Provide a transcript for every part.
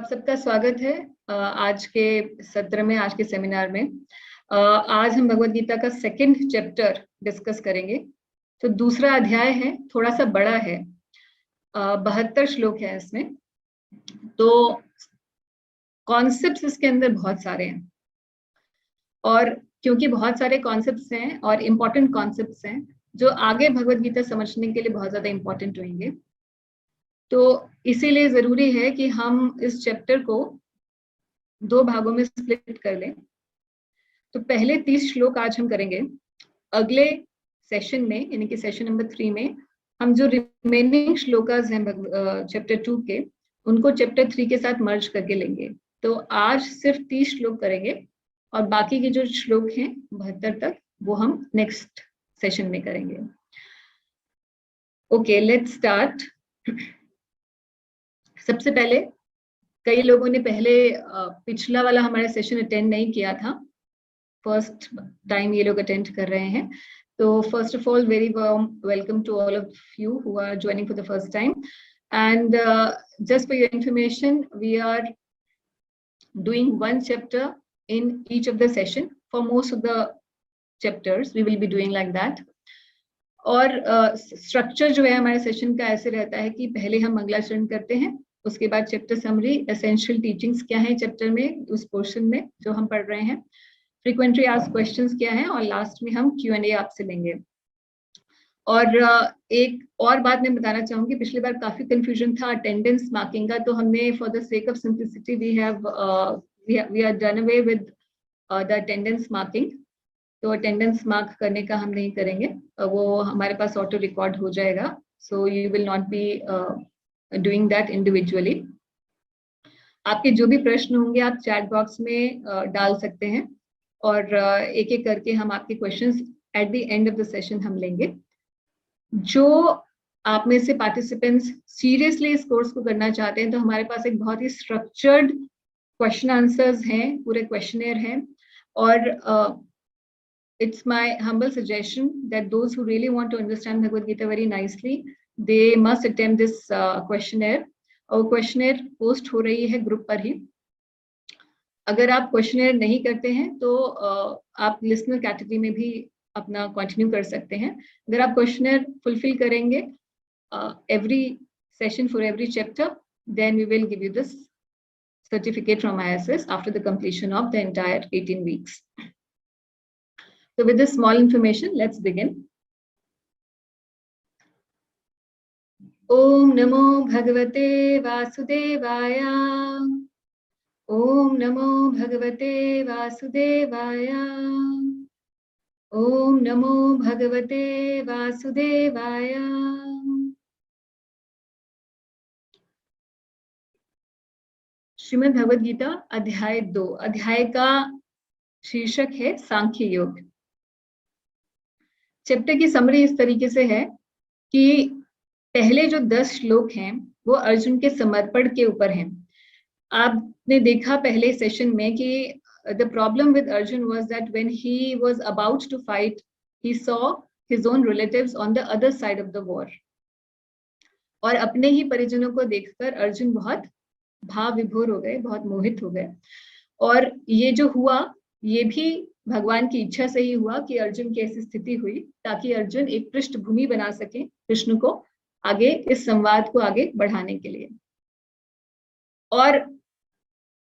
आप सबका स्वागत है आज के सत्र में, आज के सेमिनार में। आज हम भगवद गीता का सेकंड चैप्टर डिस्कस करेंगे। तो दूसरा अध्याय है, थोड़ा सा बड़ा है, 72 श्लोक है इसमें। तो कॉन्सेप्ट्स इसके अंदर बहुत सारे हैं, और क्योंकि बहुत सारे कॉन्सेप्ट्स हैं और इम्पोर्टेंट कॉन्सेप्ट्स हैं जो आगे भगवद गीता समझने के लिए बहुत ज्यादा इम्पोर्टेंट होंगे, तो इसीलिए जरूरी है कि हम इस चैप्टर को दो भागों में स्प्लिट कर लें। तो पहले 30 श्लोक आज हम करेंगे। अगले सेशन में, यानी कि सेशन नंबर 3 में, हम जो रिमेनिंग श्लोकास हैं चैप्टर 2 के, उनको चैप्टर 3 के साथ मर्ज करके लेंगे। तो आज सिर्फ 30 श्लोक करेंगे और बाकी के जो श्लोक हैं 72 तक, वो हम नेक्स्ट सेशन में करेंगे। Okay, let's start. सबसे पहले, कई लोगों ने पहले पिछला वाला हमारा सेशन अटेंड नहीं किया था, फर्स्ट टाइम ये लोग अटेंड कर रहे हैं। तो first of all, very warm welcome to all of you who are joining for the first time. And just for your information, we are doing one chapter in each of the session. For most of the chapters we will be doing like that. और structure जो है हमारे session का ऐसे रहता है कि पहले हम मंगलाचरण करते हैं, उसके बाद चैप्टर समरी, एसेंशियल टीचिंग्स क्या है चैप्टर में, उस पोर्शन में जो हम पढ़ रहे हैं, फ्रीक्वेंटली आस्क्ड क्वेश्चंस क्या है, और लास्ट में हम Q&A आपसे लेंगे। और एक और बात मैं बताना चाहूंगी, पिछली बार काफी कंफ्यूजन था अटेंडेंस मार्किंग का, तो हमने for the sake of simplicity we are done away with the attendance marking. तो अटेंडेंस मार्क करने का हम नहीं करेंगे, वो हमारे पास ऑटो रिकॉर्ड हो जाएगा। So you will not be doing that individually. आपके जो भी प्रश्न होंगे आप चैट बॉक्स में डाल सकते हैं, और एक एक करके हम आपके questions eight the end of the session हम लेंगे। जो आप में से पार्टिसिपेंट्स सीरियसली इस कोर्स को करना चाहते हैं, तो हमारे पास एक बहुत ही स्ट्रक्चर्ड क्वेश्चन आंसर्स हैं, पूरे क्वेश्चनेयर हैं, और it's my humble suggestion that those who really want to understand Bhagavad Gita very nicely, they must attempt this questionnaire. और क्वेश्चनेयर पोस्ट हो रही है ग्रुप पर ही। अगर आप क्वेश्चनेयर नहीं करते हैं तो आप लिसनर कैटेगरी में भी अपना कंटिन्यू कर सकते हैं। अगर आप क्वेश्चनेयर फुलफिल करेंगे every session for every chapter, then we will give you this certificate from ISS after the completion of the entire 18 weeks. So with this small information, let's begin. Om Namo Bhagavate Vasudevaya. Om Namo Bhagavate Vasudevaya. Om Namo Bhagavate Vasudevaya. Shrimad Bhagavad Gita अध्याय 2। अध्याय का शीर्षक है सांख्य योग। Chapter की summary इस तरीके से है कि पहले जो 10 श्लोक हैं वो अर्जुन के समर्पण के ऊपर हैं। आपने देखा पहले सेशन में कि the problem with Arjun was that when he was about to fight, he saw his own relatives on the other side of the war. और अपने ही परिजनों को देखकर अर्जुन बहुत भाव विभोर हो गए, बहुत मोहित हो गए। और ये जो हुआ, ये भी भगवान की इच्छा से ही हुआ कि अर्जुन की ऐसी स्थिति हुई, ताकि अर्जुन एक पृष्ठभूमि बना सके कृष्ण को आगे इस संवाद को आगे बढ़ाने के लिए। और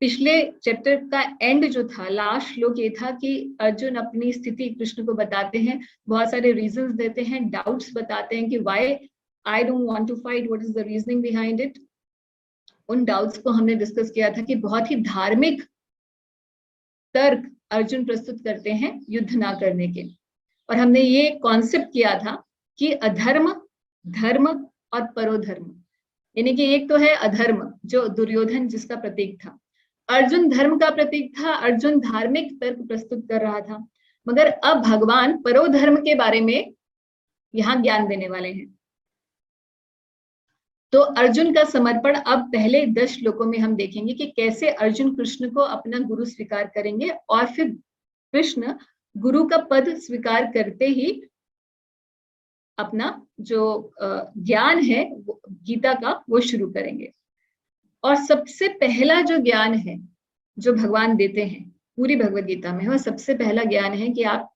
पिछले चैप्टर का एंड जो था, लास्ट श्लोक ये था कि अर्जुन अपनी स्थिति कृष्ण को बताते हैं, बहुत सारे रीजंस देते हैं, डाउट्स बताते हैं कि why I don't want to fight, what is the reasoning behind it. उन डाउट्स को हमने डिस्कस किया था कि बहुत ही धार्मिक तर्क अर्जुन प्रस्तुत करते हैं युद्ध ना करने के। और हमने ये कॉन्सेप्ट किया था कि अधर्म, धर्म और परोधर्म, यानी कि एक तो है अधर्म जो दुर्योधन जिसका प्रतीक था, अर्जुन धर्म का प्रतीक था, अर्जुन धार्मिक तर्क प्रस्तुत कर रहा था, मगर अब भगवान परोधर्म के बारे में यहाँ ज्ञान देने वाले हैं। तो अर्जुन का समर्पण अब पहले 10 श्लोकों में हम देखेंगे कि कैसे अर्जुन कृष्ण को अपना गुरु स्वीकार करेंगे, और फिर कृष्ण गुरु का पद स्वीकार करते ही अपना जो ज्ञान है गीता का वो शुरू करेंगे। और सबसे पहला जो ज्ञान है जो भगवान देते हैं पूरी भगवत गीता में, वह सबसे पहला ज्ञान है कि आप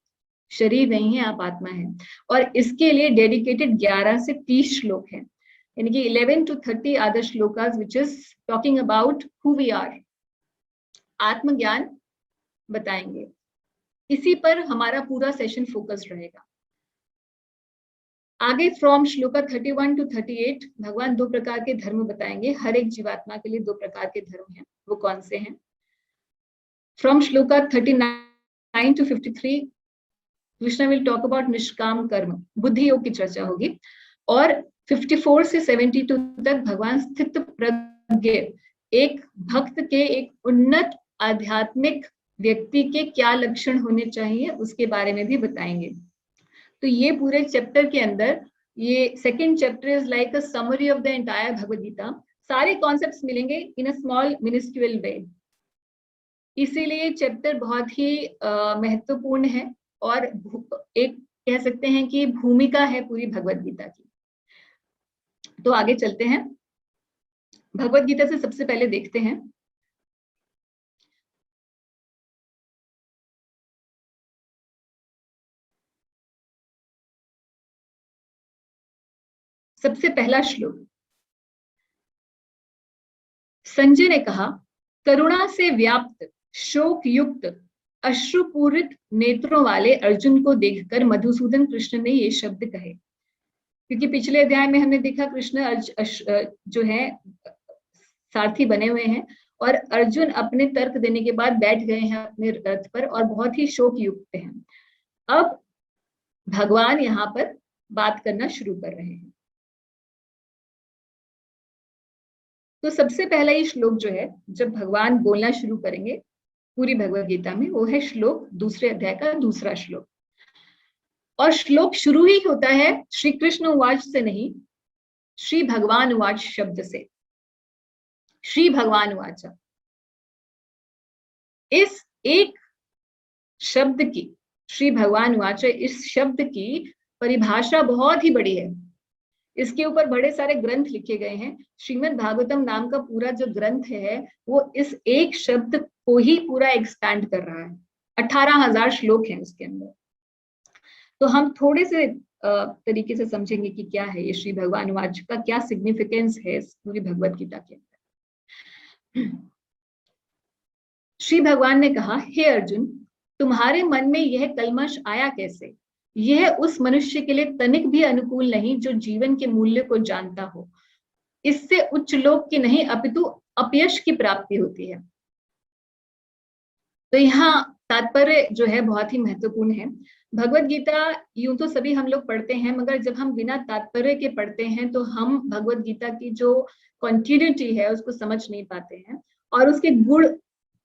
शरीर नहीं है, आप आत्मा है। और इसके लिए डेडिकेटेड 11 से 30 श्लोक हैं, यानी कि 11 to 30 other shlokas which is talking about who we are, आत्मज्ञान बताएंगे। इसी पर हमारा पूरा सेशन फोकस रहेगा। आगे फ्रॉम श्लोका 31 to 38 भगवान 2 प्रकार के धर्म बताएंगे। हर एक जीवात्मा के लिए 2 प्रकार के धर्म हैं, वो कौन से हैं? From shloka 39 to 53 Krishna will talk about निष्काम कर्म, बुद्धि योग की चर्चा होगी। और 54 से 72 तक भगवान स्थित प्रज्ञ, एक भक्त के, एक उन्नत आध्यात्मिक व्यक्ति के क्या लक्षण होने चाहिए उसके बारे में भी बताएंगे। तो ये पूरे चैप्टर के अंदर, ये second chapter is like a summary of the entire Bhagavad Gita. सारे कॉन्सेप्ट्स मिलेंगे इन अ स्मॉल मिनिस्क्यूअल वे, इसीलिए चैप्टर बहुत ही महत्वपूर्ण है और एक कह सकते हैं कि भूमिका है पूरी भगवद गीता की। तो आगे चलते हैं, भगवद गीता से सबसे पहले देखते हैं सबसे पहला श्लोक। संजय ने कहा, करुणा से व्याप्त शोक युक्त अश्रुपूरित नेत्रों वाले अर्जुन को देखकर मधुसूदन कृष्ण ने ये शब्द कहे। क्योंकि पिछले अध्याय में हमने देखा कृष्ण जो है सारथी बने हुए हैं और अर्जुन अपने तर्क देने के बाद बैठ गए हैं अपने रथ पर और बहुत ही शोक युक्त हैं। अब भगवान यहाँ पर बात करना शुरू कर रहे हैं। तो सबसे पहला ये श्लोक जो है, जब भगवान बोलना शुरू करेंगे पूरी भगवद गीता में, वो है श्लोक 2 अध्याय का 2 श्लोक। और श्लोक शुरू ही होता है श्री कृष्ण उवाच से नहीं, श्री भगवान उवाच शब्द से। श्री भगवान उवाच, इस एक शब्द की, श्री भगवान उवाच, इस शब्द की परिभाषा बहुत ही बड़ी है। इसके ऊपर बड़े सारे ग्रंथ लिखे गए हैं। श्रीमद् भागवतम नाम का पूरा जो ग्रंथ है वो इस एक शब्द को ही पूरा एक्सपैंड कर रहा है। 18,000 श्लोक हैं उसके अंदर। तो हम थोड़े से तरीके से समझेंगे कि क्या है ये श्री भगवान वाच का, क्या सिग्निफिकेंस है इस पूरी भगवत गीता के अंदर। श्री भगवान ने कहा, हे अर्जुन, तुम्हारे मन में यह कल्मश आया कैसे? यह उस मनुष्य के लिए तनिक भी अनुकूल नहीं जो जीवन के मूल्य को जानता हो। इससे उच्च लोक की नहीं अपितु अपयश की प्राप्ति होती है। तो यहाँ तात्पर्य जो है बहुत ही महत्वपूर्ण है। भगवत गीता यूं तो सभी हम लोग पढ़ते हैं, मगर जब हम बिना तात्पर्य के पढ़ते हैं तो हम भगवत गीता की जो कॉन्टिन्यूटी है उसको समझ नहीं पाते हैं और उसके गुण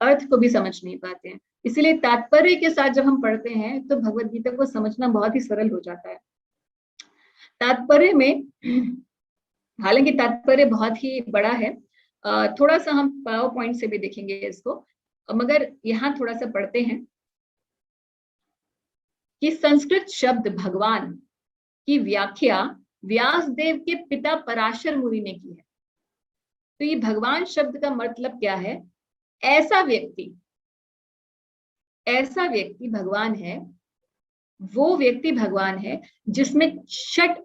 अर्थ को भी समझ नहीं पाते हैं। इसलिए तात्पर्य के साथ जब हम पढ़ते हैं तो भगवत गीता को समझना बहुत ही सरल हो जाता है। तात्पर्य में, हालांकि तात्पर्य बहुत ही बड़ा है, थोड़ा सा हम पावर पॉइंट से भी देखेंगे इसको, मगर यहाँ थोड़ा सा पढ़ते हैं कि संस्कृत शब्द भगवान की व्याख्या व्यासदेव के पिता पराशर मुनि ने की है। तो ये भगवान शब्द का मतलब क्या है? ऐसा व्यक्ति भगवान है, वो व्यक्ति भगवान है जिसमें 6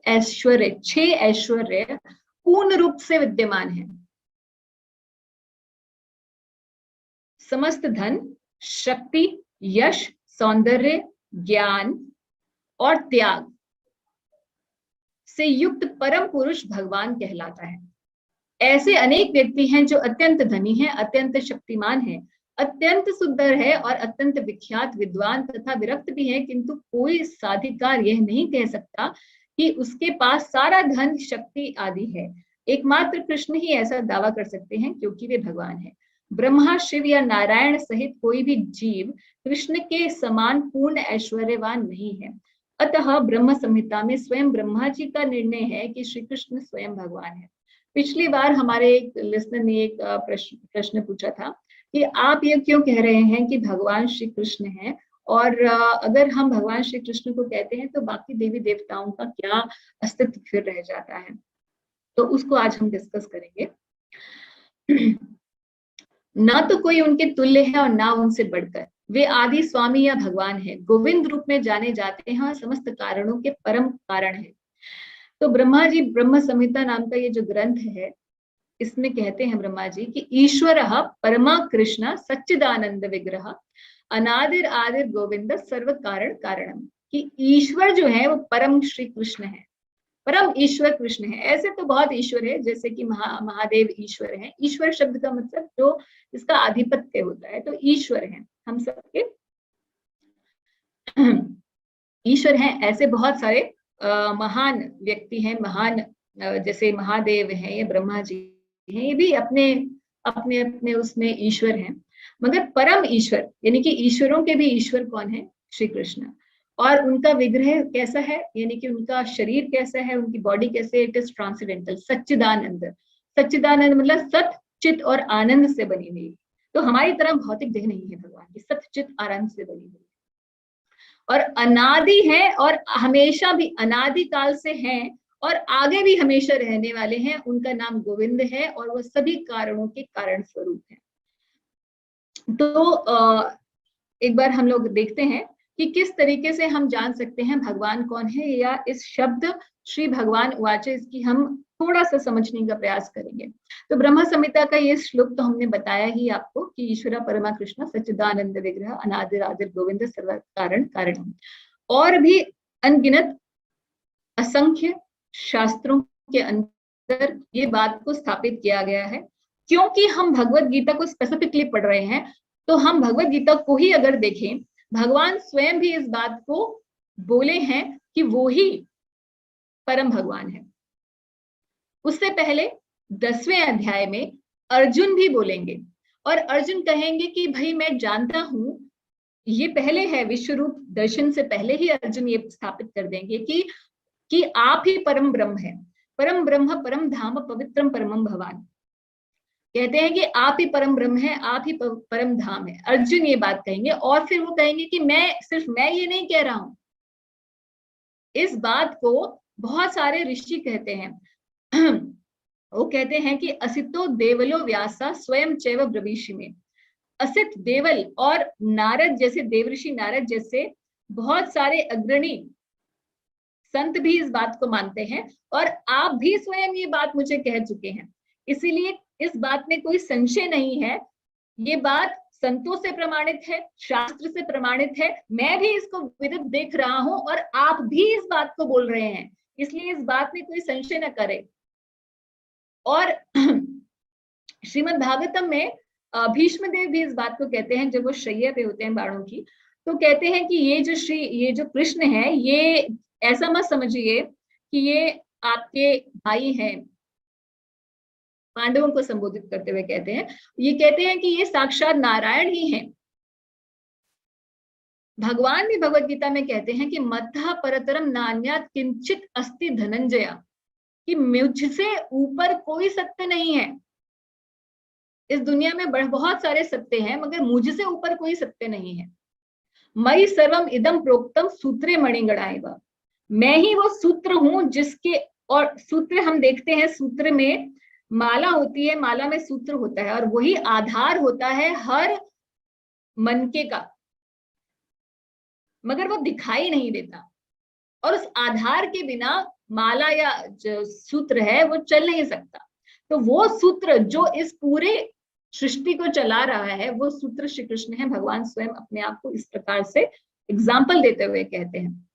ऐश्वर्य पूर्ण रूप से विद्यमान है। समस्त धन, शक्ति, यश, सौंदर्य, ज्ञान और त्याग से युक्त परम पुरुष भगवान कहलाता है। ऐसे अनेक व्यक्ति हैं जो अत्यंत धनी हैं, अत्यंत शक्तिमान हैं, अत्यंत सुंदर है और अत्यंत विख्यात विद्वान तथा विरक्त भी है, किंतु कोई साधिकार यह नहीं कह सकता कि उसके पास सारा धन, शक्ति आदि है। एकमात्र कृष्ण ही ऐसा दावा कर सकते हैं क्योंकि वे भगवान हैं। ब्रह्मा, शिव या नारायण सहित कोई भी जीव कृष्ण के समान पूर्ण ऐश्वर्यवान नहीं है। अतः ब्रह्म संहिता में स्वयं ब्रह्मा जी का निर्णय है कि श्री कृष्ण स्वयं भगवान है। पिछली बार हमारे एक लिसनर ने एक प्रश्न पूछा था कि आप ये क्यों कह रहे हैं कि भगवान श्री कृष्ण हैं, और अगर हम भगवान श्री कृष्ण को कहते हैं तो बाकी देवी देवताओं का क्या अस्तित्व फिर रह जाता है? तो उसको आज हम डिस्कस करेंगे। ना तो कोई उनके तुल्य है और ना उनसे बढ़कर। वे आदि स्वामी या भगवान है, गोविंद रूप में जाने जाते हैं और समस्त कारणों के परम कारण है। तो ब्रह्मा जी ब्रह्म संहिता नाम का ये जो ग्रंथ है, इसमें कहते हैं ब्रह्मा जी कि ईश्वर परमा कृष्ण सच्चिदानंद विग्रह अनादिर आदिर गोविंद सर्व कारण कारणम। कि ईश्वर जो है वो परम श्री कृष्ण है, परम ईश्वर कृष्ण है। ऐसे तो बहुत ईश्वर है, जैसे कि महादेव ईश्वर है। ईश्वर शब्द का मतलब जो इसका आधिपत्य होता है, तो ईश्वर है हम सबके ईश्वर हैं। ऐसे बहुत सारे महान व्यक्ति हैं, महान जैसे महादेव हैं या ब्रह्मा जी हैं, ये भी अपने अपने अपने उसमें ईश्वर हैं। मगर परम ईश्वर यानी कि ईश्वरों के भी ईश्वर कौन है? श्री कृष्ण। और उनका विग्रह कैसा है, यानी कि उनका शरीर कैसा है, उनकी बॉडी कैसे? इट इज ट्रांसेंडेंटल, सच्चिदानंद। सच्चिदानंद मतलब सत चित और आनंद से बनी हुई। तो हमारी तरह भौतिक देह नहीं है भगवान की, सत चित आनंद से बनी हुई और अनादि है और हमेशा भी अनादि काल से हैं और आगे भी हमेशा रहने वाले हैं। उनका नाम गोविंद है और वो सभी कारणों के कारण स्वरूप है। तो एक बार हम लोग देखते हैं कि किस तरीके से हम जान सकते हैं भगवान कौन है, या इस शब्द श्री भगवान वाचे इसकी हम थोड़ा सा समझने का प्रयास करेंगे। तो ब्रह्म संहिता का ये श्लोक तो हमने बताया ही आपको कि ईश्वर परमा कृष्ण सच्चिदानंद विग्रह अनादिर आदिर गोविंद सर्व कारण कारण। और भी अनगिनत असंख्य शास्त्रों के अंदर ये बात को स्थापित किया गया है। क्योंकि हम भगवत गीता को स्पेसिफिकली पढ़ रहे हैं, तो हम भगवत गीता को ही अगर देखें, भगवान स्वयं भी इस बात को बोले हैं कि वो ही परम भगवान है। उससे पहले 10वें अध्याय में अर्जुन भी बोलेंगे और अर्जुन कहेंगे कि भाई मैं जानता हूं, ये पहले है विश्व रूप दर्शन से पहले ही अर्जुन ये स्थापित कर देंगे कि आप ही परम ब्रह्म है, परम ब्रह्म परम धाम पवित्रम परमम भवान। कहते हैं कि आप ही परम ब्रह्म है, आप ही परम धाम है। अर्जुन ये बात कहेंगे और फिर वो कहेंगे कि सिर्फ मैं ये नहीं कह रहा हूं, इस बात को बहुत सारे ऋषि कहते हैं। वो कहते हैं कि असितो देवलो व्यासा स्वयं चैव ब्रवीषि में। असित देवल और नारद जैसे, देवऋषि नारद जैसे बहुत सारे अग्रणी संत भी इस बात को मानते हैं और आप भी स्वयं ये बात मुझे कह चुके हैं। इसीलिए इस बात में कोई संशय नहीं है, ये बात संतों से प्रमाणित है, शास्त्र से प्रमाणित है। मैं भी इसको विदित देख रहा हूं और आप भी इस बात को बोल रहे हैं, इसलिए इस बात में कोई संशय न करे। और श्रीमद् भागवतम में भीष्म देव भी इस बात को कहते हैं, जब वो शैया पे होते हैं बाणों की, तो कहते हैं कि ये जो कृष्ण है, ये ऐसा मत समझिए कि ये आपके भाई हैं। पांडवों को संबोधित करते हुए कहते हैं, ये कहते हैं कि ये साक्षात नारायण ही हैं। भगवान भी भगवत गीता में कहते हैं कि मत्तः परतरम नान्यात् किंचित अस्ति धनंजया, कि मुझसे ऊपर कोई सत्य नहीं है। इस दुनिया में बहुत सारे सत्य हैं, मगर मुझसे ऊपर कोई सत्य नहीं है। मयि सर्वम इदम प्रोक्तम सूत्रे मणिगणाएव, मैं ही वो सूत्र हूं जिसके, और सूत्र हम देखते हैं, सूत्र में माला होती है, माला में सूत्र होता है और वही आधार होता है हर मनके का, मगर वो दिखाई नहीं देता। और उस आधार के बिना माला या जो सूत्र है वो चल नहीं सकता। तो वो सूत्र जो इस पूरे सृष्टि को चला रहा है, वो सूत्र श्री कृष्ण है। भगवान स्वयं अपने आप को इस प्रकार से एग्जाम्पल देते हुए कहते हैं।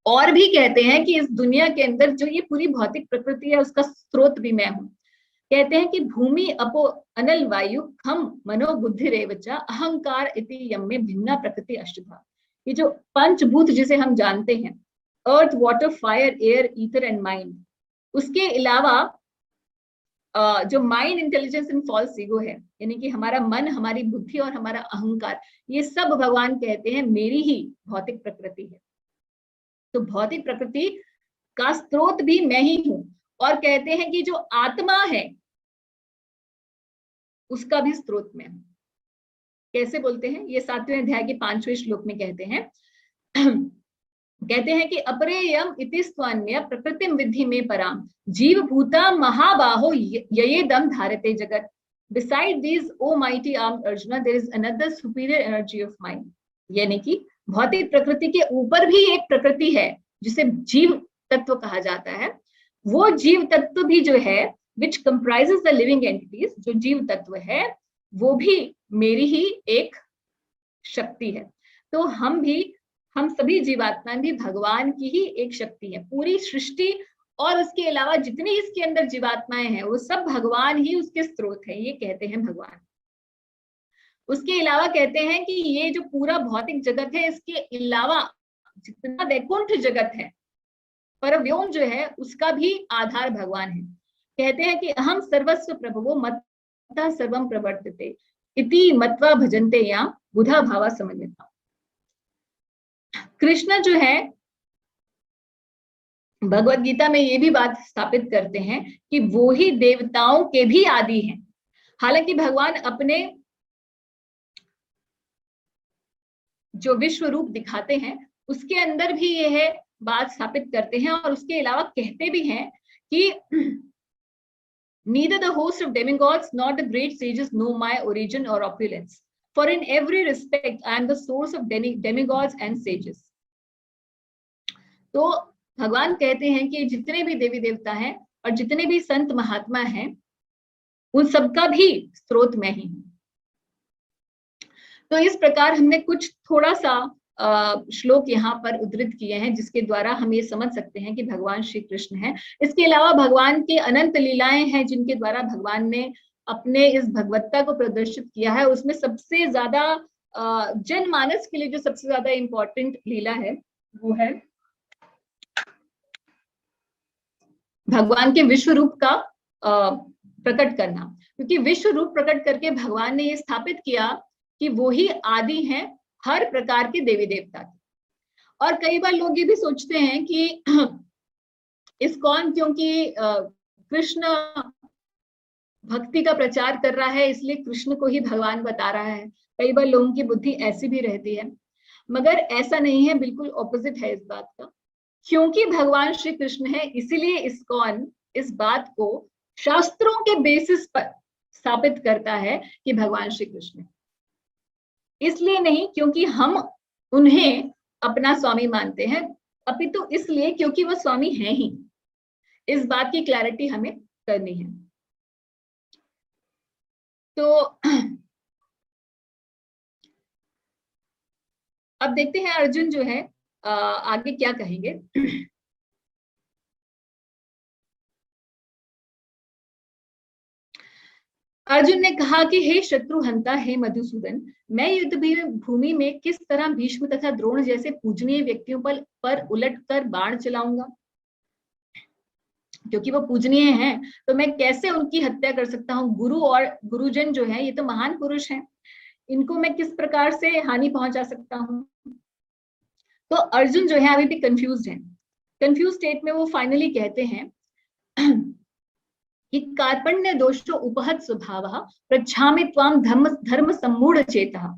और भी कहते हैं कि इस दुनिया के अंदर जो ये पूरी भौतिक प्रकृति है, उसका स्रोत भी मैं हूं। कहते हैं कि भूमि अपो अनल वायु खम मनो बुद्धि रेवचा अहंकार इति यम्मे भिन्ना प्रकृति अष्टधा। ये जो पंचभूत जिसे हम जानते हैं, earth water fire air ether and mind, उसके अलावा जो mind intelligence and false ego है, यानी कि हमारा मन, हमारी बुद्धि और हमारा अहंकार, ये सब भगवान कहते हैं मेरी ही भौतिक प्रकृति है। तो भौतिक प्रकृति का स्रोत भी मैं ही हूं। और कहते हैं कि जो आत्मा है उसका भी स्रोत में हूं। कैसे बोलते हैं? ये 7वें अध्याय के 5वें श्लोक में कहते हैं कहते हैं कि अपरेयम इति स्वान्य प्रकृतिम विद्धि में पराम जीव भूता महाबाहो ययेदम धारते जगत। Beside these, O mighty armed Arjuna, there is another superior energy of mind. यानी कि भौतिक प्रकृति के ऊपर भी एक प्रकृति है जिसे जीव तत्व कहा जाता है। वो जीव तत्व भी जो है which comprises the living entities, जो जीव तत्व है वो भी मेरी ही एक शक्ति है। तो हम सभी जीवात्माएं भी भगवान की ही एक शक्ति है। पूरी सृष्टि और उसके अलावा जितनी इसके अंदर जीवात्माएं हैं वो सब भगवान ही उसके स्रोत है, ये कहते हैं भगवान। उसके अलावा कहते हैं कि ये जो पूरा भौतिक जगत है इसके अलावा जितना वैकुंठ जगत है, परव्योम जो है, उसका भी आधार भगवान है। कहते हैं कि अहम सर्वस्व प्रभवो मत्तः सर्वम प्रवर्तते इति मत्वा भजन्ते या बुधा भावा समन्विता। कृष्ण जो है भगवत गीता में ये भी बात स्थापित करते हैं कि वो ही देवताओं के भी आदि हैं। हालांकि भगवान अपने जो विश्व रूप दिखाते हैं उसके अंदर भी यह बात स्थापित करते हैं और उसके अलावा कहते भी हैं कि neither the host of demigods nor the great sages know my origin or opulence, for in every respect I am the source of demigods and sages. तो भगवान कहते हैं कि जितने भी देवी देवता हैं और जितने भी संत महात्मा हैं उन सबका भी स्रोत मैं ही हूं। तो इस प्रकार हमने कुछ थोड़ा सा श्लोक यहाँ पर उद्धृत किए हैं जिसके द्वारा हम ये समझ सकते हैं कि भगवान श्री कृष्ण हैं। इसके अलावा भगवान के अनंत लीलाएं हैं जिनके द्वारा भगवान ने अपने इस भगवत्ता को प्रदर्शित किया है। उसमें सबसे ज्यादा जनमानस के लिए जो सबसे ज्यादा इंपॉर्टेंट लीला है वो है भगवान के विश्व रूप का प्रकट करना, क्योंकि विश्व रूप प्रकट करके भगवान ने ये स्थापित किया कि वो ही आदि हैं हर प्रकार के देवी देवता के। और कई बार लोग ये भी सोचते हैं कि इस्कॉन क्योंकि कृष्ण भक्ति का प्रचार कर रहा है इसलिए कृष्ण को ही भगवान बता रहा है। कई बार लोगों की बुद्धि ऐसी भी रहती है, मगर ऐसा नहीं है, बिल्कुल ऑपोजिट है इस बात का। क्योंकि भगवान श्री कृष्ण है इसीलिए इस्कॉन इस बात को शास्त्रों के बेसिस पर स्थापित करता है कि भगवान श्री कृष्ण, इसलिए नहीं क्योंकि हम उन्हें अपना स्वामी मानते हैं, अपितु इसलिए क्योंकि वो स्वामी हैं ही। इस बात की क्लैरिटी हमें करनी है। तो अब देखते हैं अर्जुन जो है आगे क्या कहेंगे। अर्जुन ने कहा कि हे शत्रुहंता, हे मधुसूदन, मैं युद्ध भूमि में किस तरह भीष्म तथा द्रोण जैसे पूजनीय व्यक्तियों पर उलटकर बाण चलाऊंगा। क्योंकि वो पूजनीय हैं तो मैं कैसे उनकी हत्या कर सकता हूँ। गुरु और गुरुजन जो है ये तो महान पुरुष हैं, इनको मैं किस प्रकार से हानि पहुंचा सकता हूँ। तो अर्जुन जो है अभी भी कंफ्यूज्ड है। कंफ्यूज स्टेट में वो फाइनली कहते हैं कि कार्पण्य दोषो उपहत स्वभावः प्रच्छामि त्वां धर्म सम्मूढ़ चेतः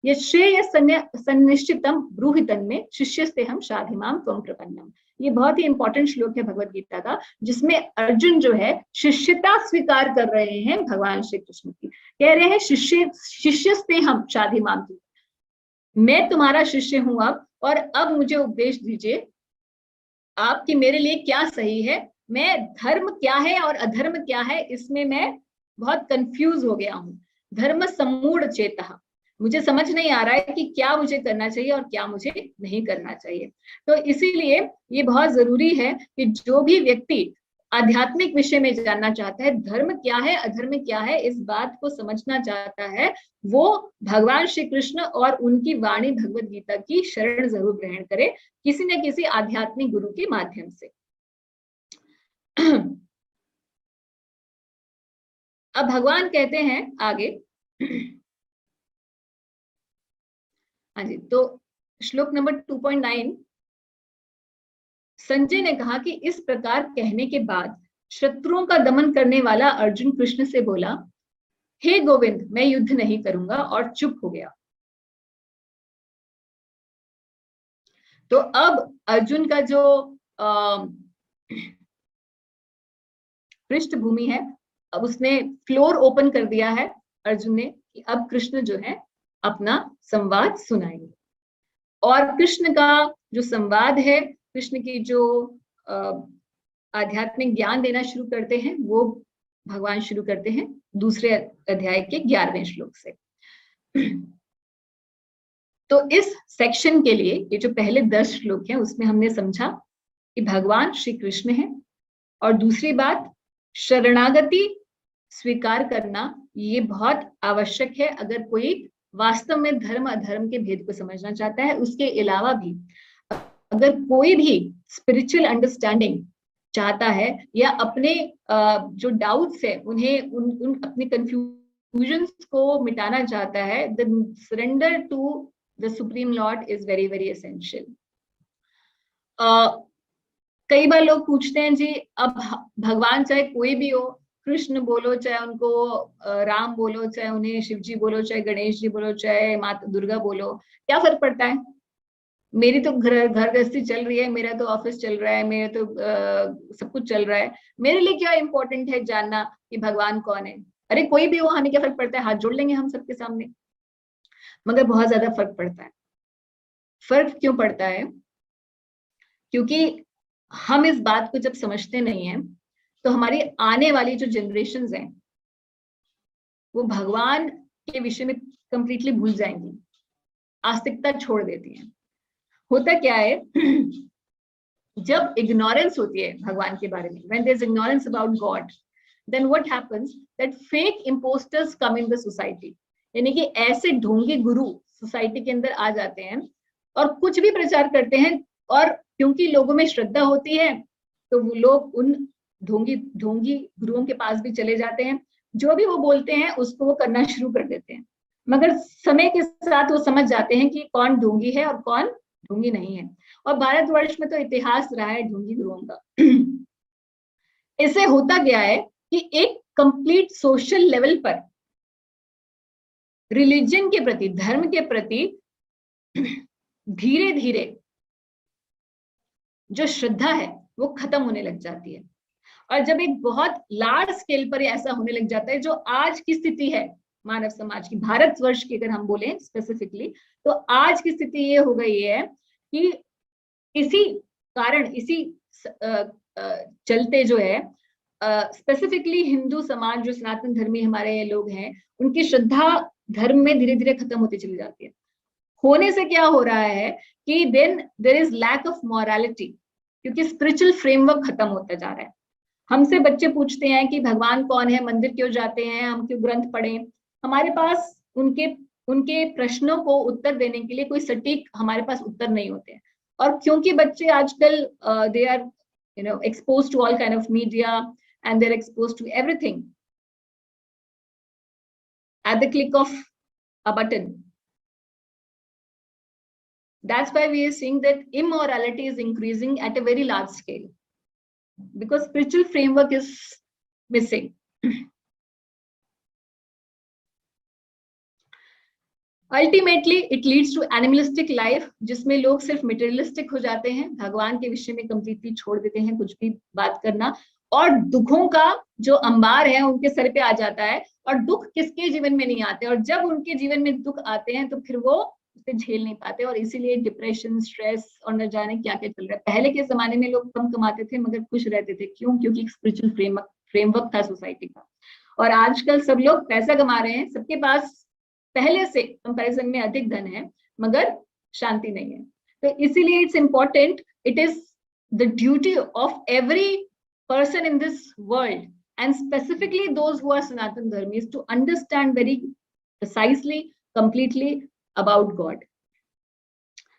यश्रेय सन्निश्चितम ब्रूहि तन्मे शिष्यस्ते हम शाधिमाम त्वं प्रपन्नम। ये बहुत ही इंपॉर्टेंट श्लोक है भगवत गीता का, जिसमें अर्जुन जो है शिष्यता स्वीकार कर रहे हैं भगवान श्री कृष्ण की। कह रहे हैं शिष्यस्ते हम शाधिमाम, मैं तुम्हारा शिष्य हूं अब, और अब मुझे उपदेश दीजिए आप कि मेरे लिए क्या सही है। मैं धर्म क्या है और अधर्म क्या है इसमें मैं बहुत कंफ्यूज हो गया हूं। धर्म सम्मूढ़ चेतः, मुझे समझ नहीं आ रहा है कि क्या मुझे करना चाहिए और क्या मुझे नहीं करना चाहिए। तो इसीलिए ये बहुत जरूरी है कि जो भी व्यक्ति आध्यात्मिक विषय में जानना चाहता है, धर्म क्या है अधर्म क्या है इस बात को समझना चाहता है, वो भगवान श्री कृष्ण और उनकी वाणी भगवत गीता की शरण जरूर ग्रहण करे, किसी न किसी आध्यात्मिक गुरु के माध्यम से। अब भगवान कहते हैं आगे, हाँ जी, तो श्लोक नंबर 2.9, संजय ने कहा कि इस प्रकार कहने के बाद शत्रुओं का दमन करने वाला अर्जुन कृष्ण से बोला, हे गोविंद, मैं युद्ध नहीं करूंगा, और चुप हो गया। तो अब अर्जुन का जो पृष्ठभूमि है अब उसने फ्लोर ओपन कर दिया है अर्जुन ने कि अब कृष्ण जो है अपना संवाद सुनाएंगे। और कृष्ण का जो संवाद है, कृष्ण की जो आध्यात्मिक ज्ञान देना शुरू करते हैं, वो भगवान शुरू करते हैं दूसरे अध्याय के 11वें श्लोक से। तो इस सेक्शन के लिए ये जो पहले 10 श्लोक हैं उसमें हमने समझा कि भगवान श्री कृष्ण है, और दूसरी बात शरणागति स्वीकार करना ये बहुत आवश्यक है अगर कोई वास्तव में धर्म अधर्म के भेद को समझना चाहता है। उसके अलावा भी अगर कोई भी स्पिरिचुअल अंडरस्टैंडिंग चाहता है या अपने जो डाउट्स है उन्हें उन अपने कंफ्यूजन्स को मिटाना चाहता है, the surrender to the supreme lord is very very essential. कई बार लोग पूछते हैं जी अब भगवान चाहे कोई भी हो, कृष्ण बोलो चाहे उनको राम बोलो, चाहे उन्हें शिव जी बोलो, चाहे गणेश जी बोलो, चाहे माता दुर्गा बोलो, क्या फर्क पड़ता है? मेरी तो घर गृहस्थी चल रही है, मेरा तो ऑफिस चल रहा है, मेरा तो सब कुछ चल रहा है, मेरे लिए क्या इंपॉर्टेंट है जानना कि भगवान कौन है? अरे कोई भी हो, हमें क्या फर्क पड़ता है, हाथ जोड़ लेंगे हम सबके सामने। मगर बहुत ज्यादा फर्क पड़ता है। फर्क क्यों पड़ता है? क्योंकि हम इस बात को जब समझते नहीं है तो हमारी आने वाली जो जनरेशंस हैं वो भगवान के विषय में कंप्लीटली भूल जाएंगी, आस्तिकता छोड़ देती हैं। होता क्या है, जब इग्नोरेंस होती है भगवान के बारे में, when there is ignorance about God, then what happens that fake imposters come in the society। यानी कि ऐसे ढोंगी गुरु सोसाइटी के अंदर आ जाते हैं और कुछ भी प्रचार करते हैं, और क्योंकि लोगों में श्रद्धा होती है तो वो लोग उन ढोंगी गुरुओं के पास भी चले जाते हैं, जो भी वो बोलते हैं उसको वो करना शुरू कर देते हैं। मगर समय के साथ वो समझ जाते हैं कि कौन ढोंगी है और कौन ढोंगी नहीं है। और भारतवर्ष में तो इतिहास रहा है ढोंगी गुरुओं का। इससे होता गया है कि एक कंप्लीट सोशल लेवल पर रिलीजन के प्रति, धर्म के प्रति धीरे धीरे जो श्रद्धा है वो खत्म होने लग जाती है। और जब एक बहुत लार्ज स्केल पर ऐसा होने लग जाता है, जो आज की स्थिति है मानव समाज की, भारतवर्ष की अगर हम बोलें स्पेसिफिकली, तो आज की स्थिति ये हो गई है कि इसी कारण, इसी चलते जो है स्पेसिफिकली हिंदू समाज, जो सनातन धर्मी हमारे लोग हैं, उनकी श्रद्धा धर्म में धीरे धीरे खत्म होती चली जाती है। होने से क्या हो रहा है कि then there is lack of morality, क्योंकि स्पिरिचुअल फ्रेमवर्क खत्म होता जा रहा है। हमसे बच्चे पूछते हैं कि भगवान कौन है, मंदिर क्यों जाते हैं, हम क्यों ग्रंथ पढ़ें? हमारे पास उनके प्रश्नों को उत्तर देने के लिए कोई सटीक हमारे पास उत्तर नहीं होते हैं। और क्योंकि बच्चे आजकल they are exposed to all kind of media and they're exposed to everything at the click of a button. That's why we are seeing that immorality is increasing at a very large scale, because spiritual framework is missing. Ultimately it leads to animalistic life, जिसमें लोग सिर्फ materialistic हो जाते हैं, भगवान के विषय में completely छोड़ देते हैं कुछ भी बात करना, और दुखों का जो अंबार है उनके सर पे आ जाता है। और दुख किसके जीवन में नहीं आते, और जब उनके जीवन में दुख आते हैं तो फिर वो उसे झेल नहीं पाते, और इसीलिए डिप्रेशन, स्ट्रेस और न जाने क्या क्या चल रहा है। पहले के जमाने में लोग कम कमाते थे मगर खुश रहते थे, क्यों? क्योंकि स्पिरिचुअल फ्रेमवर्क था सोसाइटी का। और आजकल सब लोग पैसा कमा रहे हैं, सबके पास पहले से कंपैरिजन में अधिक धन है मगर शांति नहीं है। तो इसीलिए it's important, it is the duty of every person in this world, and specifically those who are Sanatan Dharmis, to understand very precisely, completely about God.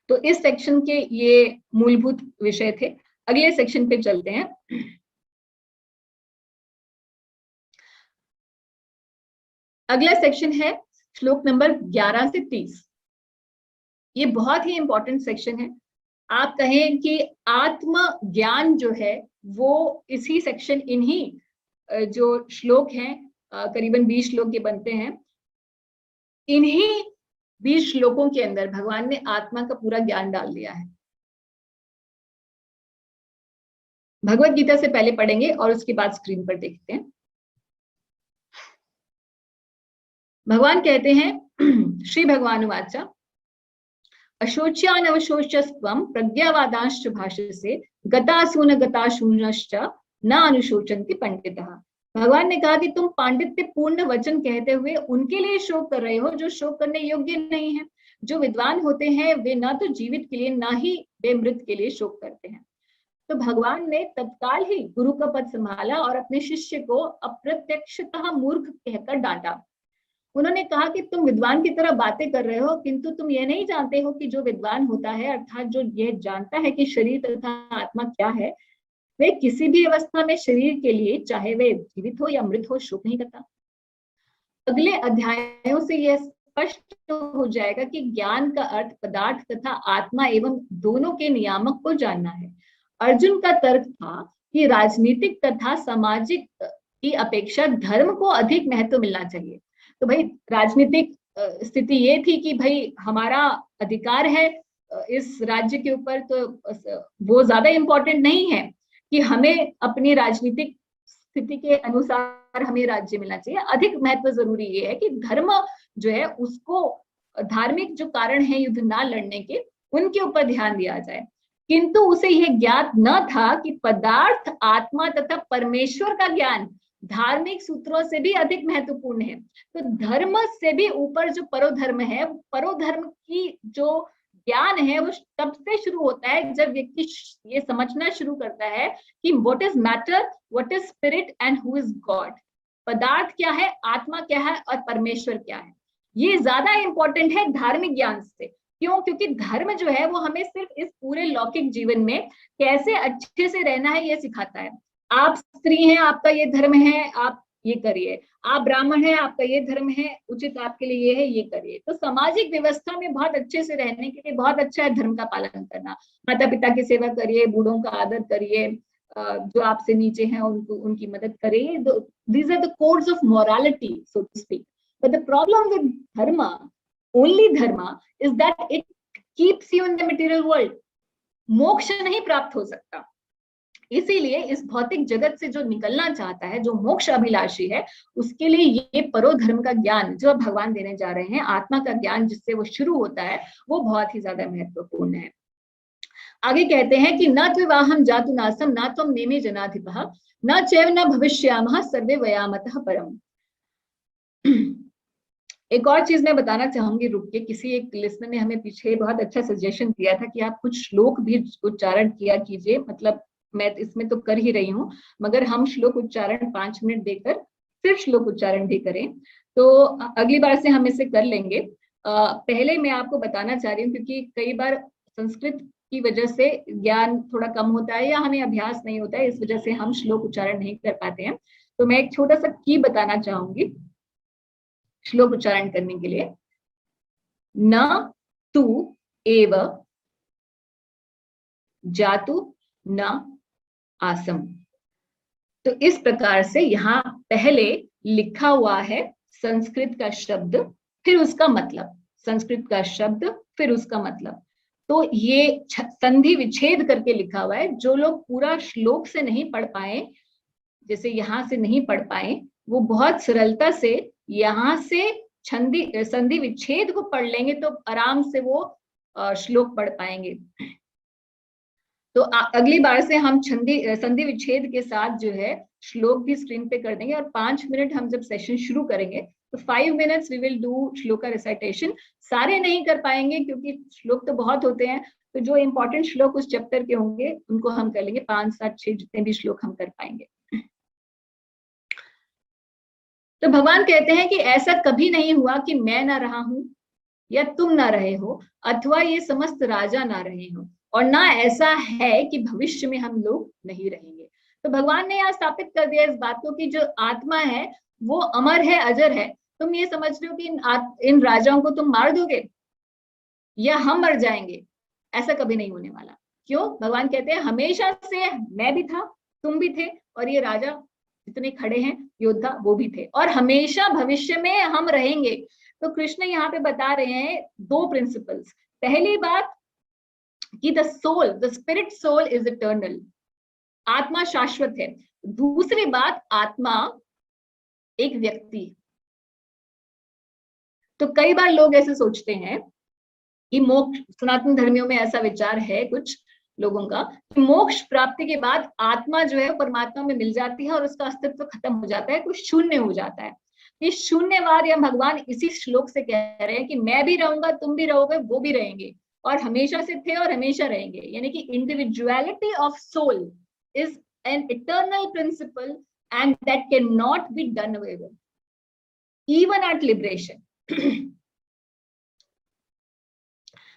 तो इस सेक्शन के ये मूलभूत विषय थे। अगले सेक्शन पे चलते हैं। अगला सेक्शन है श्लोक नंबर 11 से 30। ये बहुत ही इंपॉर्टेंट सेक्शन है। आप कहें कि आत्म ज्ञान जो है वो इसी सेक्शन, इन्हीं जो श्लोक हैं, करीबन 20 श्लोक के बनते हैं, इन्हीं 20 श्लोकों के अंदर भगवान ने आत्मा का पूरा ज्ञान डाल दिया है। भगवत गीता से पहले पढ़ेंगे और उसके बाद स्क्रीन पर देखते हैं। भगवान कहते हैं श्री भगवान वाचा अशोच्यानवशोचस्त्वं प्रज्ञावादांश्च भाषसे गतासून गताशूनश्च न अनुशोचन्ति पंडितः। भगवान ने कहा कि तुम पांडित्य पूर्ण वचन कहते हुए उनके लिए शोक कर रहे हो जो शोक करने योग्य नहीं है। जो विद्वान होते हैं वे न तो जीवित के लिए न ही वे मृत के लिए शोक करते हैं। तो भगवान ने तत्काल ही गुरु का पद संभाला और अपने शिष्य को अप्रत्यक्षतः मूर्ख कहकर डांटा। उन्होंने कहा कि तुम विद्वान की तरह बातें कर रहे हो किंतु तुम ये नहीं जानते हो कि जो विद्वान होता है अर्थात जो यह जानता है कि शरीर तथा आत्मा क्या है, वे किसी भी अवस्था में शरीर के लिए चाहे वे जीवित हो या मृत हो शोक नहीं करता। अगले अध्यायों से यह स्पष्ट हो जाएगा कि ज्ञान का अर्थ पदार्थ तथा आत्मा एवं दोनों के नियामक को जानना है। अर्जुन का तर्क था कि राजनीतिक तथा सामाजिक की अपेक्षा धर्म को अधिक महत्व मिलना चाहिए। तो भाई राजनीतिक स्थिति ये थी कि भाई हमारा अधिकार है इस राज्य के ऊपर, तो वो ज्यादा इम्पोर्टेंट नहीं है कि हमें अपनी राजनीतिक स्थिति के अनुसार हमें राज्य मिलना चाहिए। अधिक महत्व जरूरी ये है कि धर्म जो है उसको, धार्मिक जो कारण है युद्ध ना लड़ने के, उनके ऊपर ध्यान दिया जाए। किंतु उसे यह ज्ञात न था कि पदार्थ, आत्मा तथा परमेश्वर का ज्ञान धार्मिक सूत्रों से भी अधिक महत्वपूर्ण है। तो धर्म से भी ऊपर जो परोधर्म है, परोधर्म की जो ज्ञान है वो तब से शुरू होता है जब व्यक्ति ये समझना शुरू करता है कि what is matter, what is spirit and who is God. पदार्थ क्या है, आत्मा क्या है और परमेश्वर क्या है। ये ज्यादा इंपॉर्टेंट है धार्मिक ज्ञान से। क्यों? क्योंकि धर्म जो है वो हमें सिर्फ इस पूरे लौकिक जीवन में कैसे अच्छे से रहना है ये सिखाता है। आप स्त्री हैं, आपका ये धर्म है, आप ये करिए। आप ब्राह्मण हैं, आपका ये धर्म है, उचित आपके लिए ये है, ये करिए। तो सामाजिक व्यवस्था में बहुत अच्छे से रहने के लिए बहुत अच्छा है धर्म का पालन करना। माता पिता की सेवा करिए, बूढ़ों का आदर करिए, जो आपसे नीचे हैं उनको उनकी मदद करिए। These are the codes of morality, so to speak. But the problem with dharma, only dharma, is that it keeps you in the material world. मोक्ष नहीं प्राप्त हो सकता। इसीलिए इस भौतिक जगत से जो निकलना चाहता है, जो मोक्ष अभिलाषी है, उसके लिए ये परोधर्म का ज्ञान जो भगवान देने जा रहे हैं, आत्मा का ज्ञान जिससे वो शुरू होता है, वो बहुत ही ज्यादा महत्वपूर्ण है। आगे कहते हैं कि न त्विवाहं जातु नासम न त्वं नेमे जनाधिपः न चैव न भविष्यामः सर्वे वयामतः परम। एक और चीज मैं बताना चाहूंगी, रुक के, किसी एक लिसनर ने हमें पीछे बहुत अच्छा सजेशन दिया था कि आप कुछ श्लोक भी उच्चारण किया कीजिए। मतलब मैं इसमें तो कर ही रही हूँ, मगर हम श्लोक उच्चारण 5 मिनट देकर सिर्फ श्लोक उच्चारण भी करें तो अगली बार से हम इसे कर लेंगे। पहले मैं आपको बताना चाह रही हूँ क्योंकि कई बार संस्कृत की वजह से ज्ञान थोड़ा कम होता है या हमें अभ्यास नहीं होता है, इस वजह से हम श्लोक उच्चारण नहीं कर पाते हैं। तो मैं एक छोटा सा की बताना चाहूंगी श्लोक उच्चारण करने के लिए। न तु एव जातु न आसम। तो इस प्रकार से यहाँ पहले लिखा हुआ है संस्कृत का शब्द फिर उसका मतलब, संस्कृत का शब्द फिर उसका मतलब। तो ये संधि विच्छेद करके लिखा हुआ है। जो लोग पूरा श्लोक से नहीं पढ़ पाए, जैसे यहाँ से नहीं पढ़ पाए, वो बहुत सरलता से यहाँ से संधि विच्छेद को पढ़ लेंगे तो आराम से वो श्लोक पढ़ पाएंगे। तो अगली बार से हम संधि विच्छेद के साथ जो है श्लोक भी स्क्रीन पे कर देंगे और 5 मिनट हम जब सेशन शुरू करेंगे तो 5 minutes we will do shloka recitation. सारे नहीं कर पाएंगे क्योंकि श्लोक तो बहुत होते हैं, तो जो इंपॉर्टेंट श्लोक उस चैप्टर के होंगे उनको हम कर लेंगे, 5, 7, 6 जितने भी श्लोक हम कर पाएंगे। तो भगवान कहते हैं कि ऐसा कभी नहीं हुआ कि मैं ना रहा हूं या तुम ना रहे हो अथवा ये समस्त राजा ना रहे हो, और ना ऐसा है कि भविष्य में हम लोग नहीं रहेंगे। तो भगवान ने यहाँ स्थापित कर दिया इस बात को कि जो आत्मा है वो अमर है, अजर है। तुम ये समझ रहे हो कि इन राजाओं को तुम मार दोगे या हम मर जाएंगे, ऐसा कभी नहीं होने वाला। क्यों? भगवान कहते हैं हमेशा से मैं भी था, तुम भी थे, और ये राजा जितने खड़े हैं योद्धा वो भी थे, और हमेशा भविष्य में हम रहेंगे। तो कृष्ण यहाँ पे बता रहे हैं 2 प्रिंसिपल्स। पहली बात कि the soul, the spirit soul is eternal, आत्मा शाश्वत है। दूसरी बात, आत्मा एक व्यक्ति, तो कई बार लोग ऐसे सोचते हैं कि मोक्ष, सनातन धर्मियों में ऐसा विचार है कुछ लोगों का कि मोक्ष प्राप्ति के बाद आत्मा जो है परमात्मा में मिल जाती है और उसका अस्तित्व खत्म हो जाता है, कुछ शून्य हो जाता है। ये शून्यवाद या भगवान इसी श्लोक से कह रहे हैं कि मैं भी रहूंगा, तुम भी रहोगे, वो भी रहेंगे, और हमेशा से थे और हमेशा रहेंगे। यानी कि individuality of soul is an eternal principle and that can not be done away with even at liberation.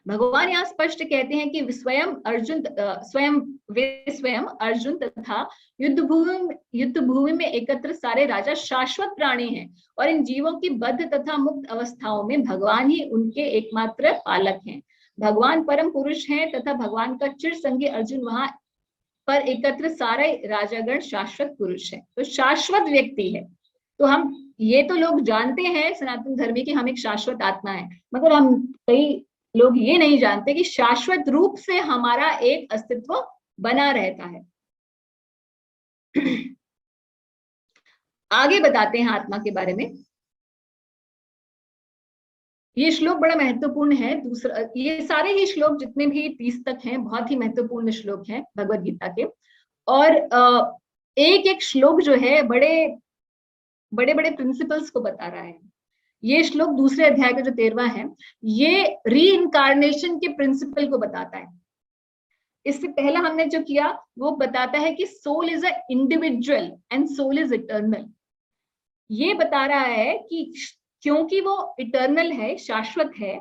भगवान यहाँ स्पष्ट कहते हैं कि स्वयं अर्जुन तथा युद्ध भूमि में एकत्र सारे राजा शाश्वत प्राणी हैं और इन जीवों की बद्ध तथा मुक्त अवस्थाओं में भगवान ही उनके एकमात्र पालक हैं। भगवान परम पुरुष हैं तथा भगवान का चिर संगी अर्जुन वहां पर एकत्र सारे राजागण शाश्वत पुरुष हैं। तो शाश्वत व्यक्ति है। तो हम ये तो लोग जानते हैं सनातन धर्मी की हम एक शाश्वत आत्मा है, मगर हम कई लोग ये नहीं जानते कि शाश्वत रूप से हमारा एक अस्तित्व बना रहता है। आगे बताते हैं आत्मा के बारे में। ये श्लोक बड़ा महत्वपूर्ण है। दूसरा, ये सारे ही श्लोक जितने भी 30 तक हैं बहुत ही महत्वपूर्ण श्लोक हैं भगवद गीता के। और एक एक श्लोक जो है बड़े बड़े प्रिंसिपल्स को बता रहा है। ये श्लोक दूसरे अध्याय का जो 13वां है, ये रीइंकारनेशन के प्रिंसिपल को बताता है। इससे पहला हमने जो किया वो बताता है कि soul is a individual and soul is eternal. ये बता रहा है कि क्योंकि वो इटर्नल है, शाश्वत है,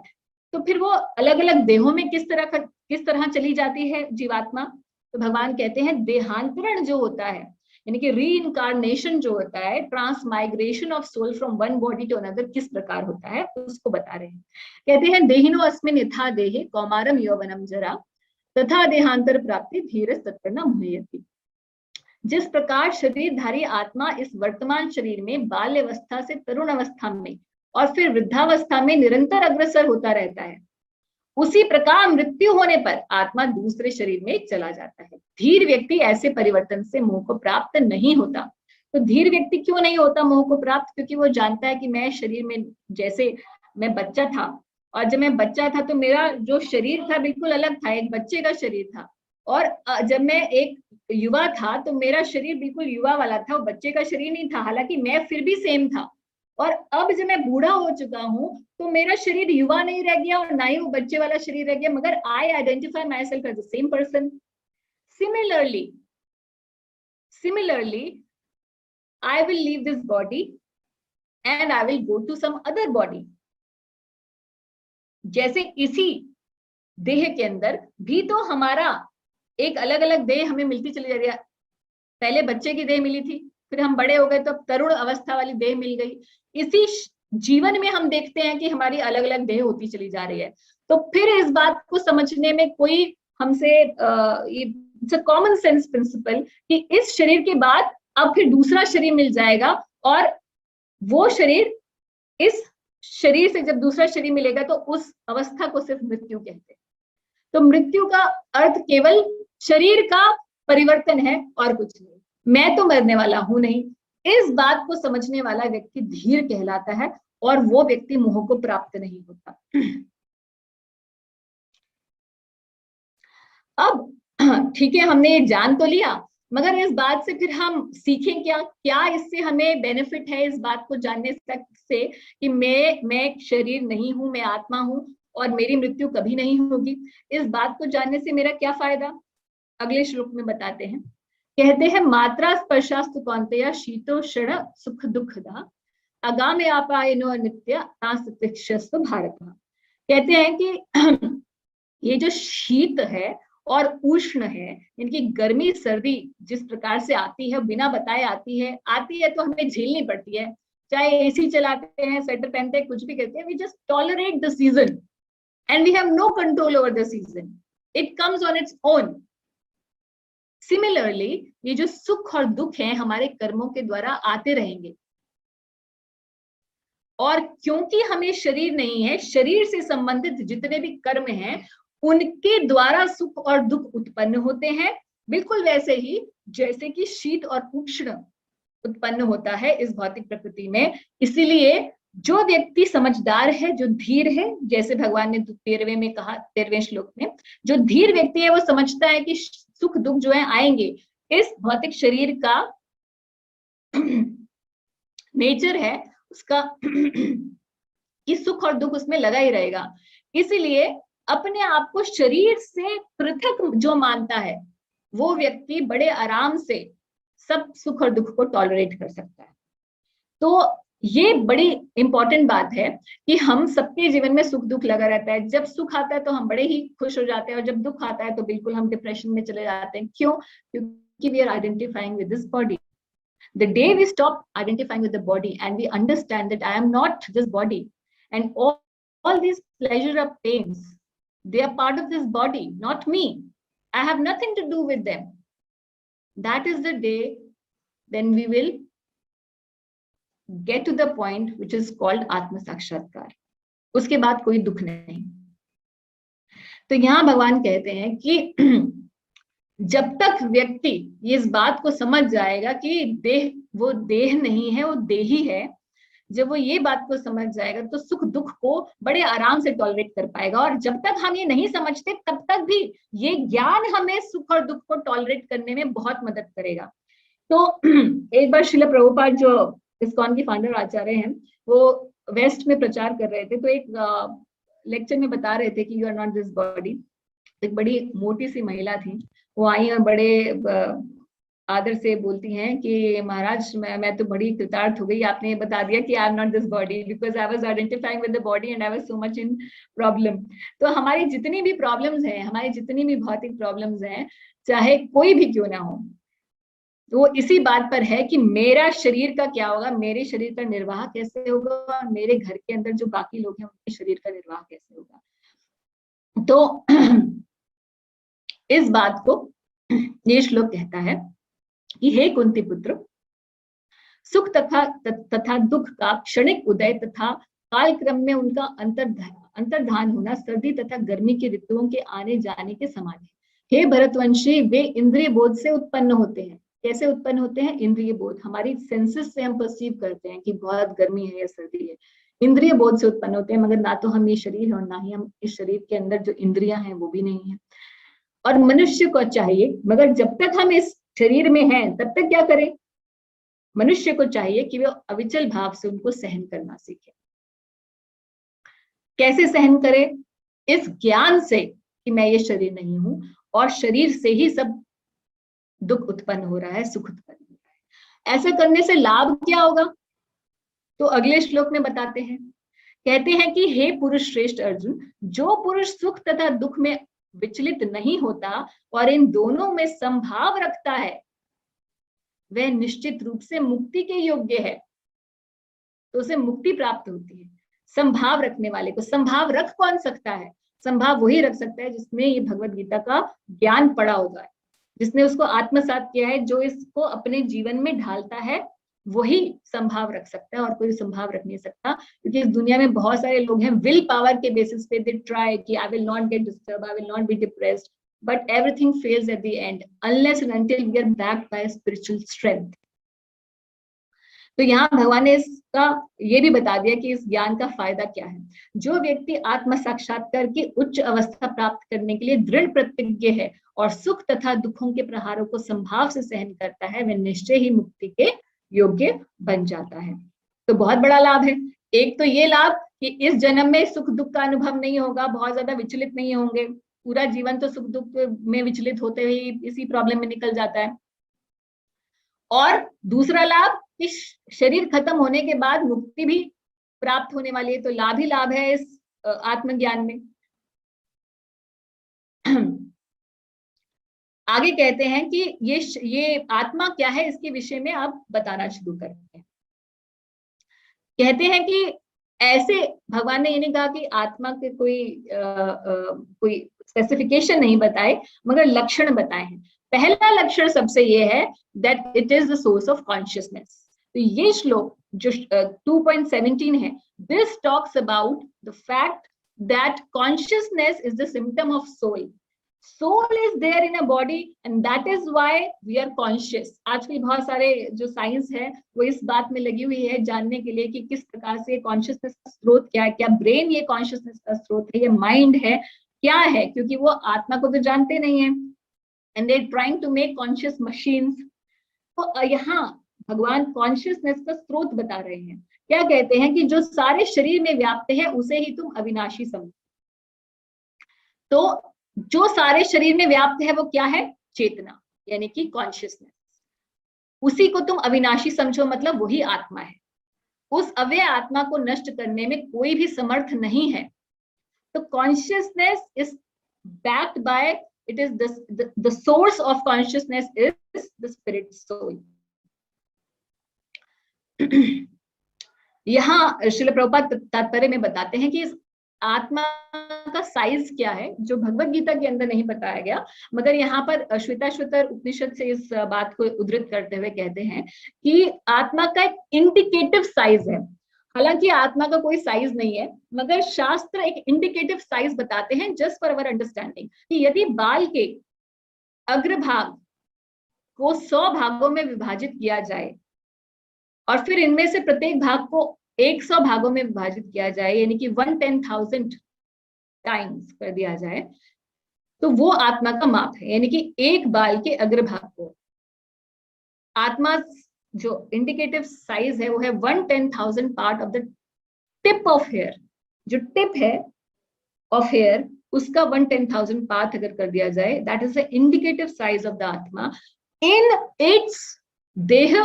तो फिर वो अलग अलग देहों में किस तरह चली जाती है जीवात्मा। तो भगवान कहते हैं देहांतरण जो होता है, यानी कि रीइंकारनेशन जो होता है, transmigration of soul from one body to another, किस प्रकार होता है उसको बता रहे हैं। कहते हैं देहिनो अस्मिन् यथा देहे कौमारम यौवनम जरा तथा देहांतर प्राप्ति धीरज तत्र न मुह्यति। जिस प्रकार शरीरधारी आत्मा इस वर्तमान शरीर में बाल्यावस्था से तरुण अवस्था में और फिर वृद्धावस्था में निरंतर अग्रसर होता रहता है, उसी प्रकार मृत्यु होने पर आत्मा दूसरे शरीर में चला जाता है। धीर व्यक्ति ऐसे परिवर्तन से मोह को प्राप्त नहीं होता। तो धीर व्यक्ति क्यों नहीं होता मोह को प्राप्त? क्योंकि वो जानता है कि मैं शरीर में, जैसे मैं बच्चा था और जब मैं बच्चा था तो मेरा जो शरीर था बिल्कुल अलग था, एक बच्चे का शरीर था। और जब मैं एक युवा था तो मेरा शरीर बिल्कुल युवा वाला था, वो बच्चे का शरीर नहीं था, हालांकि मैं फिर भी सेम था। और अब जब मैं बूढ़ा हो चुका हूं तो मेरा शरीर युवा नहीं रह गया और ना ही वो बच्चे वाला शरीर रह गया, मगर I identify myself as the same person. Similarly, I will leave this body and I will go to some other body. जैसे इसी देह के अंदर भी तो हमारा एक अलग अलग देह हमें मिलती चली जा रही है। पहले बच्चे की देह मिली थी, फिर हम बड़े हो गए तो तरुण अवस्था वाली देह मिल गई। इसी जीवन में हम देखते हैं कि हमारी अलग अलग देह होती चली जा रही है। तो फिर इस बात को समझने में कोई हमसे it's a common sense principle कि इस शरीर के बाद अब फिर दूसरा शरीर मिल जाएगा और वो शरीर, इस शरीर से जब दूसरा शरीर मिलेगा तो उस अवस्था को सिर्फ मृत्यु कहते हैं। तो मृत्यु का अर्थ केवल शरीर का परिवर्तन है और कुछ नहीं। मैं तो मरने वाला हूं नहीं। इस बात को समझने वाला व्यक्ति धीर कहलाता है और वो व्यक्ति मोह को प्राप्त नहीं होता। अब ठीक है, हमने ये जान तो लिया, मगर इस बात से फिर हम सीखें क्या इससे हमें बेनिफिट है इस बात को जानने से कि मैं शरीर नहीं हूं, मैं आत्मा हूं और मेरी मृत्यु कभी नहीं होगी। इस बात को जानने से मेरा क्या फायदा? अगले श्लोक में बताते हैं। कहते हैं मात्रा स्पर्शास्तु कौन्तेय शीतोष्ण सुख दुखदा आगामे आपायनो नित्य तास्तिक्षस्व भारत। कहते हैं कि ये जो शीत है और उष्ण है, इनकी गर्मी सर्दी जिस प्रकार से आती है, बिना बताए आती है तो हमें झेलनी पड़ती है। चाहे एसी चलाते हैं, स्वेटर पहनते हैं, कुछ भी करते हैं, we just tolerate the season and we have no control over the season, it comes on its own. Similarly ये जो सुख और दुख है हमारे कर्मों के द्वारा आते रहेंगे, और क्योंकि हमें शरीर नहीं है, शरीर से संबंधित जितने भी कर्म हैं उनके द्वारा सुख और दुख उत्पन्न होते हैं, बिल्कुल वैसे ही जैसे कि शीत और उष्ण उत्पन्न होता है इस भौतिक प्रकृति में। इसीलिए जो व्यक्ति समझदार है, जो धीर है, जैसे भगवान ने 13वें में कहा, 13वें श्लोक में, जो धीर व्यक्ति है वो समझता है कि सुख दुख जो है आएंगे, इस भौतिक शरीर का नेचर है उसका कि सुख और दुख उसमें लगा ही रहेगा। इसीलिए अपने आप को शरीर से पृथक जो मानता है वो व्यक्ति बड़े आराम से सब सुख और दुख को टॉलरेट कर सकता है। तो ये बड़ी इंपॉर्टेंट बात है कि हम सबके जीवन में सुख दुख लगा रहता है। जब सुख आता है तो हम बड़े ही खुश हो जाते हैं, और जब दुख आता है तो बिल्कुल हम डिप्रेशन में चले जाते हैं। क्यों? क्योंकि we are identifying with this body. The day we stop identifying with the body and we understand that I am not this body, and all these pleasure or pains, they are part of this body, not me. I have nothing to do with them. That is the day then we will get to the point which is called Atma Sakshatkar. उसके बाद कोई दुख नहीं। तो यहाँ भगवान कहते हैं कि जब तक व्यक्ति इस बात को समझ जाएगा कि देह वो देह नहीं है, वो देही है, जब वो ये बात को समझ जाएगा तो सुख दुख को बड़े आराम से टॉलरेट कर पाएगा। और जब तक हम ये नहीं समझते तब तक भी ये ज्ञान हमें सुख और दुख को टॉलरेट करने में बहुत मदद करेगा। तो एक बार श्रील प्रभुपाद जो इस्कॉन की फाउंडर आचार्य हैं, वो वेस्ट में प्रचार कर रहे थे, तो एक लेक्चर में बता रहे थे कि you are not this body. एक बड़ी मोटी सी महिला थी, वो आई और बड़े आदर से बोलती हैं कि महाराज मैं तो बड़ी कृतार्थ हो गई, आपने ये बता दिया कि I am not this body, because I was identifying with the body and I was so much in problem. तो हमारी जितनी भी प्रॉब्लम्स हैं, हमारी जितनी भी भौतिक प्रॉब्लम्स हैं, चाहे कोई भी क्यों ना हो, तो इसी बात पर है कि मेरा शरीर का क्या होगा, मेरे शरीर का निर्वाह कैसे होगा, और मेरे घर के अंदर जो बाकी लोग हैं उनके शरीर का निर्वाह कैसे होगा। तो इस बात को ये श्लोक कहता है कि हे कुंती पुत्र, सुख तथा दुख का क्षणिक उदय तथा कालक्रम में उनका अंतर्धान होना सर्दी तथा गर्मी के ऋतुओं के आने जाने के समान है। हे भरतवंशी, वे इंद्रिय बोध से उत्पन्न होते हैं। कैसे उत्पन्न होते हैं? इंद्रिय बोध, हमारी सेंसेस से हम परसीव करते हैं कि बहुत गर्मी है या सर्दी है, इंद्रिय बोध से उत्पन्न होते हैं। मगर ना तो हम ये शरीर है और ना ही हम इस शरीर के अंदर जो इंद्रियां हैं वो भी नहीं है। और मनुष्य को चाहिए, मगर जब तक हम इस शरीर में हैं तब तक क्या करें? मनुष्य को चाहिए कि वो अविचल भाव से उनको सहन करना सीखे। कैसे सहन करे? इस ज्ञान से कि मैं ये शरीर नहीं हूं और शरीर से ही सब दुख उत्पन्न हो रहा है, सुख उत्पन्न हो रहा है। ऐसा करने से लाभ क्या होगा? तो अगले श्लोक में बताते हैं। कहते हैं कि हे पुरुष श्रेष्ठ अर्जुन, जो पुरुष सुख तथा दुख में विचलित नहीं होता और इन दोनों में संभाव रखता है, वह निश्चित रूप से मुक्ति के योग्य है। तो उसे मुक्ति प्राप्त होती है। संभाव रखने वाले को, संभाव रख कौन सकता है? संभाव वही रख सकता है जिसने ये भगवत गीता का ज्ञान पढ़ा होगा, जिसने उसको आत्मसात किया है, जो इसको अपने जीवन में ढालता है, वही संभाव रख सकता है, और कोई संभाव रख नहीं सकता। क्योंकि इस दुनिया में बहुत सारे लोग हैं, विल पावर के बेसिस पे दे ट्राई कि I will not get disturb, I will not be depressed, but everything fails at the end unless and until we are backed by spiritual strength. तो यहाँ भगवान ने इसका ये भी बता दिया कि इस ज्ञान का फायदा क्या है। जो व्यक्ति आत्म साक्षात्कार की उच्च अवस्था प्राप्त करने के लिए दृढ़ प्रतिज्ञ है और सुख तथा दुखों के प्रहारों को संभाव से सहन करता है, वह निश्चय ही मुक्ति के योग्य बन जाता है। तो बहुत बड़ा लाभ है। एक तो ये लाभ कि इस जन्म में सुख दुख का अनुभव नहीं होगा, बहुत ज्यादा विचलित नहीं होंगे, पूरा जीवन तो सुख दुख में विचलित होते हुए इसी प्रॉब्लम में निकल जाता है। और दूसरा लाभ, इस शरीर खत्म होने के बाद मुक्ति भी प्राप्त होने वाली है। तो लाभ ही लाभ है इस आत्मज्ञान में। आगे कहते हैं कि ये आत्मा क्या है, इसके विषय में आप बताना शुरू करते हैं। कहते हैं कि ऐसे भगवान ने ये नहीं कहा कि आत्मा के कोई स्पेसिफिकेशन नहीं बताए, मगर लक्षण बताए हैं। पहला लक्षण सबसे ये है that it is the source of consciousness. तो ये श्लोक जो 2.17 है, this talks about the fact that consciousness is the symptom of soul. Soul is there in a body and that is why we are conscious. आजकल बहुत सारे जो science है वो इस बात में लगी हुई है जानने के लिए कि किस प्रकार से कॉन्शियसनेस का स्रोत क्या है, क्या ब्रेन ये कॉन्शियसनेस का स्रोत है, ये माइंड है, क्या है, क्योंकि वो आत्मा को तो जानते नहीं है and they trying to make conscious machines. तो यहाँ भगवान कॉन्शियसनेस का स्रोत बता रहे हैं। क्या कहते हैं कि जो सारे शरीर में व्याप्त है उसे ही तुम अविनाशी समझो। तो जो सारे शरीर में व्याप्त है वो क्या है? चेतना, यानी कि कॉन्शियसनेस। उसी को तुम अविनाशी समझो, मतलब वही आत्मा है। उस अव्यय आत्मा को नष्ट करने में कोई भी समर्थ नहीं है। तो consciousness is backed by, it is the source of consciousness is the spirit soul. यहाँ श्रील प्रभुपाद तात्पर्य में बताते हैं कि इस आत्मा का साइज क्या है, जो भगवत गीता के अंदर नहीं बताया गया, मगर यहाँ पर श्वेताश्वतर उपनिषद से इस बात को उद्धृत करते हुए कहते हैं कि आत्मा का एक इंडिकेटिव साइज है। हालांकि आत्मा का कोई साइज नहीं है, मगर शास्त्र एक इंडिकेटिव साइज बताते हैं जस्ट फॉर अवर अंडरस्टैंडिंग, कि यदि बाल के अग्रभाग को 100 भागों में विभाजित किया जाए और फिर इनमें से प्रत्येक भाग को 100 भागों में विभाजित किया जाए, यानी कि 110,000 टाइम्स कर दिया जाए, तो वो आत्मा का माप है। यानी कि एक बाल के अग्रभाग को आत्मा जो इंडिकेटिव साइज है वो है 110,000 part of the tip of hair. जो टिप है ऑफ हेयर उसका 110,000 पार्ट अगर कर दिया जाए, that is the indicative size of the atma in it's देह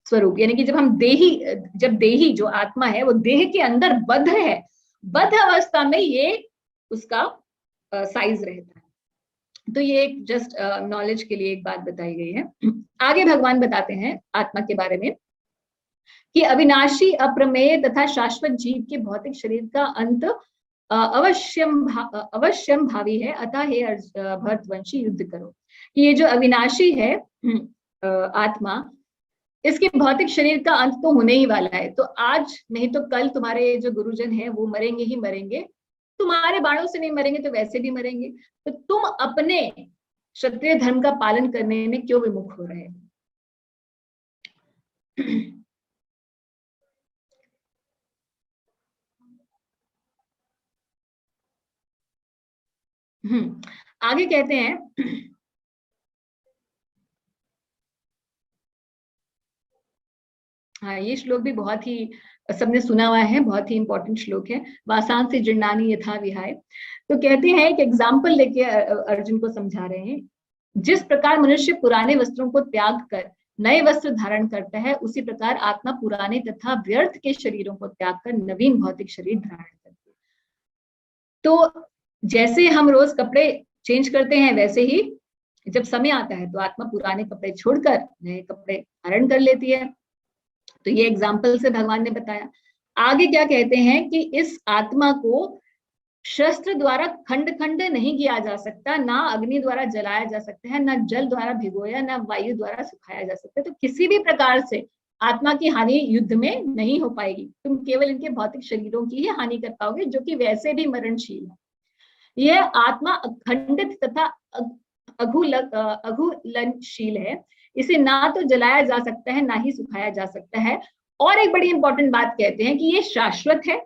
स्वरूप। यानी कि जब देही जो आत्मा है वो देह के अंदर बद्ध है, बद्ध अवस्था में ये उसका साइज रहता है। तो ये एक जस्ट नॉलेज के लिए एक बात बताई गई है। आगे भगवान बताते हैं आत्मा के बारे में कि अविनाशी, अप्रमेय तथा शाश्वत जीव के भौतिक शरीर का अंत अवश्यम भावी है, अतः हे भरतवंशी युद्ध करो। ये जो अविनाशी है आत्मा, इसके भौतिक शरीर का अंत तो होने ही वाला है। तो आज नहीं तो कल तुम्हारे जो गुरुजन हैं वो मरेंगे ही मरेंगे, तुम्हारे बाणों से नहीं मरेंगे तो वैसे भी मरेंगे। तो तुम अपने क्षत्रिय धर्म का पालन करने में क्यों विमुख हो रहे हो? आगे कहते हैं हाँ, ये श्लोक भी बहुत ही सबने सुना हुआ है, बहुत ही इंपॉर्टेंट श्लोक है। वासान से जीर्णानि यथा विहाय। तो कहते हैं एक एग्जाम्पल लेके अर्जुन को समझा रहे हैं, जिस प्रकार मनुष्य पुराने वस्त्रों को त्याग कर नए वस्त्र धारण करता है, उसी प्रकार आत्मा पुराने तथा व्यर्थ के शरीरों को त्याग कर नवीन भौतिक शरीर धारण करती है। तो जैसे हम रोज कपड़े चेंज करते हैं, वैसे ही जब समय आता है तो आत्मा पुराने कपड़े छोड़कर नए कपड़े धारण कर लेती है। तो ये एग्जाम्पल से भगवान ने बताया। आगे क्या कहते हैं कि इस आत्मा को शस्त्र द्वारा खंड खंड नहीं किया जा सकता, ना अग्नि द्वारा जलाया जा सकता है, ना जल द्वारा भिगोया, ना वायु द्वारा सुखाया जा सकता है। तो किसी भी प्रकार से आत्मा की हानि युद्ध में नहीं हो पाएगी। तुम केवल इनके भौतिक शरीरों की ही हानि कर पाओगे, जो कि वैसे भी मरणशील है। यह आत्मा अखंडित तथा अघुलनशील है। इसे ना तो जलाया जा सकता है, ना ही सुखाया जा सकता है। और एक बड़ी इंपॉर्टेंट बात कहते हैं कि ये शाश्वत है,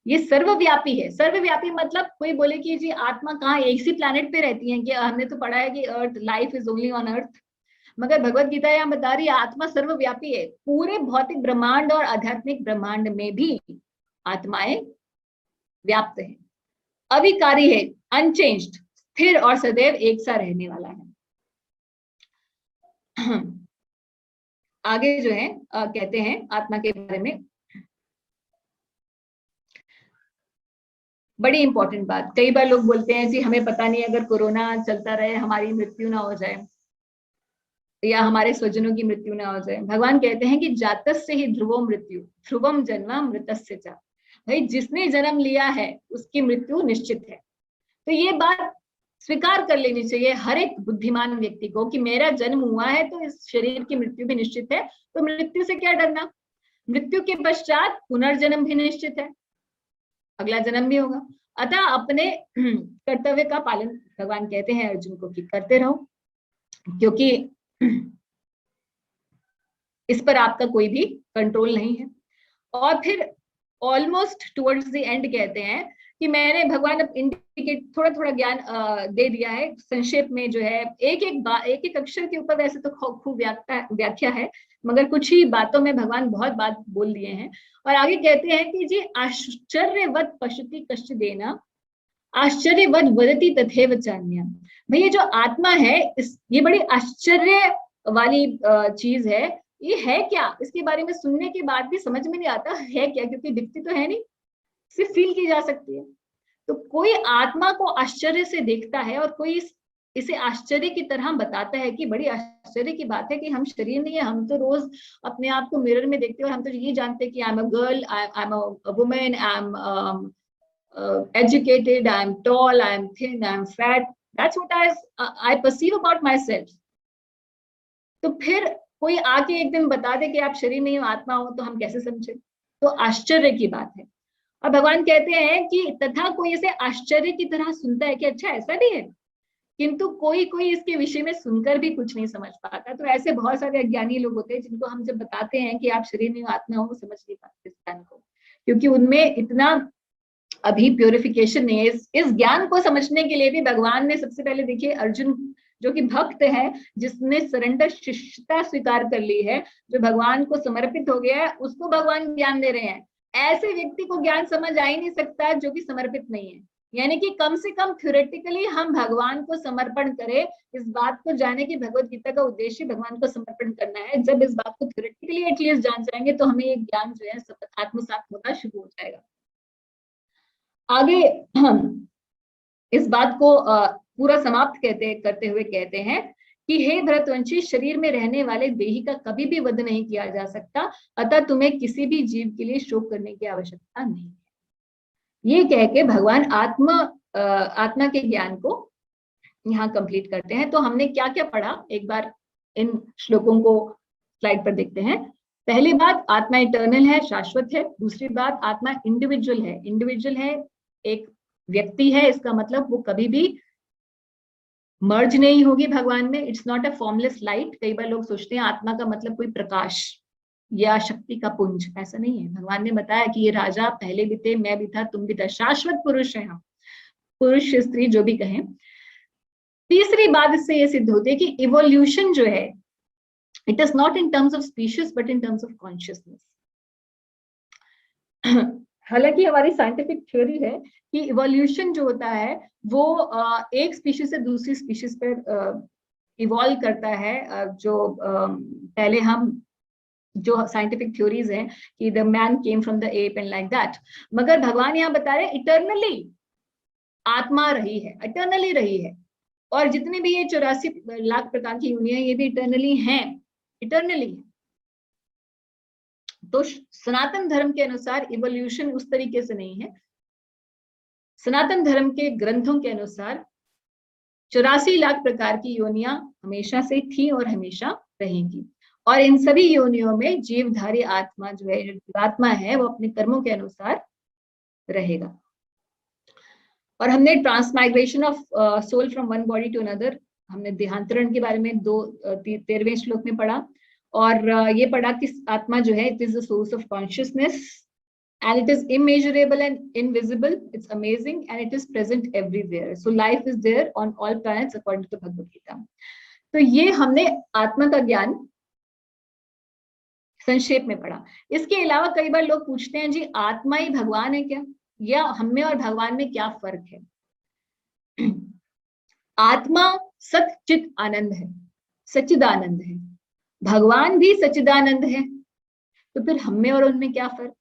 ये सर्वव्यापी है। सर्वव्यापी मतलब कोई बोले कि जी आत्मा कहाँ एक ही प्लैनेट पे रहती है, कि हमने तो पढ़ा है कि earth, life is only on earth, मगर भगवत गीता यहाँ बता रही है आत्मा सर्वव्यापी है। पूरे भौतिक ब्रह्मांड और आध्यात्मिक ब्रह्मांड में भी आत्माएं व्याप्त है, अविकारी है, अनचेंज्ड, स्थिर और सदैव एक सा रहने वाला है। आगे जो है कहते हैं आत्मा के बारे में बड़ी इंपॉर्टेंट बात। कई बार लोग बोलते हैं जी हमें पता नहीं, अगर कोरोना चलता रहे हमारी मृत्यु ना हो जाए या हमारे स्वजनों की मृत्यु ना हो जाए। भगवान कहते हैं कि जातस्य ही ध्रुवो मृत्यु, ध्रुवम जन्म मृतस्य च। भाई जिसने जन्म लिया है उसकी मृत्यु निश्चित है। तो ये बात स्वीकार कर लेनी चाहिए हर एक बुद्धिमान व्यक्ति को कि मेरा जन्म हुआ है तो इस शरीर की मृत्यु भी निश्चित है। तो मृत्यु से क्या डरना, मृत्यु के पश्चात पुनर्जन्म भी निश्चित है, अगला जन्म भी होगा। अतः अपने कर्तव्य का पालन भगवान कहते हैं अर्जुन को कि करते रहो, क्योंकि इस पर आपका कोई भी कंट्रोल नहीं है। और फिर ऑलमोस्ट टुवर्ड्स द एंड कहते हैं कि मैंने भगवान अब इंडिकेट थोड़ा थोड़ा ज्ञान दे दिया है संक्षेप में, जो है एक एक अक्षर के ऊपर वैसे तो खूब व्याख्या है, मगर कुछ ही बातों में भगवान बहुत बात बोल दिए हैं। और आगे कहते हैं कि जी आश्चर्यवत पश्यति कश्चिदेन आश्चर्यवत वदति तथैव चान्या। भाई ये जो आत्मा है, ये बड़ी आश्चर्य वाली चीज है। ये है क्या, इसके बारे में सुनने के बाद भी समझ में नहीं आता है क्या, क्योंकि दिखती तो है नहीं, सिर्फ फील की जा सकती है। तो कोई आत्मा को आश्चर्य से देखता है और कोई इसे आश्चर्य की तरह बताता है कि बड़ी आश्चर्य की बात है कि हम शरीर नहीं है, हम तो रोज अपने आप को मिरर में देखते हैं और हम तो ये जानते हैं कि I am a girl, I am a women, I am educated, I am tall, I am thin, I am fat. That's what I perceive about myself. तो फिर कोई आके एक दिन बता दे कि आप शरीर नहीं हो, आत्मा हो, तो हम कैसे समझे? तो आश्चर्य की बात है। और भगवान कहते हैं कि तथा कोई इसे आश्चर्य की तरह सुनता है कि अच्छा ऐसा भी है, किंतु कोई कोई इसके विषय में सुनकर भी कुछ नहीं समझ पाता। तो ऐसे बहुत सारे अज्ञानी लोग होते हैं जिनको हम जब बताते हैं कि आप शरीर नहीं हो, आत्मा हो, समझ नहीं पाते इस ज्ञान को, क्योंकि उनमें इतना अभी प्योरिफिकेशन नहीं है। इस ज्ञान को समझने के लिए भी भगवान ने सबसे पहले, देखिए अर्जुन जो कि भक्त है, जिसने सरेंडर शिष्यता स्वीकार कर ली है, जो भगवान को समर्पित हो गया है, उसको भगवान ज्ञान दे रहे हैं। ऐसे व्यक्ति को ज्ञान समझ आ ही नहीं सकता जो कि समर्पित नहीं है। यानी कि कम से कम थ्योरेटिकली हम भगवान को समर्पण करें, इस बात को जाने कि भगवत गीता का उद्देश्य भगवान को समर्पण करना है। जब इस बात को थ्योरेटिकली एटलीस्ट जान जाएंगे तो हमें ये ज्ञान जो है आत्मसात होना शुरू हो जाएगा। आगे हम इस बात को पूरा समाप्त करते हुए कहते हैं कि हे भरतवंशी, शरीर में रहने वाले देही का कभी भी वध नहीं किया जा सकता, अतः तुम्हें किसी भी जीव के लिए शोक करने की आवश्यकता नहीं है। ये कह के भगवान आत्मा के ज्ञान को यहाँ कंप्लीट करते हैं। तो हमने क्या क्या पढ़ा, एक बार इन श्लोकों को स्लाइड पर देखते हैं। पहली बात, आत्मा इटर्नल है, शाश्वत है। दूसरी बात, आत्मा इंडिविजुअल है। इंडिविजुअल है, एक व्यक्ति है, इसका मतलब वो कभी भी मर्ज नहीं होगी भगवान में। It's not a formless light. कई बार लोग सोचते हैं आत्मा का मतलब कोई प्रकाश या शक्ति का पुंज, ऐसा नहीं है। भगवान ने बताया कि ये राजा पहले भी थे, मैं भी था, तुम भी था, शाश्वत पुरुष है हम, पुरुष स्त्री जो भी कहें। तीसरी बात इससे ये सिद्ध होती है कि इवोल्यूशन जो है, it is not in terms of species but in terms of consciousness. हालांकि हमारी साइंटिफिक थ्योरी है कि इवोल्यूशन जो होता है वो एक स्पीशीज से दूसरी स्पीशीज पर इवॉल्व करता है। जो पहले हम जो साइंटिफिक थ्योरीज हैं कि the man came from the app and like that, मगर भगवान यहाँ बता रहे इटर्नली आत्मा रही है, इटर्नली रही है। और जितने भी ये 84 लाख प्रकार की योनियां, ये भी इटर्नली हैं, इटर्नली है। तो सनातन धर्म के अनुसार इवोल्यूशन उस तरीके से नहीं है। सनातन धर्म के ग्रंथों के अनुसार 84 लाख प्रकार की योनियां हमेशा से थी और हमेशा रहेंगी। और इन सभी योनियों में जीवधारी आत्मा जो है, जीवात्मा है, वो अपने कर्मों के अनुसार रहेगा। और हमने transmigration of soul from one body to another, हमने देहांतरण के बारे में 13वें श्लोक में पढ़ा। और ये पढ़ा कि आत्मा जो है, it is the source of consciousness and it is immeasurable and invisible. It's amazing and it is present everywhere. So life is there on all planets according to Bhagavad Gita. तो ये हमने आत्मा का ज्ञान संक्षेप में पढ़ा। इसके अलावा कई बार लोग पूछते हैं, जी आत्मा ही भगवान है क्या, या हमें और भगवान में क्या फर्क है? आत्मा सच्चित आनंद है, सच्चिदानंद है, भगवान भी सच्चिदानंद है। तो फिर हमें और उनमें क्या फर्क?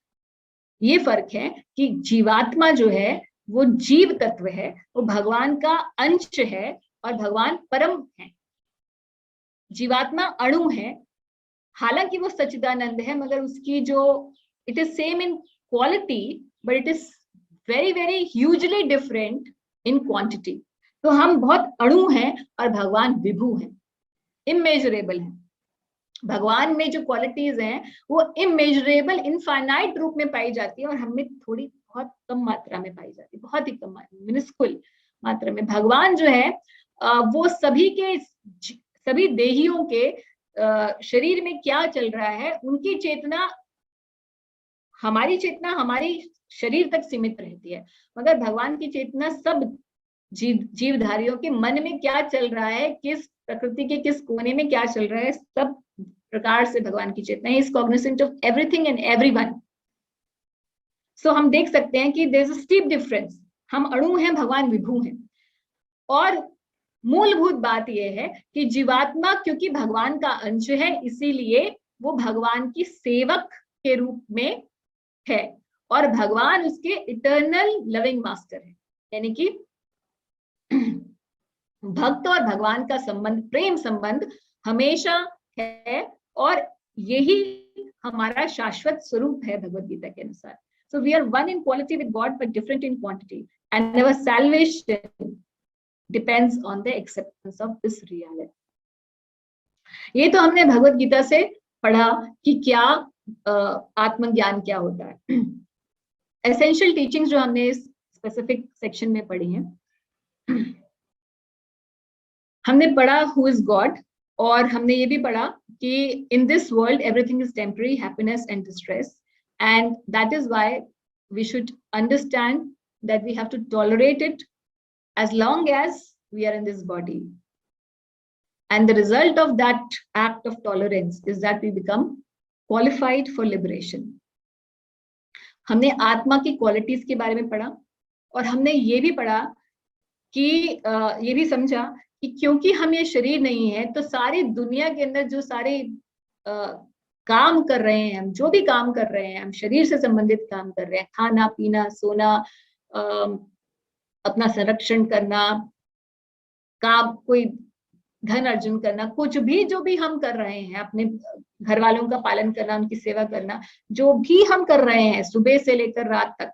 ये फर्क है कि जीवात्मा जो है वो जीव तत्व है, वो भगवान का अंश है और भगवान परम है। जीवात्मा अणु है, हालांकि वो सच्चिदानंद है, मगर उसकी जो it is same in quality but it is very very hugely different in quantity. तो हम बहुत अणु हैं और भगवान विभु हैं, इमेजरेबल है। भगवान में जो क्वालिटीज हैं वो इमेजरेबल इनफाइनाइट रूप में पाई जाती है और हमें थोड़ी बहुत कम मात्रा में पाई जाती है, बहुत ही कम, मिनिस्कुल। मात्रा में। भगवान जो है वो सभी देहियों के शरीर में क्या चल रहा है, उनकी चेतना, हमारी चेतना हमारी शरीर तक सीमित रहती है, मगर भगवान की चेतना सब जीवधारियों के मन में क्या चल रहा है, किस प्रकृति के किस कोने में क्या चल रहा है, सब प्रकार से भगवान की चेतना is cognizant of everything and everyone. So हम देख सकते हैं कि there is a steep difference, हम अणु हैं, भगवान विभू हैं। और मूलभूत बात यह है कि जीवात्मा क्योंकि भगवान का अंश है, इसीलिए वो भगवान की सेवक के रूप में है, और भगवान उसके इटर्नल लविंग मास्टर है। यानी कि भक्त और भगवान का संबंध, प्रेम संबंध हमेशा है, और यही हमारा शाश्वत स्वरूप है भगवद गीता के अनुसार। So we are one in quality with God but different in quantity, and our salvation depends on the acceptance of this reality. ये तो हमने भगवद गीता से पढ़ा कि क्या आत्मज्ञान क्या होता है। एसेंशियल टीचिंग्स जो हमने इस स्पेसिफिक सेक्शन में पढ़ी हैं, हमने पढ़ा हु इज गॉड, और हमने ये भी पढ़ा कि इन this world everything is temporary, happiness and distress, and that is why we should understand that we have to tolerate it as long as we are in this body, and the result of that act of tolerance is that we become qualified for liberation. हमने आत्मा की qualities के बारे में पढ़ा, और हमने ये भी पढ़ा कि ये भी समझा कि क्योंकि हम ये शरीर नहीं है, तो सारी दुनिया के अंदर जो सारे काम कर रहे हैं, हम जो भी काम कर रहे हैं, हम शरीर से संबंधित काम कर रहे हैं, खाना पीना सोना, अपना संरक्षण करना, काम, कोई धन अर्जन करना, कुछ भी जो भी हम कर रहे हैं, अपने घर वालों का पालन करना, उनकी सेवा करना, जो भी हम कर रहे हैं सुबह से लेकर रात तक,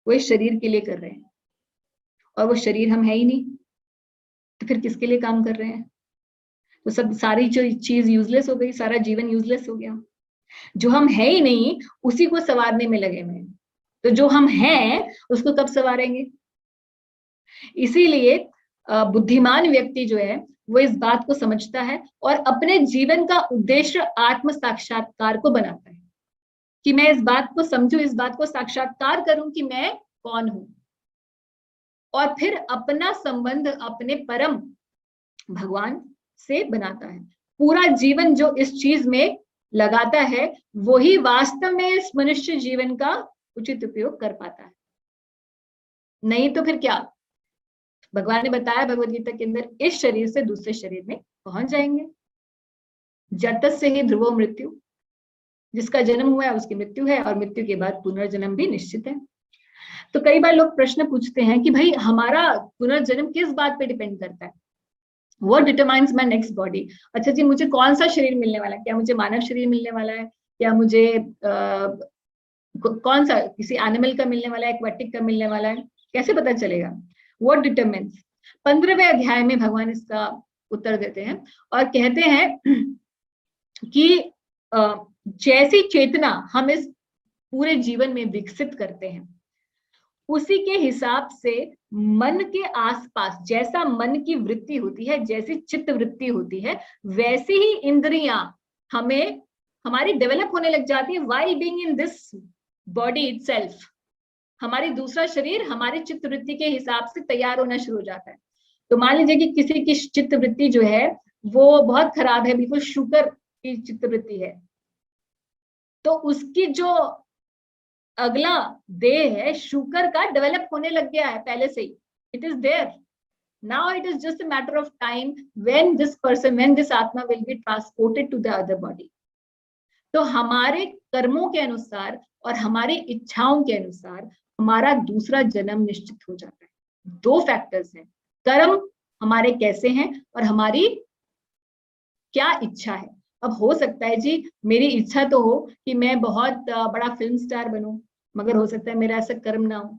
वो इस शरीर के लिए कर रहे हैं, और वो शरीर हम है ही नहीं, तो फिर किसके लिए काम कर रहे हैं? तो सब सारी जो चीज यूजलेस हो गई, सारा जीवन यूजलेस हो गया। जो हम है ही नहीं उसी को संवारने में लगे हुए, तो जो हम हैं उसको कब संवारेंगे? इसीलिए बुद्धिमान व्यक्ति जो है वो इस बात को समझता है और अपने जीवन का उद्देश्य आत्म साक्षात्कार को बनाता है, कि मैं इस बात को समझूं, इस बात को साक्षात्कार करूं कि मैं कौन हूं, और फिर अपना संबंध अपने परम भगवान से बनाता है। पूरा जीवन जो इस चीज में लगाता है वही वास्तव में इस मनुष्य जीवन का उचित उपयोग कर पाता है। नहीं तो फिर क्या? भगवान ने बताया भगवद गीता के अंदर, इस शरीर से दूसरे शरीर में पहुंच जाएंगे। जतस्य ही ध्रुवो मृत्यु, जिसका जन्म हुआ है उसकी मृत्यु है, और मृत्यु के बाद पुनर्जन्म भी निश्चित है। तो कई बार लोग प्रश्न पूछते हैं कि भाई हमारा पुनर्जन्म किस बात पे डिपेंड करता है? What determines my next body? अच्छा जी, मुझे कौन सा शरीर मिलने वाला है? क्या मुझे मानव शरीर मिलने वाला है, या मुझे कौन सा किसी एनिमल का मिलने वाला है, एक्वाटिक का मिलने वाला है? कैसे पता चलेगा? What determines? 15वें अध्याय में भगवान इसका उत्तर देते हैं और कहते हैं कि जैसी चेतना हम इस पूरे जीवन में विकसित करते हैं, उसी के हिसाब से मन के आसपास जैसा मन की वृत्ति होती है, जैसी चित्त वृत्ति होती है, वैसे ही इंद्रियां हमारी डेवलप होने लग जाती है while being in this body itself. हमारी दूसरा शरीर हमारी चित्त वृत्ति के हिसाब से तैयार होना शुरू हो जाता है। तो मान लीजिए कि किसी की चित्त वृत्ति जो है वो बहुत खराब है, बिल्कुल शुकर की चित्त वृत्ति है, तो उसकी जो अगला देह है शुकर का डेवलप होने लग गया है पहले से ही, it is there now, it is just a matter of time when this आत्मा will be transported to the other body. तो हमारे कर्मों के अनुसार और हमारी इच्छाओं के अनुसार हमारा दूसरा जन्म निश्चित हो जाता है। दो फैक्टर्स हैं, कर्म हमारे कैसे हैं और हमारी क्या इच्छा है। अब हो सकता है जी मेरी इच्छा तो हो कि मैं बहुत बड़ा फिल्म स्टार बनूं, मगर हो सकता है मेरा ऐसा कर्म ना हो।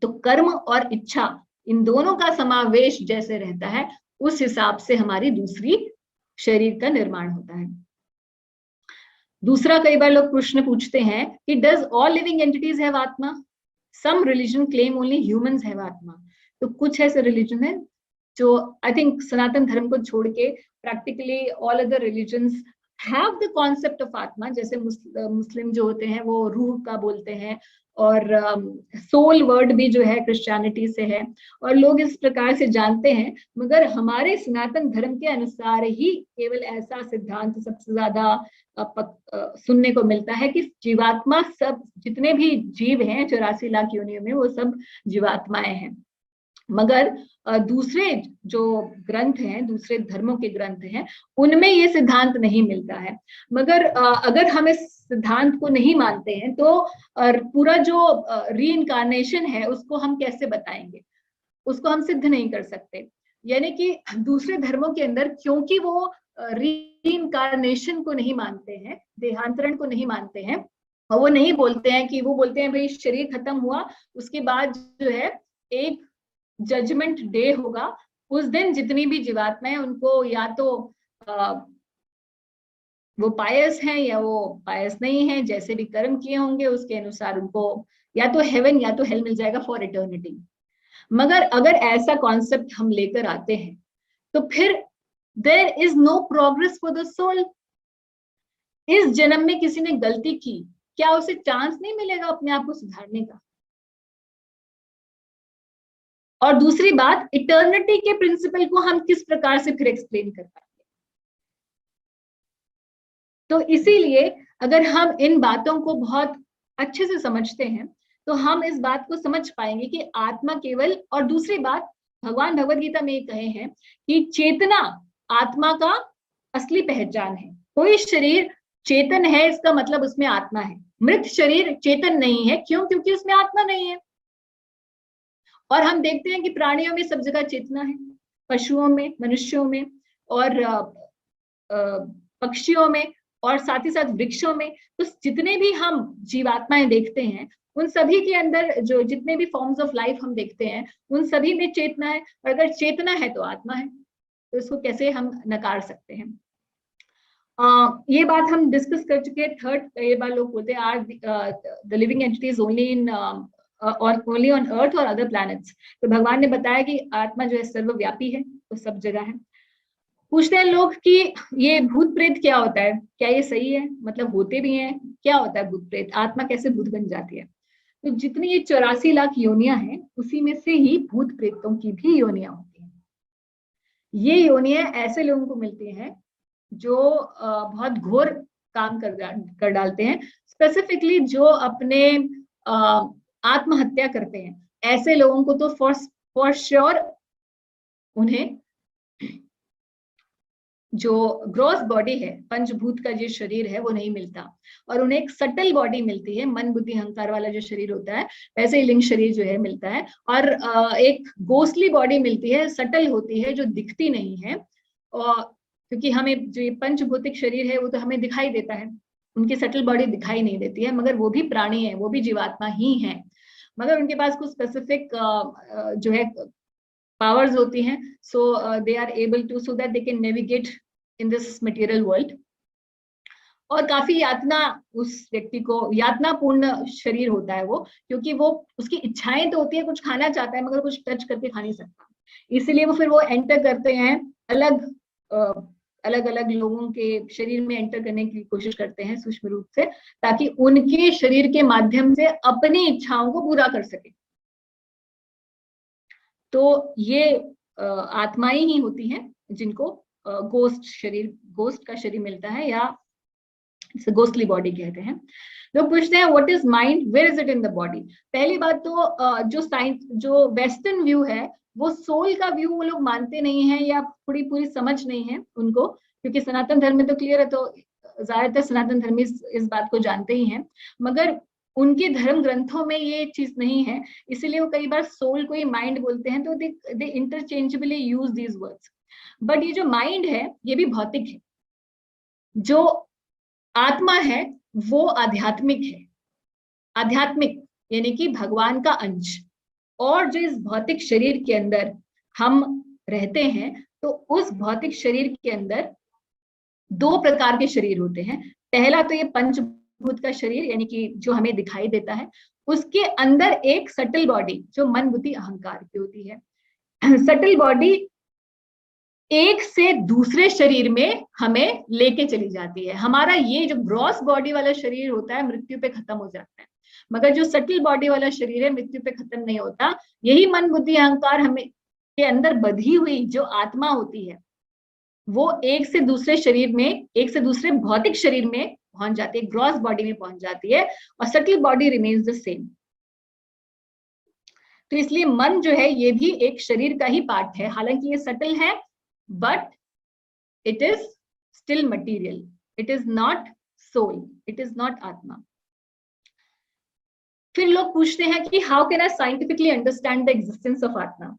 तो कर्म और इच्छा इन दोनों का समावेश जैसे रहता है, उस हिसाब से हमारी दूसरी शरीर का निर्माण होता है। दूसरा, कई बार लोग प्रश्न पूछते हैं कि does all living entities have आत्मा? some religion claim only humans have आत्मा। तो कुछ ऐसे रिलीजन है जो आई थिंक सनातन धर्म को छोड़ के practically all other religions have the concept of आत्मा। जैसे मुस्लिम जो होते हैं वो रूह का बोलते हैं, और सोल वर्ड भी जो है क्रिश्चियनिटी से है, और लोग इस प्रकार से जानते हैं। मगर हमारे सनातन धर्म के अनुसार ही केवल ऐसा सिद्धांत सबसे ज्यादा सुनने को मिलता है कि जीवात्मा, सब जितने भी जीव हैं 84 लाख योनियों में, वो सब जीवात्माएं हैं। मगर दूसरे जो ग्रंथ हैं, दूसरे धर्मों के ग्रंथ हैं, उनमें ये सिद्धांत नहीं मिलता है। मगर अगर हम इस सिद्धांत को नहीं मानते हैं तो पूरा जो रीइंकारनेशन है उसको हम कैसे बताएंगे, उसको हम सिद्ध नहीं कर सकते। यानी कि दूसरे धर्मों के अंदर क्योंकि वो रीइंकारनेशन को नहीं मानते हैं, देहांतरण को नहीं मानते हैं, और वो नहीं बोलते हैं कि, वो बोलते हैं भाई शरीर खत्म हुआ उसके बाद जो है एक जजमेंट डे होगा, उस दिन जितनी भी जीवात्माएं उनको या तो वो पायस हैं या वो पायस नहीं है, जैसे भी कर्म किए होंगे उसके अनुसार उनको या तो हेवन या तो हेल मिल जाएगा फॉर इटर्निटी। मगर अगर ऐसा कॉन्सेप्ट हम लेकर आते हैं तो फिर there is no progress for the soul. इस जन्म में किसी ने गलती की, क्या उसे चांस नहीं मिलेगा अपने आप को सुधारने का? और दूसरी बात, इटर्निटी के प्रिंसिपल को हम किस प्रकार से फिर एक्सप्लेन कर पाएंगे? तो इसीलिए अगर हम इन बातों को बहुत अच्छे से समझते हैं तो हम इस बात को समझ पाएंगे कि आत्मा केवल, और दूसरी बात भगवान भगवद गीता में ये कहे हैं कि चेतना आत्मा का असली पहचान है। कोई शरीर चेतन है इसका मतलब उसमें आत्मा है, मृत शरीर चेतन नहीं है, क्यों? क्योंकि उसमें आत्मा नहीं है। और हम देखते हैं कि प्राणियों में सब जगह चेतना है, पशुओं में, मनुष्यों में, और पक्षियों में, और साथ ही साथ वृक्षों में। तो जितने भी हम जीवात्माएं देखते हैं उन सभी के अंदर जो जितने भी फॉर्म्स ऑफ लाइफ हम देखते हैं उन सभी में चेतना है, और अगर चेतना है तो आत्मा है, तो इसको कैसे हम नकार सकते हैं? ये बात हम डिस्कस कर चुके हैं। थर्ड, कई बार लोग बोलते हैं are the living entities only in only on earth और अदर प्लैनेट्स। तो भगवान ने बताया कि आत्मा जो है सर्वव्यापी है, तो सब जगह है। पूछते हैं लोग कि ये भूत प्रेत क्या होता है, क्या ये सही है? मतलब होते भी हैं, क्या होता है भूत प्रेत, आत्मा कैसे भूत बन जाती है? तो जितनी ये 84 लाख योनियां हैं उसी में से ही भूत प्रेतों की भी योनियां होती हैं। ये योनियां ऐसे लोगों को मिलती हैं जो बहुत घोर काम कर डालते हैं, स्पेसिफिकली जो अपने आत्महत्या करते हैं। ऐसे लोगों को तो फॉर श्योर उन्हें जो ग्रॉस बॉडी है, पंचभूत का जो शरीर है वो नहीं मिलता, और उन्हें एक सटल बॉडी मिलती है, मन बुद्धि अहंकार वाला जो शरीर होता है वैसे ही लिंग शरीर जो है मिलता है, और एक गोस्टली बॉडी मिलती है, सटल होती है, जो दिखती नहीं है। और क्योंकि हमें जो ये पंचभौतिक शरीर है वो तो हमें दिखाई देता है, उनकी सटल बॉडी दिखाई नहीं देती है, मगर वो भी प्राणी है, वो भी जीवात्मा ही है, मगर उनके पास कुछ स्पेसिफिक जो है पावर्स होती हैं, so they are able to, so that they can navigate in this material world. और काफी यातना, उस व्यक्ति को यातनापूर्ण शरीर होता है वो, क्योंकि वो उसकी इच्छाएं तो होती है, कुछ खाना चाहता है मगर कुछ टच करके खा नहीं सकता, इसलिए वो फिर वो एंटर करते हैं, अलग अलग लोगों के शरीर में एंटर करने की कोशिश करते हैं सूक्ष्म रूप से, ताकि उनके शरीर के माध्यम से अपनी इच्छाओं को पूरा कर सके। तो ये आत्माएं ही होती हैं जिनको गोस्ट शरीर, गोस्ट का शरीर मिलता है, या गोस्टली बॉडी कहते हैं। लोग पूछते हैं what is mind, where is it in the body? पहली बात तो जो साइंस, जो वेस्टर्न व्यू है, वो सोल का व्यू वो लोग मानते नहीं है, या पूरी समझ नहीं है उनको, क्योंकि सनातन धर्म में तो क्लियर है, तो ज्यादातर सनातन धर्मी इस बात को जानते ही हैं, मगर उनके धर्म ग्रंथों में ये चीज नहीं है, इसीलिए वो कई बार सोल को ही माइंड बोलते हैं, तो they interchangeably use these words. But ये जो माइंड है ये भी भौतिक है, जो आत्मा है वो आध्यात्मिक है, आध्यात्मिक यानी कि भगवान का अंश। और जो इस भौतिक शरीर के अंदर हम रहते हैं, तो उस भौतिक शरीर के अंदर दो प्रकार के शरीर होते हैं। पहला तो ये पंचभूत का शरीर, यानी कि जो हमें दिखाई देता है, उसके अंदर एक सटल बॉडी जो मन बुद्धि अहंकार की होती है, सटल बॉडी एक से दूसरे शरीर में हमें लेके चली जाती है। हमारा ये जो ग्रॉस बॉडी वाला शरीर होता है मृत्यु पे खत्म हो जाता है, मगर जो सटल बॉडी वाला शरीर है मृत्यु पे खत्म नहीं होता। यही मन बुद्धि अहंकार हमें के अंदर बधी हुई जो आत्मा होती है वो एक से दूसरे शरीर में, एक से दूसरे भौतिक शरीर में पहुंच जाती है, ग्रॉस बॉडी में पहुंच जाती है, और subtle body remains the same. तो इसलिए मन जो है ये भी एक शरीर का ही पार्ट है, हालांकि ये सटल है, but it is still material, it is not soul, it is not atma. फिर लोग पूछते हैं कि how can I scientifically understand the existence of atma?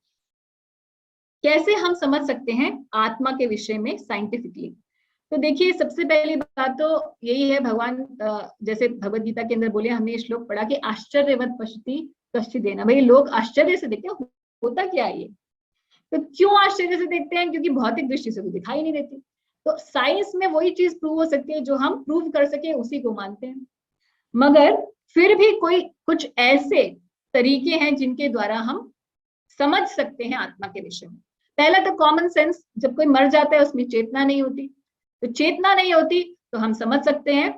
कैसे हम समझ सकते हैं आत्मा के विषय में साइंटिफिकली? तो देखिए, सबसे पहली बात तो यही है, भगवान जैसे भगवद गीता के अंदर बोले, हमने श्लोक पढ़ा कि आश्चर्यवत पश्यति कश्चिदेन। भाई लोग आश्चर्य से देखते हैं होता क्या है ये, तो क्यों आश्चर्य से देखते हैं? क्योंकि भौतिक दृष्टि से वो दिखाई नहीं देती। तो साइंस में वही चीज प्रूव हो सकती है जो हम प्रूव कर सके, उसी को मानते हैं। मगर फिर भी कोई कुछ ऐसे तरीके हैं जिनके द्वारा हम समझ सकते हैं आत्मा के विषय में। पहला तो कॉमन सेंस, जब कोई मर जाता है उसमें चेतना नहीं होती, तो चेतना नहीं होती तो हम समझ सकते हैं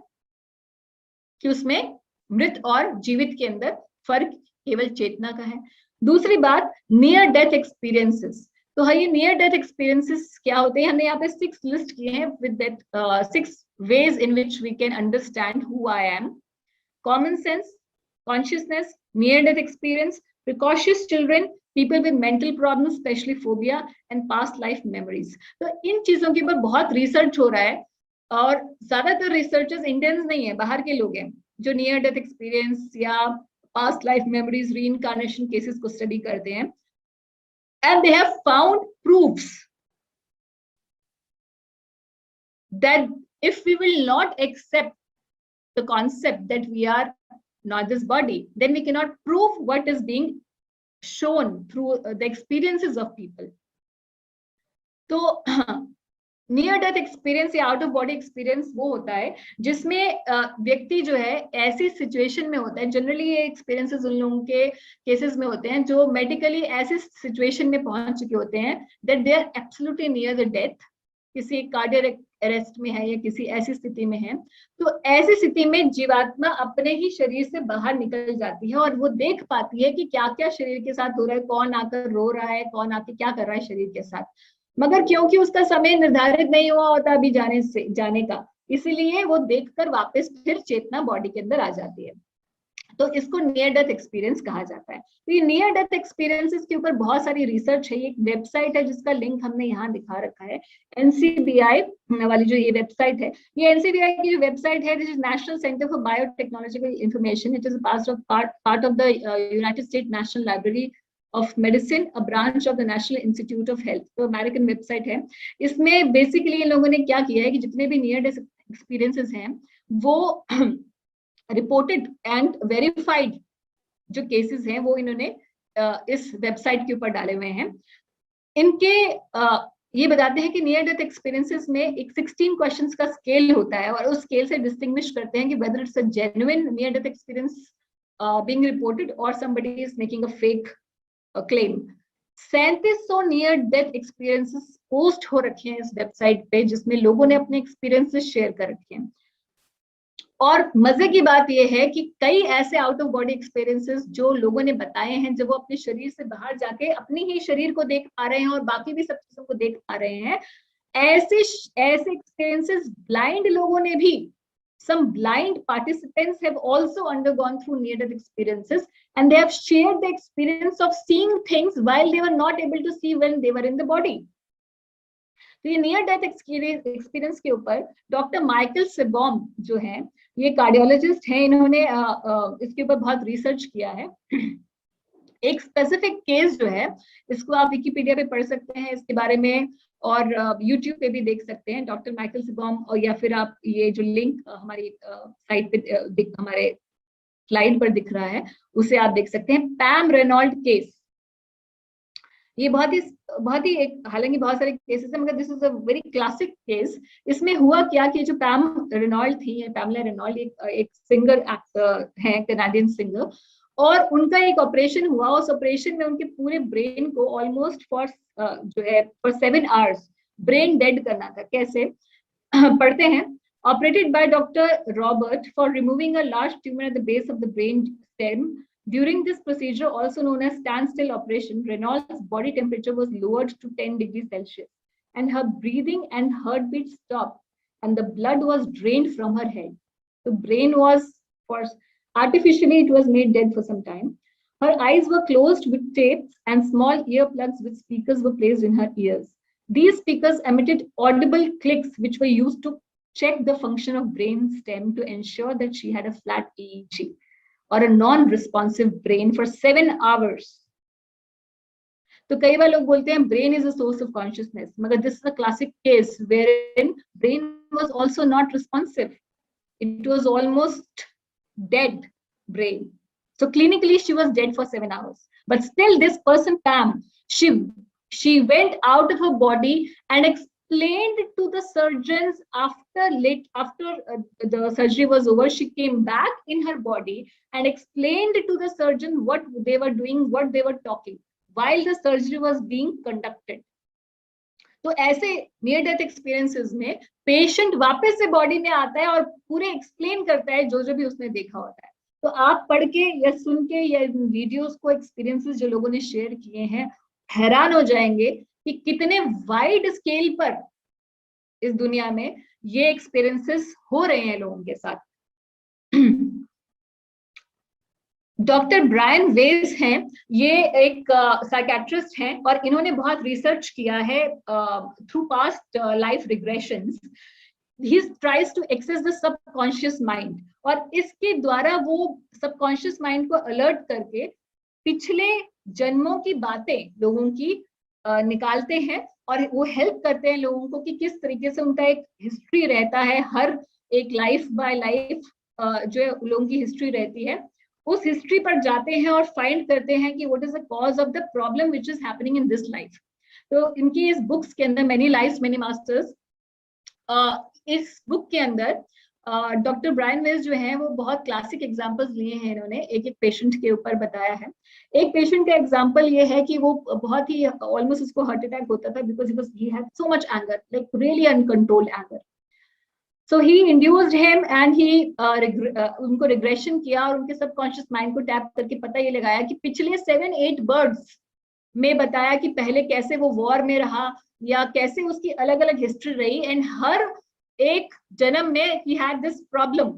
कि उसमें मृत और जीवित के अंदर फर्क केवल चेतना का है। दूसरी बात, नियर डेथ एक्सपीरियंसेस। तो हाँ, ये नियर डेथ एक्सपीरियंसेस क्या होते हैं? हमने यहाँ पे 6 लिस्ट किए हैं with that 6 ways in which we can understand who I am. Common sense, consciousness, near death experience, precocious children, people with mental problems, especially phobia and past life memories। तो इन चीजों के ऊपर बहुत रिसर्च हो रहा है, और ज्यादातर रिसर्चर्स इंडियंस नहीं है, बाहर के लोग हैं जो नियर डेथ एक्सपीरियंस या past life memories, reincarnation cases को स्टडी करते हैं। And they have found proofs that if we will not accept the concept that we are not this body, then we cannot prove what is being shown through the experiences of people। तो near death experience या out of body experience वो होता है जिसमें व्यक्ति जो है ऐसी सिचुएशन में होता है। जनरली ये एक्सपीरियंसेस उन लोगों के केसेस में होते हैं जो मेडिकली ऐसी सिचुएशन में पहुंच चुके होते हैं that they are absolutely near the death, किसी कार्डियक अरेस्ट में है या किसी ऐसी स्थिति में है। तो ऐसी स्थिति में जीवात्मा अपने ही शरीर से बाहर निकल जाती है और वो देख पाती है कि क्या क्या शरीर के साथ हो रहा है, कौन आकर रो रहा है, कौन आके क्या कर रहा है शरीर के साथ। मगर क्योंकि उसका समय निर्धारित नहीं हुआ होता अभी जाने का, इसीलिए वो देखकर वापस फिर चेतना बॉडी के अंदर आ जाती है। तो इसको नियर डेथ एक्सपीरियंस कहा जाता है। तो ये नियर डेथ एक्सपीरियंसेस के ऊपर बहुत सारी रिसर्च है। एक वेबसाइट है जिसका लिंक हमने यहाँ दिखा रखा है, NCBI वाली जो ये वेबसाइट है, ये NCBI की जो वेबसाइट है, this is national centre for biotechnological information. It is part of the United state national library of medicine, a branch of the national institute of health. तो अमेरिकन वेबसाइट है। इसमें basically इन लोगों ने क्या किया है कि जितने भी नियर डेथ एक्सपीरियंसेस हैं वो रिपोर्टेड एंड वेरीफाइड जो केसेस हैं वो इन्होंने इस वेबसाइट के ऊपर डाले हुए हैं। इनके ये बताते हैं कि नियर डेथ एक्सपीरियंसेस में एक 16 क्वेश्चंस का स्केल होता है और उस स्केल से डिस्टिंग्विश करते हैं कि whether it's a genuine near death experience being reported और somebody is making a fake claim. 3700 near death experiences post हो रखे हैं इस वेबसाइट पे, जिसमें लोगों ने अपने एक्सपीरियंसेस शेयर कर रखे हैं। और मजे की बात यह है कि कई ऐसे आउट ऑफ बॉडी एक्सपीरियंसेस जो लोगों ने बताए हैं, जब वो अपने शरीर से बाहर जाके अपनी ही शरीर को देख पा रहे हैं और बाकी भी सब चीजों को देख पा रहे हैं, ऐसे एक्सपीरियंसेस ब्लाइंड लोगों ने भी, some blind participants have also undergone through near death experiences and they have shared the experience of seeing things while they were not able to see when they were in the body। तो ये near death experience के ऊपर doctor Michael सेबॉम जो है, ये cardiologist हैं, इन्होंने इसके ऊपर बहुत रिसर्च किया है। एक स्पेसिफिक केस जो है, इसको आप विकिपीडिया पे पढ़ सकते हैं इसके बारे में, और यूट्यूब पे भी देख सकते हैं, डॉक्टर माइकल सेबॉम, और या फिर आप ये जो लिंक हमारी साइट पे हमारे स्लाइड पर दिख रहा है उसे आप देख सकते हैं। पैम रेनॉल्ड केस, ये बहुत ही एक, हालांकि बहुत सारे केसेस है मगर this is a very classic case. इसमें हुआ क्या कि जो पैम रेनॉल्ड थी, पैमला रेनॉल्ड एक सिंगर है, कैनेडियन सिंगर, और उनका एक ऑपरेशन हुआ, उस ऑपरेशन में उनके पूरे ब्रेन को ऑलमोस्ट फॉर जो है फॉर 7 आवर्स ब्रेन डेड करना था। कैसे? पढ़ते हैं, operated by doctor Robert for removing a large tumour at the base of the brain stem. During this procedure, also known as standstill operation, Reynolds' body temperature was lowered to 10 degrees Celsius, and her breathing and heartbeat stopped, and the blood was drained from her head. The brain was, for artificially, it was made dead for some time. Her eyes were closed with tapes, and small earplugs with speakers were placed in her ears. These speakers emitted audible clicks, which were used to check the function of brain stem to ensure that she had a flat EEG. और a non-responsive brain for 7 hours. तो कई बार लोग बोलते हैं brain is a source of consciousness, मगर this is a classic case wherein brain was also not responsive. It was almost dead brain. So clinically she was dead for 7 hours. But still this person, Pam, she went out of her body and explained to the surgeons after the surgery was over. She came back in her body and explained to the surgeon what they were doing, what they were talking while the surgery was being conducted. तो ऐसे near death experiences में patient वापस से body में आता है और पूरे एक्सप्लेन करता है जो भी उसने देखा होता है. तो आप पढ़ के या सुन के या वीडियोस को एक्सपीरियंसेस जो लोगों ने शेयर किए हैं हैरान हो जाएंगे कि कितने वाइड स्केल पर इस दुनिया में ये एक्सपीरियंसेस हो रहे हैं लोगों के साथ. डॉक्टर ब्रायन वेज हैं, ये एक साइकेट्रिस्ट हैं और इन्होंने बहुत रिसर्च किया है through past life regressions. He tries to access the subconscious mind और इसके द्वारा वो सबकॉन्शियस माइंड को अलर्ट करके पिछले जन्मों की बातें लोगों की निकालते हैं और वो हेल्प करते हैं लोगों को कि किस तरीके से उनका एक हिस्ट्री रहता है, हर एक लाइफ बाय लाइफ जो लोगों की हिस्ट्री रहती है उस हिस्ट्री पर जाते हैं और फाइंड करते हैं कि what is the cause of the problem which is happening in this life. तो इनकी इस बुक्स के अंदर मेनी लाइफ्स मेनी मास्टर्स, इस बुक के अंदर डॉक्टर ब्रायन वेज जो है वो बहुत क्लासिक एग्जांपल्स लिए हैं. इन्होंने एक पेशेंट के ऊपर बताया है. एक पेशेंट का एग्जांपल ये है कि वो बहुत ही ऑलमोस्ट उसको हार्ट अटैक होता था because he had so much anger, like really uncontrolled anger. So he induced him and he उनको रिग्रेशन किया और उनके सबकॉन्शियस माइंड को टैप करके पता ये लगाया कि पिछले 7-8 बर्ड्स में बताया कि पहले कैसे वो वॉर में रहा या कैसे उसकी अलग अलग हिस्ट्री रही एंड हर एक जन्म में he had this problem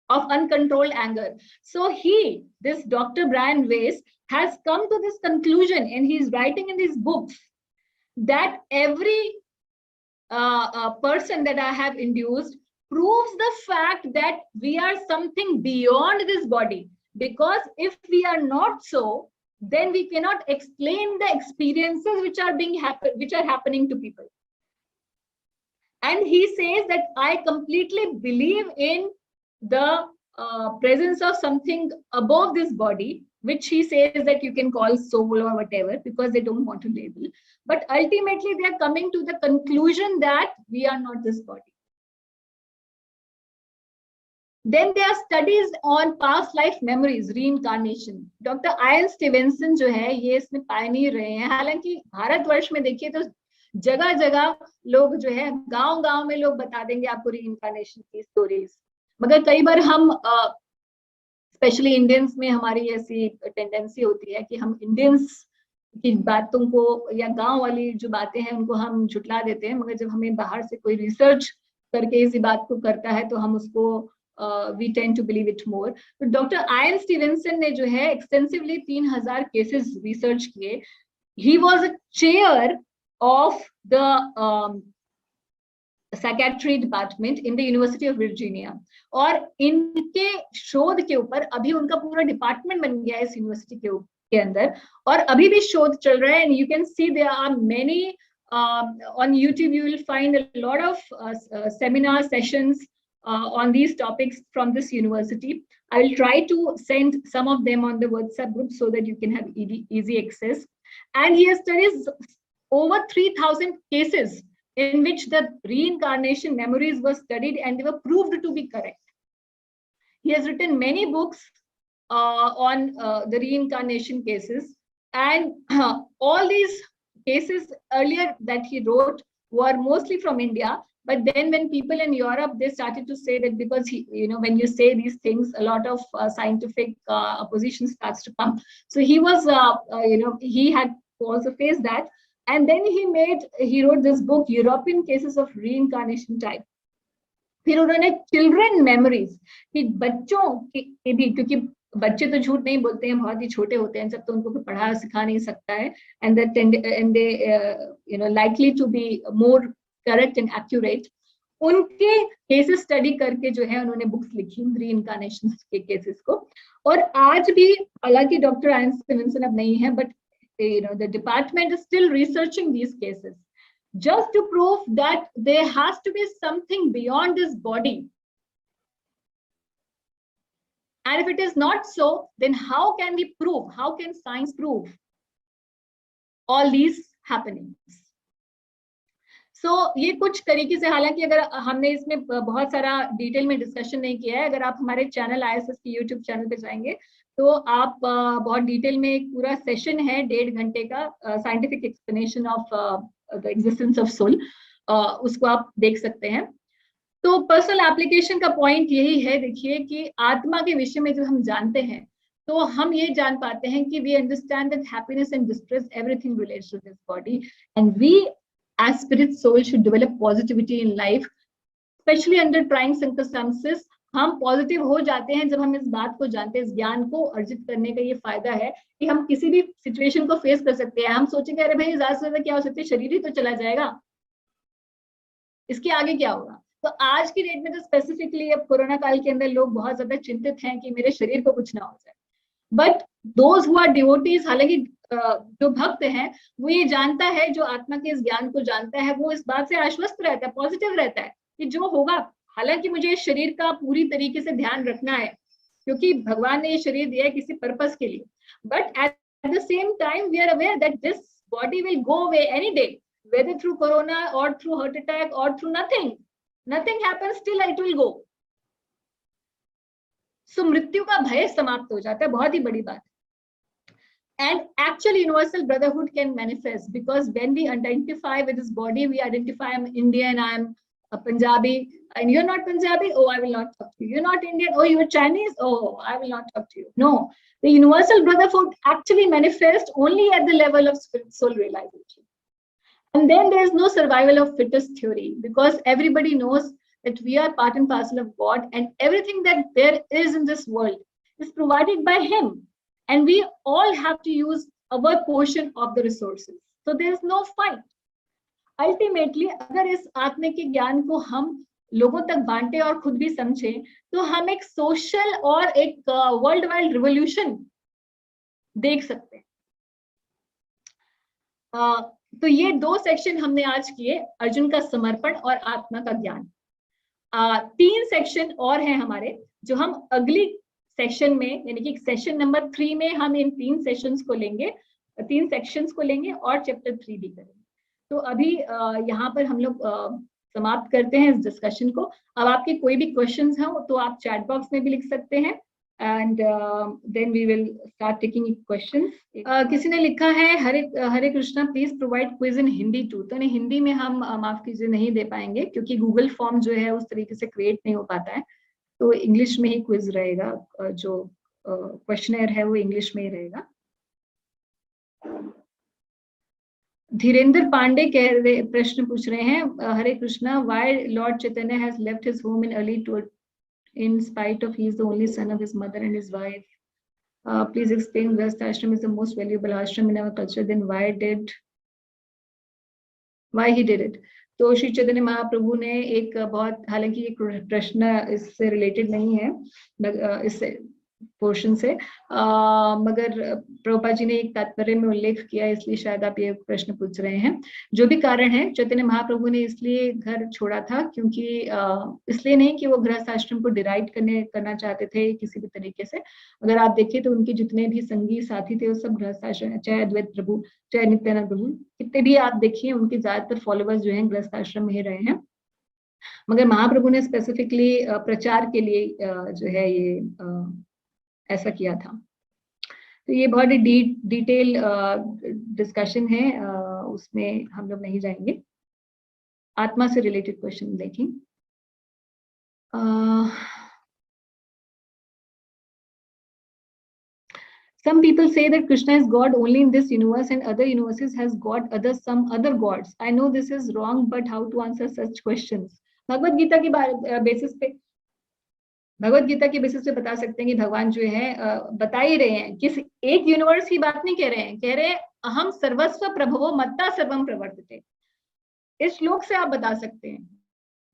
of uncontrolled anger. So this Dr. Brian Weiss has come to this conclusion and he is writing in these books that every person that I have induced proves the fact that we are something beyond this body, because if we are not so, then we cannot explain the experiences which are happening to people. And he says that I completely believe in the presence of something above this body, which he says that you can call soul or whatever, because they don't want to label. But ultimately, they are coming to the conclusion that we are not this body. Then there are studies on past life memories, reincarnation. Dr. Ian Stevenson जो है ये इसमें Pioneer रहे हैं. हालांकि भारतवर्ष में देखिए तो जगह जगह लोग जो है गांव-गांव में लोग बता देंगे आपको रीइंकार्नेशन की स्टोरीज, मगर कई बार हम स्पेशली इंडियंस में हमारी ऐसी टेंडेंसी होती है कि हम इंडियंस की बातों को या गांव वाली जो बातें हैं उनको हम झुटला देते हैं, मगर जब हमें बाहर से कोई रिसर्च करके इसी बात को करता है तो हम उसको we tend to believe it more. तो डॉक्टर आयन स्टीवेंसन ने जो है एक्सटेंसिवली 3000 केसेस रिसर्च किए. He was a chair of the psychiatry department in the university of Virginia और इनके शोध के ऊपर अभी उनका पूरा डिपार्टमेंट बन गया है इस यूनिवर्सिटी के अंदर और अभी भी शोध चल रहा है. And you can see there are many on YouTube you will find a lot of seminar sessions on these topics from this university. I will try to send some of them on the WhatsApp group so that you can have easy access. And he has studied over 3000 cases in which the reincarnation memories were studied and they were proved to be correct. He has written many books on the reincarnation cases, and all these cases earlier that he wrote were mostly from India. But then when people in Europe, they started to say that because he, when you say these things, a lot of scientific opposition starts to come. So he was, he had to also face that. And then he wrote this book, European Cases of Reincarnation Type. फिर उन्होंने children memories कि बच्चों के भी, क्योंकि बच्चे तो झूठ नहीं बोलते हैं, बहुत ही छोटे होते हैं, जब तो उनको कोई पढ़ा सिखा नहीं सकता है, and they likely to be more correct and accurate. उनके केसेस स्टडी करके जो है उन्होंने बुक्स लिखी रीइंकार्नेशन के केसेस को. और आज भी, हालांकि डॉक्टर आयन स्टीवनसन अब नहीं है, but the department is still researching these cases just to prove that there has to be something beyond this body. And if it is not so, then how can we prove, how can science prove all these happenings? So ये कुछ तरीके से, हालांकि अगर हमने इसमें बहुत सारा डिटेल में डिस्कशन नहीं किया है, अगर आप हमारे चैनल ISS के यूट्यूब चैनल पे जाएंगे तो आप बहुत डिटेल में एक पूरा सेशन है 1.5 घंटे का, scientific explanation of the existence of soul, उसको आप देख सकते हैं. तो पर्सनल एप्लीकेशन का पॉइंट यही है, देखिए कि आत्मा के विषय में जब हम जानते हैं तो हम ये जान पाते हैं कि we understand that happiness and distress everything relates to this body, and we as spirit soul should develop positivity in life, especially under trying circumstances. हम पॉजिटिव हो जाते हैं जब हम इस बात को जानते हैं. इस ज्ञान को अर्जित करने का ये फायदा है कि हम किसी भी सिचुएशन को फेस कर सकते हैं. हम सोचेंगे अरे भाई ज्यादा से ज्यादा क्या हो सकता है, शरीर ही तो चला जाएगा, इसके आगे क्या होगा. तो आज की डेट में तो स्पेसिफिकली अब कोरोना काल के अंदर लोग बहुत ज्यादा चिंतित हैं कि मेरे शरीर को कुछ ना हो जाए. But those who are devotees, हालांकि जो भक्त है वो ये जानता है, जो आत्मा के इस ज्ञान को जानता है, वो इस बात से आश्वस्त रहता है, पॉजिटिव रहता है कि जो होगा, हालांकि मुझे इस शरीर का पूरी तरीके से ध्यान रखना है क्योंकि भगवान ने ये शरीर दिया है किसी पर्पस के लिए. But at the same time we are aware that this body will go away any day, whether through corona or through heart attack or through nothing happens, still it will go. So मृत्यु का भय समाप्त हो जाता है, बहुत ही बड़ी बात. And actually universal brotherhood can manifest because when we identify with this body, we identify I'm Indian, I'm a Punjabi, and you're not Punjabi, oh I will not talk to you. You're not Indian, oh you're Chinese, oh I will not talk to you. No, the universal brotherhood actually manifests only at the level of spirit soul realization. And then there is no survival of fittest theory, because everybody knows that we are part and parcel of God, and everything that there is in this world is provided by Him. And we all have to use our portion of the resources. So there is no fight. Ultimately, अगर इस आत्मिक ज्ञान को हम लोगों तक बांटे और खुद भी समझें, तो हम एक सोशल और एक वर्ल्ड वाइड रिवोल्यूशन देख सकते हैं. तो ये 2 सेक्शन हमने आज किए, अर्जुन का समर्पण और आत्मा का ज्ञान. 3 सेक्शन और हैं हमारे, जो हम अगली सेक्शन में, यानी कि सेशन नंबर 3 में हम इन 3 सेशंस को लेंगे, 3 सेक्शंस को लेंगे और चैप्टर 3 भी करेंगे. तो अभी यहाँ पर हम लोग समाप्त करते हैं इस डिस्कशन को. अब आपके कोई भी क्वेश्चंस हो तो आप चैट बॉक्स में भी लिख सकते हैं, and then we will start taking questions. किसी ने लिखा है Hare Krishna please provide quiz in Hindi too. तो नहीं, हिंदी में हम माफ कीजिए नहीं दे पाएंगे क्योंकि गूगल फॉर्म जो है उस तरीके से क्रिएट नहीं हो पाता है. तो इंग्लिश में ही क्विज रहेगा, जो क्वेश्चनर है वो इंग्लिश में ही रहेगा. धीरेन्द्र पांडे प्रश्न पूछ रहे हैं, Hare Krishna, why lord Chaitanya has left his home in early to in spite of he is the only son of his mother and his wife. Please explain, Grihastha ashram is the most valuable ashram in our culture, then why he did it. तो श्री चैतन्य महाप्रभु ने एक बहुत, हालांकि ये प्रश्न इससे related नहीं है, इससे पोर्शन से, मगर प्रभुपाद जी ने एक तात्पर्य में उल्लेख किया, इसलिए शायद आप ये प्रश्न पूछ रहे हैं. जो भी कारण है, चैतन्य महाप्रभु ने इसलिए घर छोड़ा था क्योंकि इसलिए नहीं कि वो गृहस्थ आश्रम को डिराइड करना चाहते थे किसी भी तरीके से. अगर आप देखें तो उनके जितने भी संगी साथी थे वो सब गृहस्थ आश्रम, चाहे अद्वैत प्रभु, चाहे नित्यानंद प्रभु, कितने भी आप देखिए उनके ज्यादातर फॉलोअर्स जो हैं गृहस्थ आश्रम में ही रहे हैं. मगर महाप्रभु ने स्पेसिफिकली प्रचार के लिए जो है ये ऐसा किया था। तो ये बहुत ही डिटेल डिस्कशन है, उसमें हम लोग नहीं जाएंगे। आत्मा से रिलेटेड क्वेश्चन देखें। Some people say that Krishna is God only in this universe and other universes has got some other gods. I know this is wrong, but how to answer such questions? Bhagavad Gita की basis पे, भगवत गीता के basis पे बता सकते हैं कि भगवान जो है बता ही रहे हैं, किस एक यूनिवर्स की बात नहीं कह रहे हैं, कह रहे हैं अहम सर्वस्व प्रभवो मत्ता सर्वम प्रवर्तते। इस श्लोक से आप बता सकते हैं,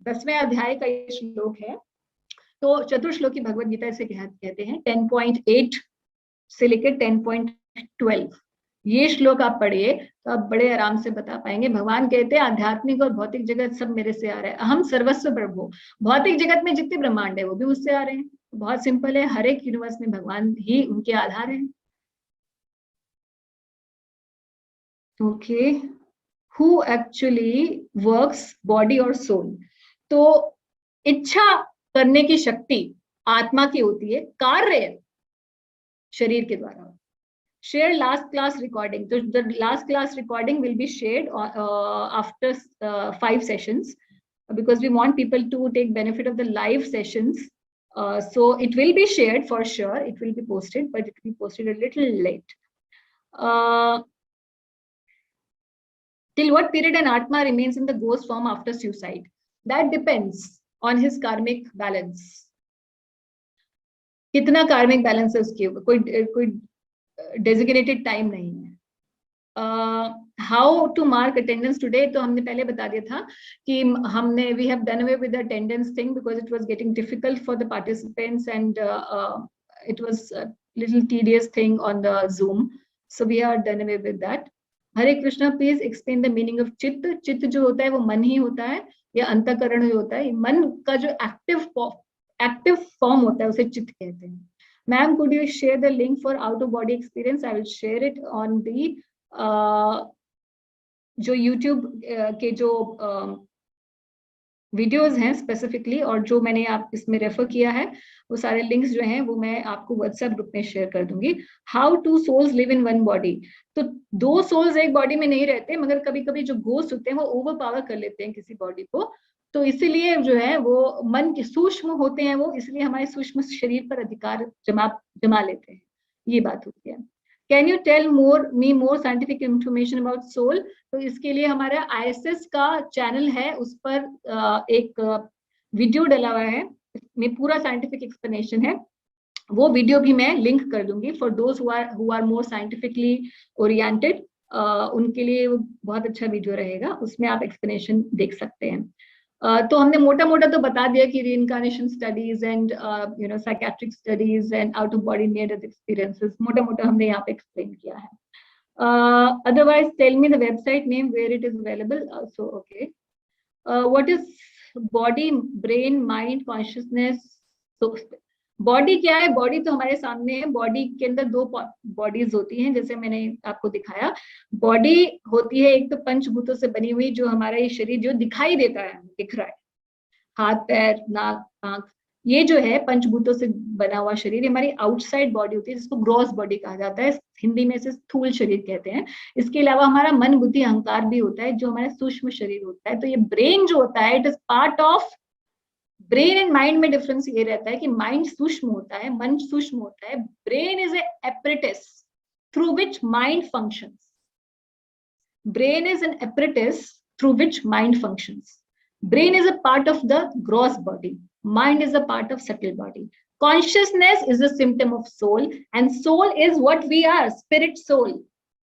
10वें अध्याय का ये श्लोक है। तो चतुर्श्लोकी भगवत गीता इसे कहते हैं। 10.8 से लेकर 10.12 ये श्लोक आप पढ़िए तो आप बड़े आराम से बता पाएंगे। भगवान कहते हैं आध्यात्मिक और भौतिक जगत सब मेरे से आ रहा है, अहम सर्वस्व प्रभु। भौतिक जगत में जितने ब्रह्मांड है वो भी मुझसे आ रहे हैं। बहुत सिंपल है, हर एक यूनिवर्स में भगवान ही उनके आधार हैं। Okay, who actually works body और सोल? तो इच्छा करने की शक्ति आत्मा की होती है, कार्य शरीर के द्वारा। Share last class recording. The last class recording will be shared after 5 sessions because we want people to take benefit of the live sessions. So it will be shared for sure. It will be posted, but it will be posted a little late. Till what period an Atma remains in the ghost form after suicide? That depends on his karmic balance. कितना कार्मिक balance है उसके ऊपर, कोई designated time नहीं है। How to mark attendance today? तो हमने पहले बता दिया था कि हमने we have done away with the attendance thing because it was getting difficult for the participants and it was little tedious thing on the Zoom, so we are done away with that. Hare Krishna, please explain the meaning of chitta. चित्त जो होता है वो मन ही होता है या अंतःकरण जो होता है, मन का जो एक्टिव फॉर्म होता है उसे चित्त कहते हैं। Ma'am, could you share the link for out of body experience? I will share it on the जो YouTube के जो वीडियोस हैं स्पेसिफिकली, और जो मैंने आप इसमें रेफर किया है वो सारे लिंक्स जो हैं वो मैं आपको व्हाट्सएप ग्रुप में शेयर कर दूंगी। How two souls live in one body? तो 2 सोल्स एक बॉडी में नहीं रहते, मगर कभी कभी जो घोस्ट होते हैं वो ओवर पावर कर लेते हैं किसी बॉडी को, तो इसीलिए जो है वो मन के सूक्ष्म होते हैं वो, इसलिए हमारे सूक्ष्म शरीर पर अधिकार जमा लेते हैं, ये बात होती है। Can you tell me more scientific information about soul? तो इसके लिए हमारा ISS का चैनल है, उस पर एक वीडियो डला हुआ है, इसमें पूरा साइंटिफिक एक्सप्लेनेशन है। वो वीडियो भी मैं लिंक कर दूंगी for those who are more scientifically oriented, उनके लिए वो बहुत अच्छा वीडियो रहेगा, उसमें आप एक्सप्लेनेशन देख सकते हैं। तो हमने मोटा मोटा तो बता दिया कि reincarnation studies and you know psychiatric studies and out of body near death experiences मोटा मोटा हमने यहाँ पे एक्सप्लेन किया है। Otherwise tell me the website name where it is available. So okay, what is body, brain, mind, consciousness? Body क्या है? Body तो हमारे सामने है। बॉडी के अंदर 2 बॉडीज होती हैं, जैसे मैंने आपको दिखाया। बॉडी होती है एक तो पंचभूतों से बनी हुई, जो हमारा ये शरीर जो दिखाई देता है, दिख रहा है, हाथ, पैर, नाक, आंख, ये जो है पंचभूतों से बना हुआ शरीर हमारी आउटसाइड बॉडी होती है, जिसको ग्रॉस बॉडी कहा जाता है, हिंदी में इसे स्थूल शरीर कहते हैं। इसके अलावा हमारा मन, बुद्धि, अहंकार भी होता है, जो हमारा सूक्ष्म शरीर होता है। तो ये ब्रेन जो होता है, it is part of brain and mind में डिफरेंस ये रहता है कि माइंड सूक्ष्म होता है, मन सूक्ष्म होता है। Brain is apparatus through which mind functions. Brain is an apparatus through which mind functions. Brain is a part of the gross body. Mind is a part of subtle body. Consciousness is a symptom of soul, and soul is what we are, spirit soul.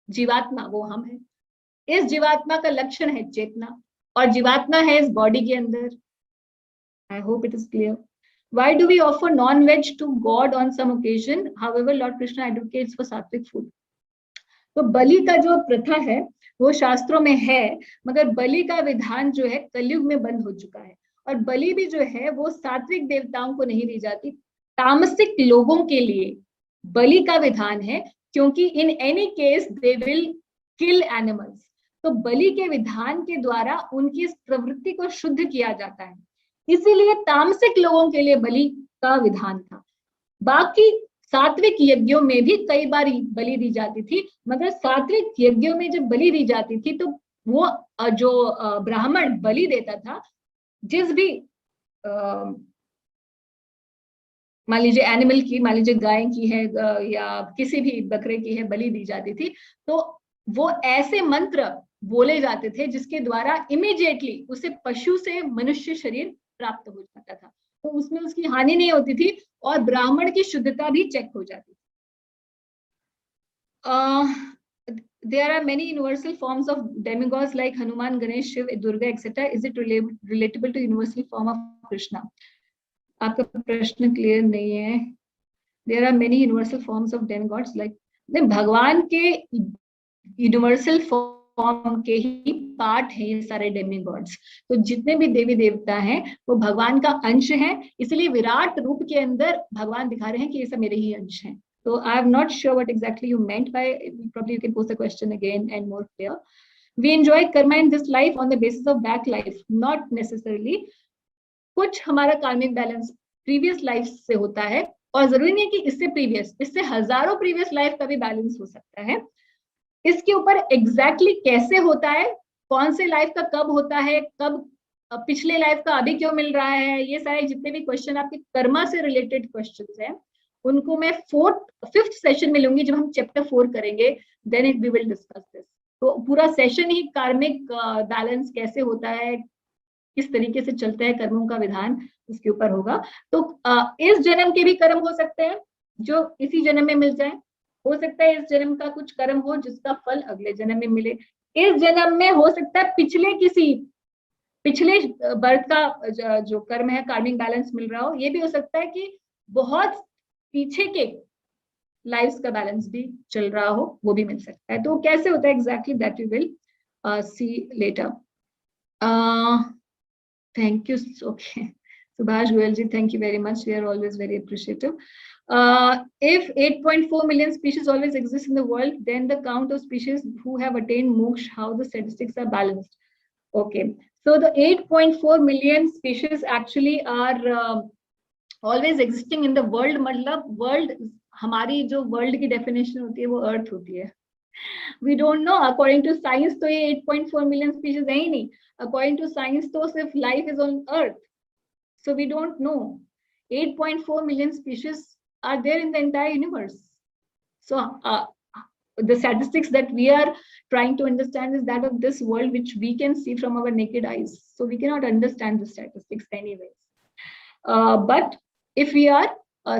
जीवात्मा वो हम है। इस जीवात्मा का लक्षण है चेतना, और जीवात्मा है इस बॉडी के अंदर। I hope it is clear. Why do we offer non-veg to God on some occasion? However, Lord Krishna advocates for sattvic food. तो बलि का जो प्रथा है वो शास्त्रों में है, मगर बलि का विधान जो है कलयुग में बंद हो चुका है। और बलि भी जो है वो सात्विक देवताओं को नहीं दी जाती, तामसिक लोगों के लिए बलि का विधान है, क्योंकि in any case they will kill animals. तो बलि के विधान के द्वारा उनकी इस प्रवृत्ति को शुद्ध किया जाता है, इसीलिए तामसिक लोगों के लिए बलि का विधान था। बाकी सात्विक यज्ञों में भी कई बार बलि दी जाती थी, मगर सात्विक यज्ञों में जब बलि दी जाती थी तो वो जो ब्राह्मण बलि देता था, जिस भी मान लीजिए एनिमल की, मान लीजिए गाय की है या किसी भी बकरे की है, बलि दी जाती थी, तो वो ऐसे मंत्र बोले जाते थे जिसके द्वारा इमीडिएटली उसे पशु से मनुष्य शरीर प्राप्त हो जाता था, तो उसमें उसकी हानि नहीं होती थी और ब्राह्मण की शुद्धता भी चेक हो जाती थी। There are many universal forms of demigods like Hanuman, Ganesh, Shiv, Durga, etc. Is it relatable to universal form of Krishna? आपका प्रश्न क्लियर नहीं है। There are many universal forms of demigods like, भगवान के universal form के ही part है ये सारे डेमिगॉड्स। तो जितने भी देवी देवता हैं वो भगवान का अंश है, इसलिए विराट रूप के अंदर भगवान दिखा रहे हैं कि ये सब मेरे ही अंश हैं। So I am not sure what exactly you meant by, probably you can pose the question again and more clear. We enjoy karma in this life on the basis of back life, not necessarily. कुछ हमारा कार्मिक balance previous life से होता है और जरूरी नहीं कि इससे प्रीवियस, इससे हजारों प्रीवियस लाइफ का भी बैलेंस हो सकता है। इसके ऊपर एग्जैक्टली कैसे होता है, कौन से लाइफ का कब होता है, कब पिछले लाइफ का अभी क्यों मिल रहा है, ये सारे जितने भी क्वेश्चन आपके कर्मा से रिलेटेड क्वेश्चंस हैं उनको मैं 5th सेशन में लूंगी जब हम चैप्टर 4 करेंगे, then we will discuss this. तो पूरा सेशन ही कार्मिक बैलेंस कैसे होता है, किस तरीके से चलता है कर्मों का विधान, उसके ऊपर होगा। तो इस जन्म के भी कर्म हो सकते हैं जो इसी जन्म में मिल जाए, हो सकता है इस जन्म का कुछ कर्म हो जिसका फल अगले जन्म में मिले, इस जन्म में हो सकता है पिछले बर्थ का जो कर्म है कार्मिक बैलेंस मिल रहा हो, ये भी हो सकता है कि बहुत पीछे के लाइफ्स का बैलेंस भी चल रहा हो, वो भी मिल सकता है। तो कैसे होता है exactly, that we will see later. Thank you. Okay, Subhash Goyal ji, thank you very much. We are always very appreciative. If 8.4 million species always exist in the world, then the count of species who have attained moksha, how the statistics are balanced? Okay, so the 8.4 million species actually are always existing in the world. मतलब world, हमारी जो world की definition होती है वो earth होती है। We don't know, according to science तो ये 8.4 million species है ही नहीं। According to science तो सिर्फ life is on earth. So we don't know. 8.4 million species are there in the entire universe. So the statistics that we are trying to understand is that of this world, which we can see from our naked eyes. So we cannot understand the statistics anyways. But if we are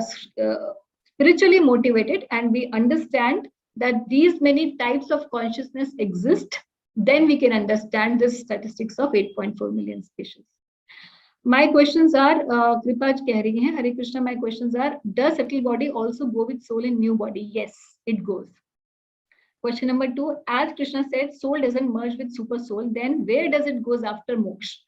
spiritually motivated and we understand that these many types of consciousness exist, then we can understand the statistics of 8.4 million species. My questions are, Kripa कह रही है, Hare Krishna, my questions are, does subtle body also go with soul in new body? Yes, it goes. Question number 2, as Krishna said, soul doesn't merge with super soul, then where does it goes after moksha?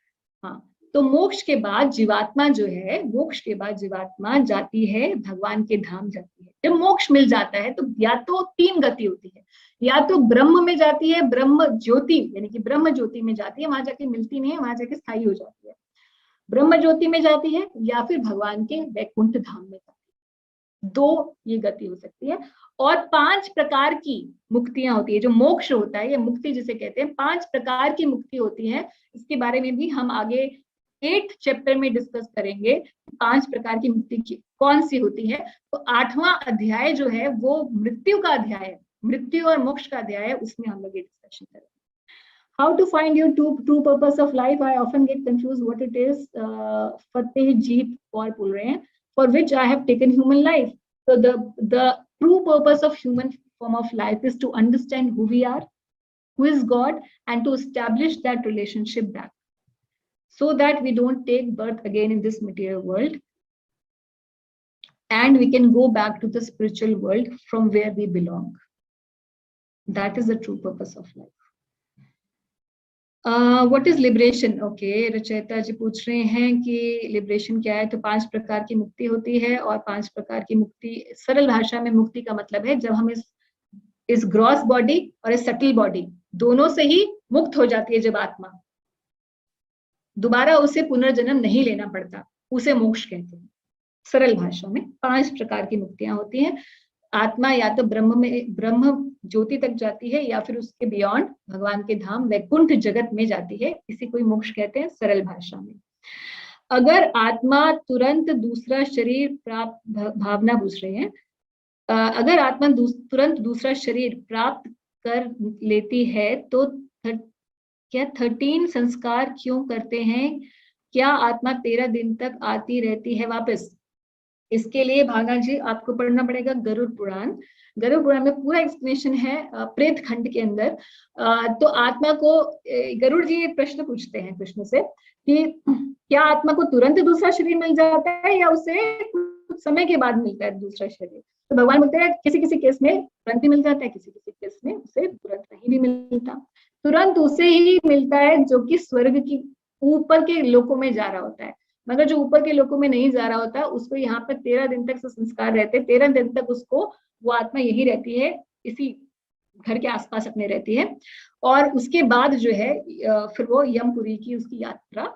हाँ, तो मोक्ष के बाद जीवात्मा जो है, मोक्ष के बाद जीवात्मा जाती है भगवान के धाम जाती है। जब मोक्ष मिल जाता है तो या तो 3 गति होती है, या तो ब्रह्म में जाती है, ब्रह्म ज्योति यानी कि ब्रह्म ज्योति में जाती है, वहां जाके मिलती नहीं है, वहां जाके स्थायी हो जाती है, ब्रह्म ज्योति में जाती है, या फिर भगवान के वैकुंठ धाम में जाती है। 2 ये गति हो सकती है। और 5 प्रकार की मुक्तियां होती है, जो मोक्ष होता है या मुक्ति जिसे कहते हैं, 5 प्रकार की मुक्ति होती है। इसके बारे में भी हम आगे 8th चैप्टर में डिस्कस करेंगे, 5 प्रकार की मुक्ति की कौन सी होती है। तो 8वां अध्याय जो है वो मृत्यु का अध्याय है, मृत्यु और मोक्ष का अध्याय है, उसमें हम लोग ये डिस्कशन करेंगे। How to find your true purpose of life? I often get confused what it is. Fatehjeet Kaur बोल रहे हैं, for which I have taken human life. So the true purpose of human form of life is to understand who we are, who is God, and to establish that relationship back, so that we don't take birth again in this material world, and we can go back to the spiritual world from where we belong. That is the true purpose of life. What is liberation? Okay, रचयिता जी पूछ रहे हैं कि liberation क्या है। तो 5 प्रकार की मुक्ति होती है, और 5 प्रकार की मुक्ति, सरल भाषा में मुक्ति का मतलब है जब हम इस ग्रॉस बॉडी और इस सटल बॉडी दोनों से ही मुक्त हो जाती है, जब आत्मा दोबारा उसे पुनर्जन्म नहीं लेना पड़ता, उसे मोक्ष कहते हैं। सरल भाषा में 5 प्रकार की मुक्तियां होती हैं। आत्मा या तो ब्रह्म ज्योति तक जाती है, या फिर उसके बियॉन्ड भगवान के धाम वैकुंठ जगत में जाती है, इसी को मोक्ष कहते हैं सरल भाषा में। अगर आत्मा तुरंत दूसरा शरीर प्राप्त, भावना पूछ रहे हैं, अगर आत्मा तुरंत दूसरा शरीर प्राप्त कर लेती है तो क्या 13 संस्कार क्यों करते हैं? क्या आत्मा 13 दिन तक आती रहती है वापस? इसके लिए भावना जी आपको पढ़ना पड़ेगा गरुड़ पुराण। गरुड़ पुराण में पूरा एक्सप्लेनेशन है प्रेत खंड के अंदर। तो आत्मा को गरुड़ जी प्रश्न पूछते हैं कृष्ण से कि क्या आत्मा को तुरंत दूसरा शरीर मिल जाता है या उसे कुछ समय के बाद मिलता है दूसरा शरीर? तो भगवान बोलते हैं किसी किसी केस में तुरंत ही मिल जाता है, किसी किसी केस में उसे तुरंत नहीं भी मिलता। तुरंत उसे ही मिलता है जो कि स्वर्ग की ऊपर के लोकों में जा रहा होता है, मगर जो ऊपर के लोकों में नहीं जा रहा होता उसको यहाँ पर 13 दिन तक संस्कार रहते हैं। 13 दिन तक उसको वो आत्मा यही रहती है, इसी घर के आसपास अपने रहती है। और उसके बाद जो है फिर वो यमपुरी की उसकी यात्रा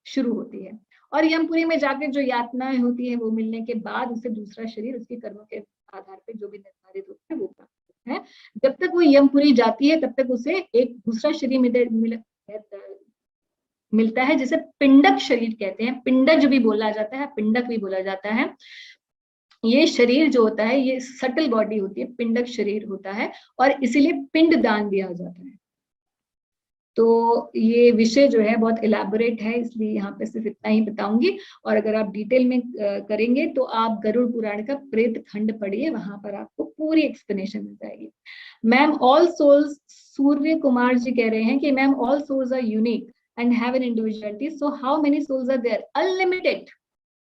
शुरू होती है। और यमपुरी में जाकर जो यातनाएं होती है वो मिलने के बाद उसे दूसरा शरीर उसके कर्मों के आधार पर जो भी निर्धारित होता है वो प्राप्त होता है। जब तक वो यमपुरी जाती है तब तक उसे एक दूसरा शरीर मिलता है, जिसे पिंडक शरीर कहते हैं। पिंडज भी बोला जाता है, पिंडक भी बोला जाता है। ये शरीर जो होता है ये सटल बॉडी होती है, पिंडक शरीर होता है, और इसीलिए पिंड दान दिया जाता है। तो ये विषय जो है बहुत इलेबोरेट है, इसलिए यहाँ पे सिर्फ इतना ही बताऊंगी। और अगर आप डिटेल में करेंगे तो आप गरुड़ पुराण का प्रेत खंड पढ़िए, वहां पर आपको पूरी एक्सप्लेनेशन मिल जाएगी। Ma'am all souls, Surya Kumar ji कह रहे हैं कि ma'am all souls are unique and have an individuality, so how many souls are there? Unlimited.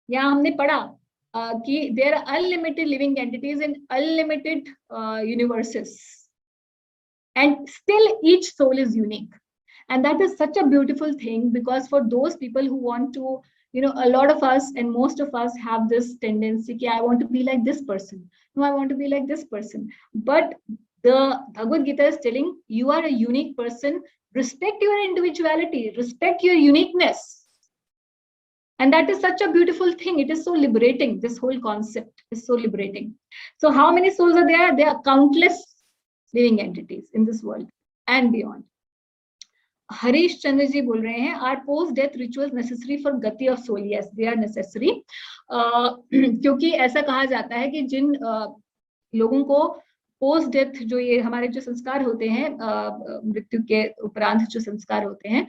यहाँ हमने पढ़ा कि there are unlimited living entities in unlimited universes, and still each soul is unique, and that is such a beautiful thing, because for those people who want to, you know, a lot of us and most of us have this tendency कि I want to be like this person, no I want to be like this person, but the Bhagavad Gita is telling you are a unique person. Respect your individuality, respect your uniqueness, and that is such a beautiful thing. It is so liberating. This whole concept is so liberating. So how many souls are there? There are countless living entities in this world and beyond. Harish Chandra ji बोल रहे हैं are post death rituals necessary for gati of soul? Yes, they are necessary, क्योंकि ऐसा कहा जाता है कि जिन लोगों को पोस्ट डेथ जो ये हमारे जो संस्कार होते हैं, मृत्यु के उपरांत जो संस्कार होते हैं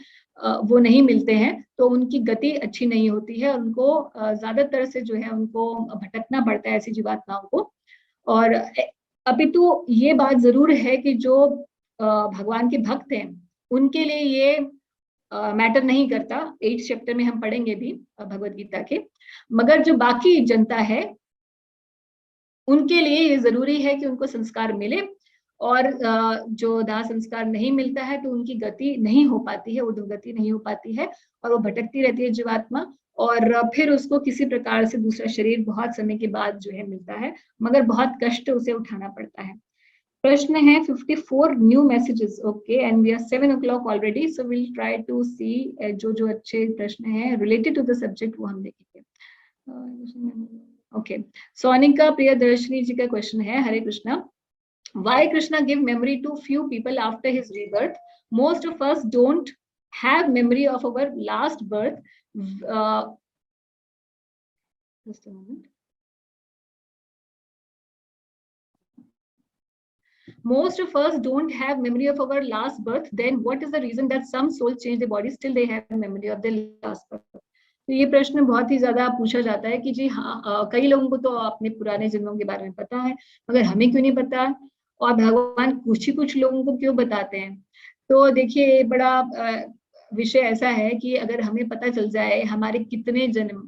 वो नहीं मिलते हैं, तो उनकी गति अच्छी नहीं होती है, उनको ज्यादातर से जो है उनको भटकना पड़ता है ऐसी जीवात्माओं को। और अपितु ये बात जरूर है कि जो भगवान के भक्त हैं उनके लिए ये मैटर नहीं करता। 8th चैप्टर में हम पढ़ेंगे भी भगवद गीता के, मगर जो बाकी जनता है उनके लिए ये जरूरी है कि उनको संस्कार मिले, और जो दाह संस्कार नहीं मिलता है तो उनकी गति नहीं हो पाती है, ऊर्ध्वगति नहीं हो पाती है, और वो भटकती रहती है जीवात्मा, और फिर उसको किसी प्रकार से दूसरा शरीर बहुत समय के बाद जो है मिलता है, मगर बहुत कष्ट उसे उठाना पड़ता है। प्रश्न है 54 new messages, okay, and we are 7 o'clock already, so will try to see जो अच्छे प्रश्न हैं रिलेटेड टू द सब्जेक्ट वो हम देखेंगे। ओके, सोनिका प्रियदर्शनी जी का क्वेश्चन है, Hare Krishna, why Krishna give memory to few people after his rebirth? Most of us don't have memory of our last birth. Just a moment. Most of us don't have memory of our last birth. Then what is the reason that some souls change their body, still they have memory of their last birth? तो ये प्रश्न बहुत ही ज्यादा पूछा जाता है कि जी हाँ, कई लोगों को तो अपने पुराने जन्मों के बारे में पता है, मगर हमें क्यों नहीं पता, और भगवान कुछ ही कुछ लोगों को क्यों बताते हैं? तो देखिए, बड़ा विषय ऐसा है कि अगर हमें पता चल जाए हमारे कितने जन्म,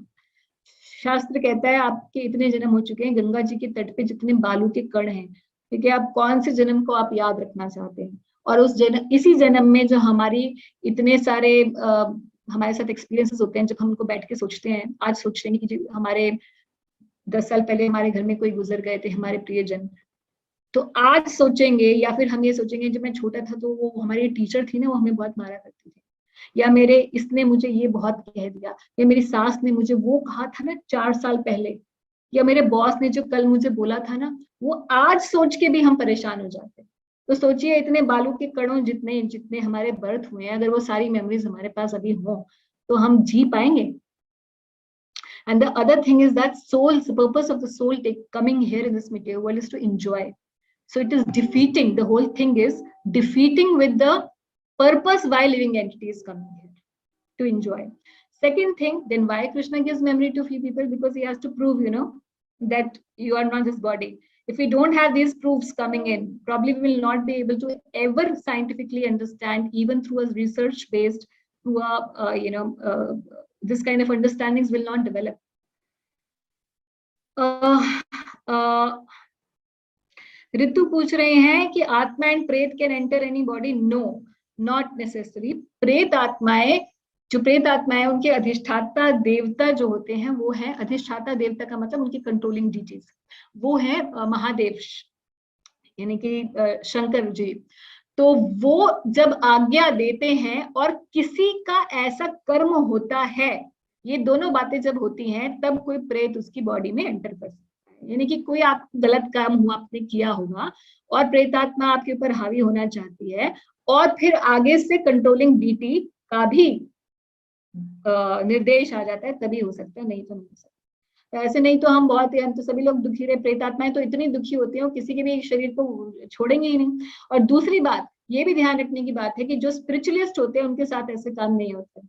शास्त्र कहता है आपके इतने जन्म हो चुके हैं, गंगा जी के तट पे जितने बालू के कण हैं, ठीक है, आप कौन से जन्म को आप याद रखना चाहते हैं, और उस जन्म, इसी जन्म में जो हमारी इतने सारे हमारे साथ एक्सपीरियंसेस होते हैं, जब हम उनको बैठ के सोचते हैं, आज सोचते हैं कि हमारे 10 साल पहले हमारे घर में कोई गुजर गए थे, हमारे प्रियजन, तो आज सोचेंगे, या फिर हम ये सोचेंगे जब मैं छोटा था तो वो हमारी टीचर थी ना, वो हमें बहुत मारा करती थी, या मेरे इसने मुझे ये बहुत कह दिया, या मेरी सास ने मुझे वो कहा था ना 4 साल पहले, या मेरे बॉस ने जो कल मुझे बोला था ना, वो आज सोच के भी हम परेशान हो जाते हैं। तो सोचिए इतने बालू के कणों जितने जितने हमारे बर्थ हुए हैं, अगर वो सारी मेमोरीज हमारे पास अभी हो तो हम जी पाएंगे? And the other thing is that soul's the purpose of the soul coming here in this material world is to enjoy. So it is defeating. The whole thing is defeating with the purpose why living entity is coming here to enjoy. Second thing, then why Krishna gives memory to few people? Because he has to prove, that you are not this body. If we don't have these proofs coming in, probably we will not be able to ever scientifically understand, even through a research based, through this kind of understandings will not develop. Ritu पूछ रहे हैं कि आत्मा and प्रेत can enter any body? No, not necessary. प्रेत आत्माएं, जो प्रेत आत्माएं, उनके अधिष्ठाता देवता जो होते हैं वो है, अधिष्ठाता देवता का मतलब उनकी कंट्रोलिंग डीटीज, वो है महादेव, यानी कि शंकर जी। तो वो जब आज्ञा देते हैं और किसी का ऐसा कर्म होता है, ये दोनों बातें जब होती हैं तब कोई प्रेत उसकी बॉडी में एंटर कर सकता है। यानी कि कोई आप गलत काम हुआ, आपने किया होगा और प्रेतात्मा आपके ऊपर हावी होना चाहती है, और फिर आगे से कंट्रोलिंग डीटी का भी निर्देश आ जाता है, तभी हो सकता है, नहीं तो नहीं हो सकता। तो ऐसे नहीं तो हम तो सभी लोग दुखी रहे। प्रेतात्माएं तो इतनी दुखी होती हैं, किसी के भी शरीर को छोड़ेंगे ही नहीं। और दूसरी बात ये भी ध्यान रखने की बात है कि जो स्पिरिचुअलिस्ट होते हैं उनके साथ ऐसे काम नहीं होते।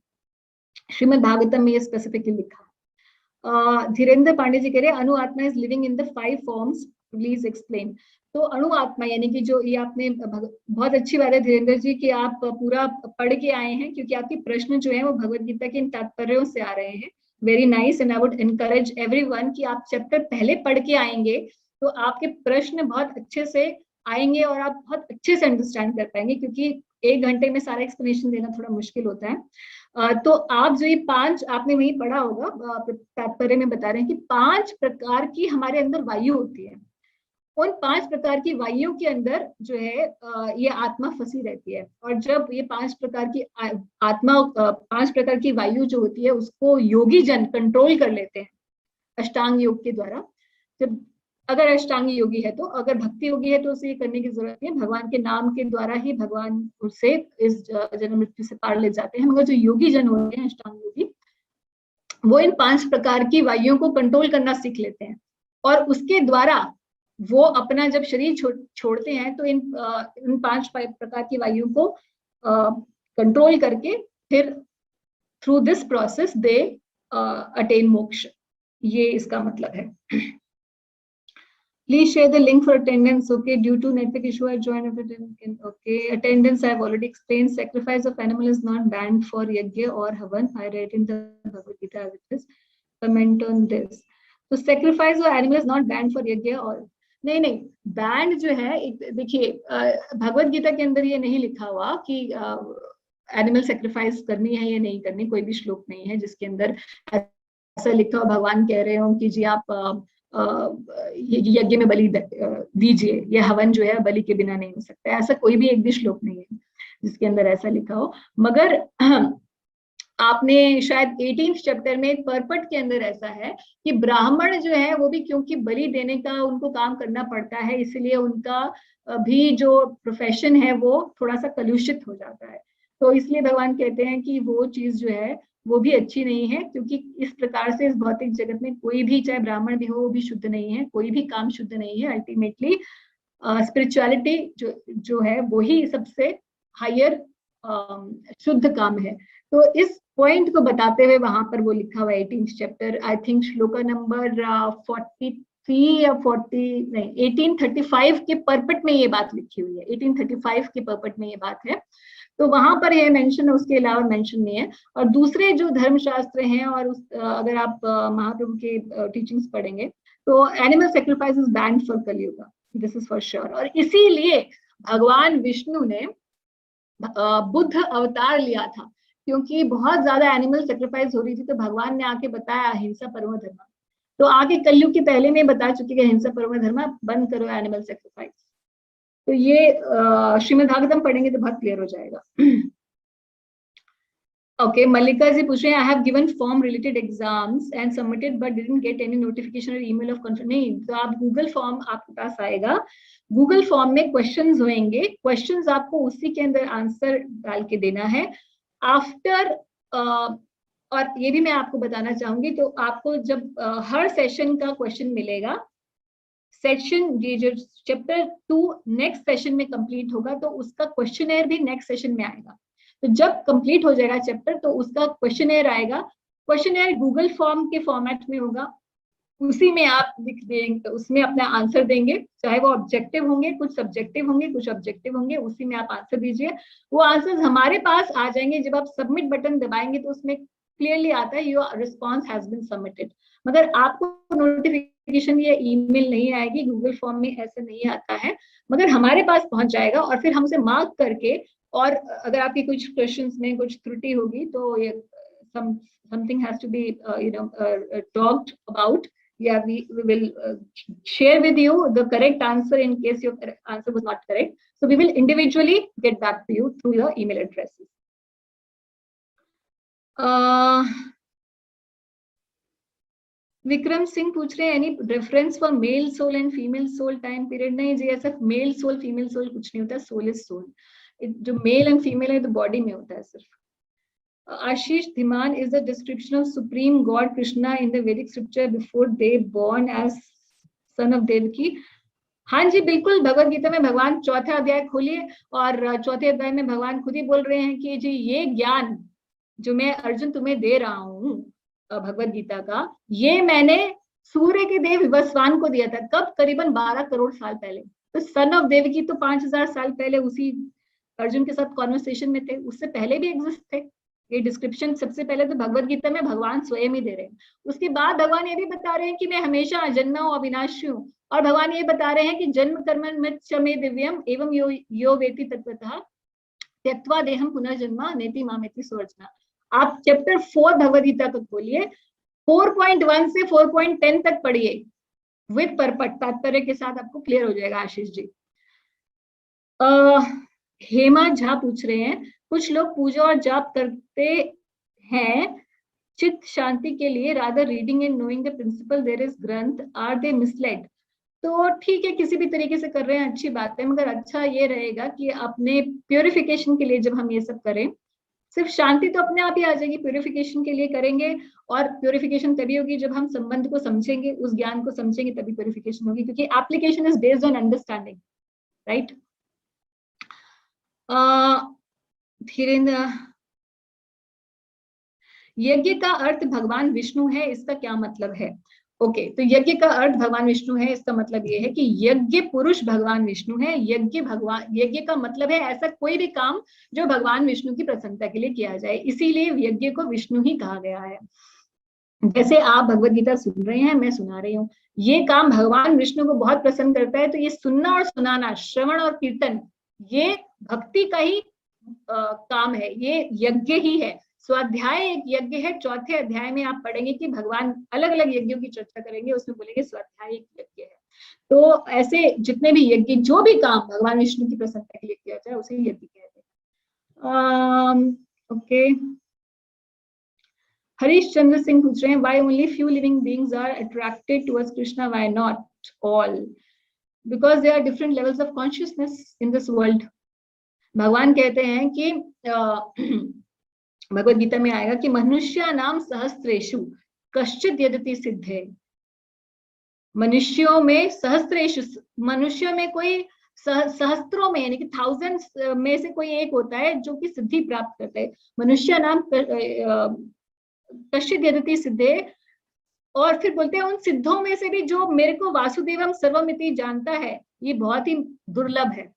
श्रीमद् भागवतम में ये स्पेसिफिकली लिखा। धीरेन्द्र पांडे जी कह रहे हैं अनु आत्मा is living in the 5 forms, please explain. तो अणु आत्मा यानी कि जो ये आपने, बहुत अच्छी बात है धीरेन्द्र जी कि आप पूरा पढ़ के आए हैं, क्योंकि आपके प्रश्न जो है वो भगवत गीता के इन तात्पर्यों से आ रहे हैं। Very nice, and I would encourage everyone कि आप चैप्टर पहले पढ़ के आएंगे तो आपके प्रश्न बहुत अच्छे से आएंगे और आप बहुत अच्छे से अंडरस्टैंड कर पाएंगे, क्योंकि 1 घंटे में सारा एक्सप्लेनेशन देना थोड़ा मुश्किल होता है। तो आप जो ये 5 आपने वही पढ़ा होगा, तात्पर्य में बता रहे हैं कि 5 प्रकार की हमारे अंदर वायु होती है। उन 5 प्रकार की वायुओं के अंदर जो है ये आत्मा फंसी रहती है। और जब ये 5 प्रकार की आत्मा, 5 प्रकार की वायु जो होती है उसको योगी जन कंट्रोल कर लेते हैं अष्टांग योग के द्वारा। जब अगर अष्टांग योगी है तो, अगर भक्ति योगी है तो उसे ये करने की जरूरत नहीं है, भगवान के नाम के द्वारा ही भगवान उसे इस जन्म मृत्यु से पार ले जाते हैं। मगर जो योगी जन होते हैं अष्टांग योगी, वो इन 5 प्रकार की वायुओं को कंट्रोल करना सीख लेते हैं, और उसके द्वारा वो अपना जब शरीर छोड़ते हैं तो इन 5 प्रकार की वायुओं को कंट्रोल करके फिर through this process they attain मोक्ष। ये इसका मतलब है। Please share the link for attendance. Okay, due to network issue, I joined. Okay, attendance I have already explained. Sacrifice of animal is not banned for yajna or havan. I read in the Bhagavad Gita as it is. Comment on this. So sacrifice of animal is not banned for yajna or नहीं band जो है, देखिए भगवत गीता के अंदर ये नहीं लिखा हुआ कि एनिमल सेक्रीफाइस करनी है या नहीं करनी। कोई भी श्लोक नहीं है जिसके अंदर ऐसा लिखा हो, भगवान कह रहे हो कि जी आप यज्ञ में बलि दीजिए, यह हवन जो है बलि के बिना नहीं हो सकता। ऐसा कोई भी एक भी श्लोक नहीं है जिसके अंदर ऐसा लिखा हो। मगर आपने शायद 18th चैप्टर में पर्पट के अंदर ऐसा है कि ब्राह्मण जो है वो भी क्योंकि बलि देने का उनको काम करना पड़ता है, इसलिए उनका भी जो प्रोफेशन है वो थोड़ा सा कलुषित हो जाता है। तो इसलिए भगवान कहते हैं कि वो चीज जो है वो भी अच्छी नहीं है, क्योंकि इस प्रकार से इस भौतिक जगत में कोई भी, चाहे ब्राह्मण भी हो, वो भी शुद्ध नहीं है, कोई भी काम शुद्ध नहीं है। अल्टीमेटली स्पिरिचुअलिटी जो है वो ही सबसे हायर शुद्ध काम है। तो इस पॉइंट को बताते हुए वहां पर वो लिखा हुआ 18th chapter, I think shloka number 43 या 40 नहीं 1835 के पर्पट में ये बात लिखी हुई है। 1835 के पर्पट में ये बात है, तो वहां पर ये मेंशन है, उसके अलावा मेंशन नहीं है। और दूसरे जो धर्मशास्त्र हैं और अगर आप महाप्रभु के टीचिंग्स पढ़ेंगे तो animal sacrifice is banned for Kaliyuga, this is for sure. और इसीलिए भगवान विष्णु ने बुद्ध अवतार लिया था, क्योंकि बहुत ज्यादा एनिमल सेक्रीफाइस हो रही थी। तो भगवान ने आके बताया अहिंसा परमो धर्म, तो आगे कलयुग के पहले में बता चुके हैं अहिंसा परमो धर्म, बंद करो एनिमल सेक्रीफाइस। तो ये श्रीमद् भागवतम पढ़ेंगे तो बहुत क्लियर हो जाएगा। ओके, मल्लिका जी पूछ रहे हैं, I have given form related exams and submitted but didn't get any notification और ईमेल ऑफ कंफर्म। नहीं, तो आप गूगल फॉर्म आपके पास आएगा, गूगल फॉर्म में क्वेश्चंस होंगे, क्वेश्चंस आपको उसी के अंदर आंसर डाल के देना है। आफ्टर और ये भी मैं आपको बताना चाहूंगी, तो आपको जब हर सेशन का क्वेश्चन मिलेगा, सेक्शन ये जो चैप्टर 2 नेक्स्ट सेशन में कंप्लीट होगा तो उसका क्वेश्चनर भी नेक्स्ट सेशन में आएगा। तो जब कंप्लीट हो जाएगा चैप्टर तो उसका क्वेश्चनर आएगा, क्वेश्चनर गूगल फॉर्म के फॉर्मेट में होगा, उसी में आप लिख देंगे, उसमें अपना आंसर देंगे, चाहे वो ऑब्जेक्टिव होंगे, कुछ सब्जेक्टिव होंगे, कुछ ऑब्जेक्टिव होंगे, उसी में आप आंसर दीजिए। वो आंसर्स हमारे पास आ जाएंगे, जब आप सबमिट बटन दबाएंगे तो उसमें क्लियरली आता है your response has been submitted. मगर आपको नोटिफिकेशन या ईमेल नहीं आएगी, गूगल फॉर्म में ऐसा नहीं आता है, मगर हमारे पास पहुंच जाएगा और फिर हम उसे मार्क करके, और अगर आपकी कुछ क्वेश्चंस में कुछ त्रुटि होगी तो ये something has to be talked about. Yeah, we will share with you the correct answer in case your answer was not correct. So we will individually get back to you through your email addresses. Vikram Singh पूछ रहे हैं, any reference for male soul and female soul time period? नहीं जी, ऐसा mail soul female soul कुछ नहीं होता, soul is soul. जो मेल एंड फीमेल है तो बॉडी में होता है सिर्फ। Ashish Dhiman is the description of supreme God Krishna in the Vedic scripture before they born as son of Devaki. हाँ जी बिल्कुल, भगवत गीता में भगवान चौथा अध्याय खोलिए और चौथे अध्याय में भगवान खुद ही बोल रहे हैं कि जी ये ज्ञान जो मैं अर्जुन तुम्हें दे रहा हूँ भगवत गीता का, ये मैंने सूर्य के देव विवस्वान को दिया था। कब? करीबन 12 करोड़ साल पहले। तो सन ऑफ देवकी तो 5000 साल पहले उसी अर्जुन के साथ कॉन्वर्सेशन में थे, उससे पहले भी एग्जिस्ट थे। ये डिस्क्रिप्शन सबसे पहले तो भगवत गीता में भगवान स्वयं ही दे रहे हैं। उसके बाद भगवान ये भी बता रहे हैं कि मैं हमेशा अजन्मा हूँ, अविनाशी हूँ, और भगवान ये बता रहे हैं कि जन्म कर्म मच्चमे दिव्यम एवं यो वेति तत्वतः त्यक्त्वा देहम पुनर्जन्मा नेति मामेति सोर्जना। आप चैप्टर 4 भगवत गीता को खोलिए, 4.1 से 4.10 तक पढ़िए विद परपट, तात्पर्य के साथ, आपको क्लियर हो जाएगा। आशीष जी। हेमा झा पूछ रहे हैं, कुछ लोग पूजा और जाप करते हैं चित्त शांति के लिए, rather reading and knowing the principle there is ग्रंथ, आर दे मिसलेड? तो ठीक है, किसी भी तरीके से कर रहे हैं अच्छी बात है, मगर अच्छा ये रहेगा कि अपने प्योरिफिकेशन के लिए जब हम ये सब करें, सिर्फ शांति तो अपने आप ही आ जाएगी, प्योरिफिकेशन के लिए करेंगे, और प्योरिफिकेशन तभी होगी जब हम संबंध को समझेंगे, उस ज्ञान को समझेंगे, तभी प्योरिफिकेशन होगी, क्योंकि application is based on understanding, right? Dhirendra, यज्ञ का अर्थ भगवान विष्णु है, इसका क्या मतलब है? ओके, तो यज्ञ का अर्थ भगवान विष्णु है, इसका मतलब ये है कि यज्ञ पुरुष भगवान विष्णु है। यज्ञ का मतलब है ऐसा कोई भी काम जो भगवान विष्णु की प्रसन्नता के लिए किया जाए, इसीलिए यज्ञ को विष्णु ही कहा गया है। जैसे आप भगवत गीता सुन रहे हैं, मैं सुना रही हूँ, ये काम भगवान विष्णु को बहुत पसंद करता है, तो ये सुनना और सुनाना, श्रवण और कीर्तन, ये भक्ति का ही काम है, ये यज्ञ ही है। स्वाध्याय एक यज्ञ है। चौथे अध्याय में आप पढ़ेंगे कि भगवान अलग अलग यज्ञों की चर्चा करेंगे, उसमें बोलेंगे स्वाध्याय एक यज्ञ है। तो ऐसे जितने भी यज्ञ, जो भी काम भगवान विष्णु की प्रसन्नता के लिए किया जाए, उसे यज्ञ कहते हैं। ओके, हरीश चंद्र सिंह पूछ रहे हैं, why only few living beings are attracted towards Krishna, why not all? Because there are different levels of consciousness in this world. भगवान कहते हैं कि भगवत गीता में आएगा कि मनुष्य नाम सहस्त्रेषु कश्चित् यदति सिद्धे। मनुष्यों में सहस्त्रेषु, मनुष्यों में कोई सहस्त्रों में, यानी कि थाउजेंड्स में से कोई एक होता है जो कि सिद्धि प्राप्त करता है। मनुष्य नाम कश्चित् यदति सिद्धे, और फिर बोलते हैं उन सिद्धों में से भी जो मेरे को वासुदेवम सर्वमिति जानता है, ये बहुत ही दुर्लभ है।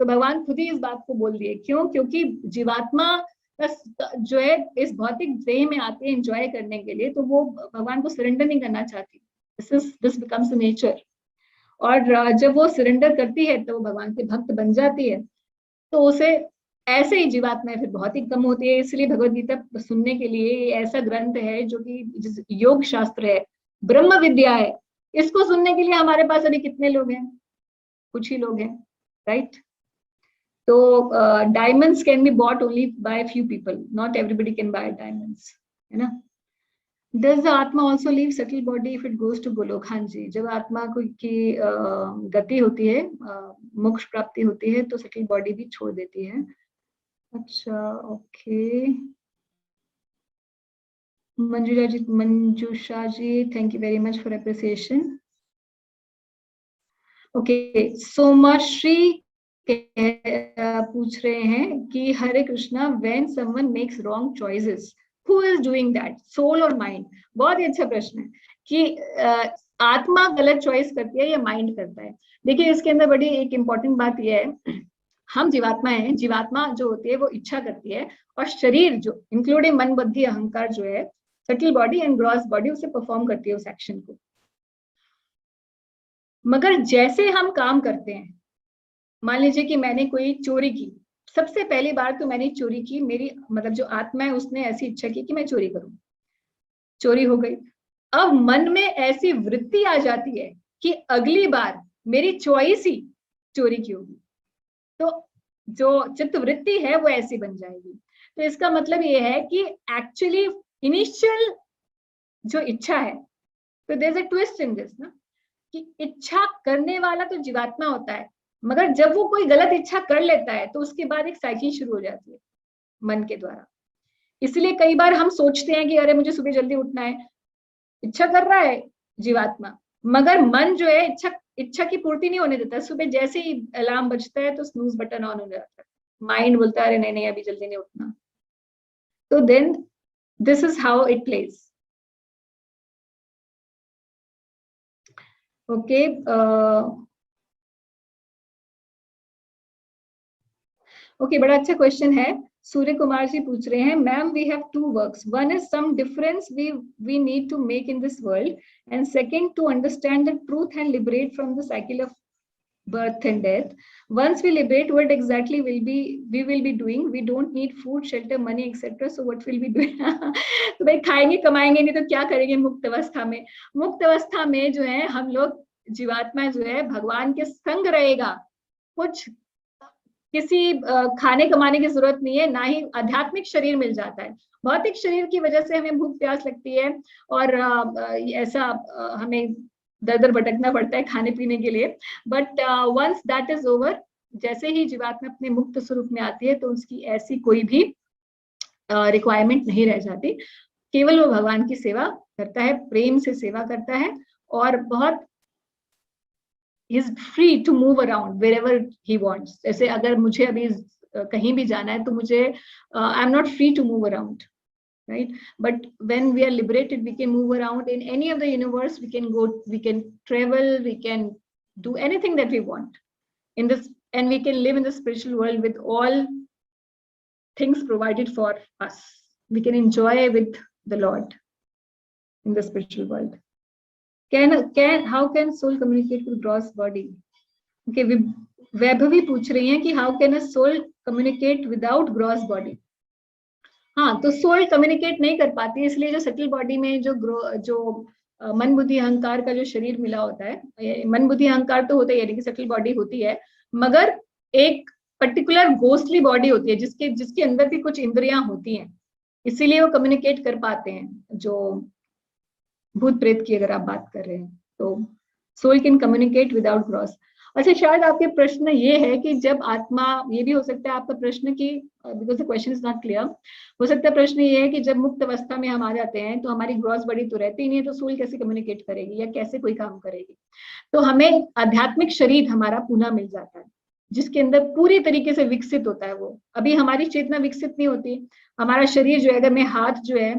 तो भगवान खुद ही इस बात को बोल दिए। क्यों? क्योंकि जीवात्मा जो है इस भौतिक देह में आते हैं एंजॉय करने के लिए, तो वो भगवान को सरेंडर नहीं करना चाहती। This becomes nature. और जब वो सरेंडर करती है तो वो भगवान के भक्त बन जाती है, तो उसे ऐसे ही जीवात्मा फिर बहुत ही कम होती है। इसलिए भगवत गीता सुनने के लिए ऐसा ग्रंथ है जो कि योग शास्त्र है, ब्रह्म विद्या है। इसको सुनने के लिए हमारे पास अभी कितने लोग हैं? कुछ ही लोग हैं, राइट? तो diamonds can be bought only by few people, not everybody can buy diamonds, है ना। Does the आत्मा also leave subtle body if it goes to Golok? हाँ जी, जब आत्मा की गति होती है, मोक्ष प्राप्ति होती है, तो सटल बॉडी भी छोड़ देती है। अच्छा, okay. Manjusha ji, thank you very much for appreciation. Okay, Somashree पूछ रहे हैं कि Hare Krishna, when someone makes wrong choices, who is doing that, soul और माइंड? बहुत ही अच्छा प्रश्न है कि आत्मा गलत चॉइस करती है या माइंड करता है। देखिए, इसके अंदर बड़ी एक इंपॉर्टेंट बात यह है, हम जीवात्मा हैं, जीवात्मा जो होती है वो इच्छा करती है, और शरीर जो इंक्लूडिंग मन बुद्धि अहंकार जो है, subtle body and gross body, उसे परफॉर्म करती है उस एक्शन को। मगर जैसे हम काम करते हैं, मान लीजिए कि मैंने कोई चोरी की, सबसे पहली बार तो मैंने चोरी की, मेरी मतलब जो आत्मा है उसने ऐसी इच्छा की कि मैं चोरी करूं, चोरी हो गई। अब मन में ऐसी वृत्ति आ जाती है कि अगली बार मेरी चॉइस ही चोरी की होगी, तो जो चित्त वृत्ति है वो ऐसी बन जाएगी। तो इसका मतलब ये है कि एक्चुअली इनिशियल जो इच्छा है, तो there is a twist in this ना, कि इच्छा करने वाला तो जीवात्मा होता है, मगर जब वो कोई गलत इच्छा कर लेता है तो उसके बाद एक साइकिल शुरू हो जाती है मन के द्वारा। इसलिए कई बार हम सोचते हैं कि अरे मुझे सुबह जल्दी उठना है, इच्छा कर रहा है जीवात्मा, मगर मन जो है इच्छा की पूर्ति नहीं होने देता। सुबह जैसे ही अलार्म बजता है तो स्नूज बटन ऑन हो जाता है, माइंड बोलता है अरे नहीं नहीं अभी जल्दी नहीं उठना। तो then this is how it plays. Okay, okay, बड़ा अच्छा क्वेश्चन है। सूर्य कुमार जी पूछ रहे हैं, ma'am we have two works, one is some difference we need to make in this world, and second to understand the truth and liberate from the cycle of birth and death. Once we liberate, what exactly we will be doing? We don't need food, shelter, money, etc. So what will we do? तो भाई खाएंगे कमाएंगे नहीं तो क्या करेंगे मुक्त अवस्था में? मुक्त अवस्था में जो है हम लोग जीवात्मा जो है भगवान के संग रहेगा, कुछ किसी खाने कमाने की जरूरत नहीं है, ना ही आध्यात्मिक शरीर मिल जाता है। भौतिक शरीर की वजह से हमें भूख प्यास लगती है और ऐसा हमें दर दर भटकना पड़ता है खाने पीने के लिए। But once that is over, जैसे ही जीवात्मा अपने मुक्त स्वरूप में आती है तो उसकी ऐसी कोई भी रिक्वायरमेंट नहीं रह जाती, केवल वो भगवान की सेवा करता है, प्रेम से सेवा करता है, और बहुत is free to move around wherever he wants. जैसे अगर मुझे अभी कहीं भी जाना है तो मुझे I'm not free to move around, right? But when we are liberated, we can move around in any of the universe. We can go, we can travel, we can do anything that we want in this, and we can live in the spiritual world with all things provided for us. We can enjoy with the Lord in the spiritual world. How can soul communicate with gross body? Okay, Vaibhavi पूछ रही हैं कि how can a soul communicate without gross body? हाँ, तो soul communicate नहीं कर पाती, इसलिए जो सटल बॉडी में जो मन बुद्धि अहंकार का जो शरीर मिला होता है, मन बुद्धि अहंकार तो होता ही है, सटल बॉडी होती है, मगर एक पर्टिकुलर घोस्टली बॉडी होती है जिसके अंदर भी कुछ इंद्रियां होती हैं, इसीलिए वो कम्युनिकेट कर पाते हैं। जो भूत प्रेत की अगर आप बात कर रहे हैं तो soul can communicate without gross. अच्छा, शायद आपके प्रश्न ये है कि जब आत्मा, ये भी हो सकता है आपका प्रश्न कि because the question is not clear, हो सकता है प्रश्न ये है कि जब मुक्त अवस्था में हम आ जाते हैं तो हमारी ग्रॉस बॉडी तो रहती ही नहीं है, तो सोल कैसे कम्युनिकेट करेगी या कैसे कोई काम करेगी? तो हमें आध्यात्मिक शरीर हमारा पुनः मिल जाता है, जिसके अंदर पूरी तरीके से विकसित होता है वो। अभी हमारी चेतना विकसित नहीं होती, हमारा शरीर जो है, अगर मैं हाथ जो है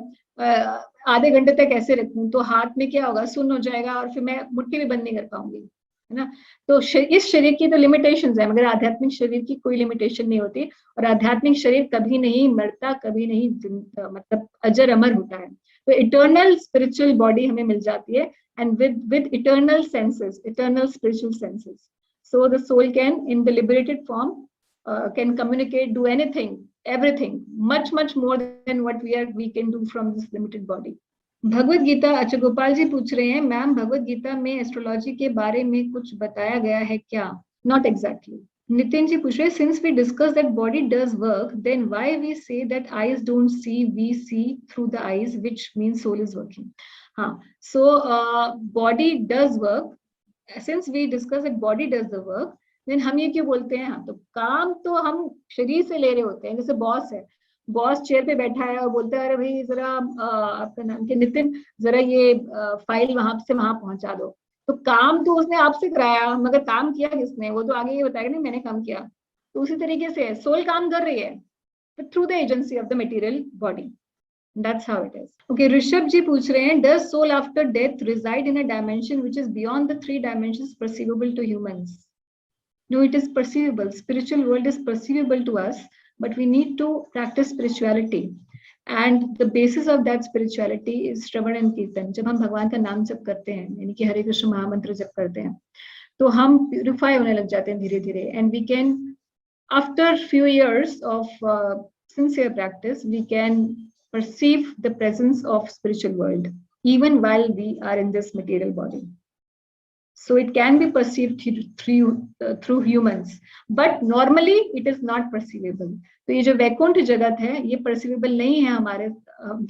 आधे घंटे तक ऐसे रखूं तो हाथ में क्या होगा, सुन्न हो जाएगा और फिर मैं मुट्ठी भी बंद नहीं कर पाऊंगी, है ना। तो इस शरीर की तो लिमिटेशंस है, मगर आध्यात्मिक शरीर की कोई लिमिटेशन नहीं होती, और आध्यात्मिक शरीर कभी नहीं मरता, कभी नहीं मतलब अजर अमर होता है। तो इटर्नल स्पिरिचुअल बॉडी हमें मिल जाती है, and with eternal senses, eternal spiritual senses, so the soul can in the liberated form can communicate, do anything, everything, much more than what we can do from this limited body. Bhagavad Gita, अच्छा गोपाल जी पूछ रहे हैं, ma'am Bhagavad Gita में astrology के बारे में कुछ बताया गया है क्या? नॉट एग्जैक्टली, Nitin ji पूछ रहे, since we discussed that body does work, then why we say that eyes don't see, we see through the eyes, which means soul is working. हाँ, so body does work. Since we discussed that body does the work, then हम ये क्यों बोलते हैं? हाँ, तो काम तो हम शरीर से ले रहे होते हैं. जैसे बॉस है, बॉस चेयर पे बैठा है और बोलता है, अरे भाई जरा आपका नाम क्या, नितिन, जरा ये फाइल वहां से वहां पहुंचा दो. तो काम तो उसने आपसे कराया, मगर काम किया किसने? वो तो आगे ये बताएगा नहीं मैंने काम किया. तो उसी तरीके से सोल काम कर रही है, but through the agency of the material body. That's how it is. Okay, Rishabh जी पूछ रहे हैं, does soul after death reside in a dimension which is beyond the 3 dimensions perceivable to humans? No, it is perceivable. Spiritual world is perceivable to us, but we need to practice spirituality. And the basis of that spirituality is Shravan and Kirtan. जब हम भगवान का नाम जप करते हैं, यानी कि हरे कृष्ण महामंत्र जप करते हैं, तो हम प्यूरिफाई होने लग जाते हैं धीरे धीरे. And we can, after few years of sincere practice, we can perceive the presence of spiritual world even while we are in this material body. So it can be perceived through humans, but normally it is not perceivable. तो ये जो वैकुंठ जगत है, ये perceivable नहीं है, हमारे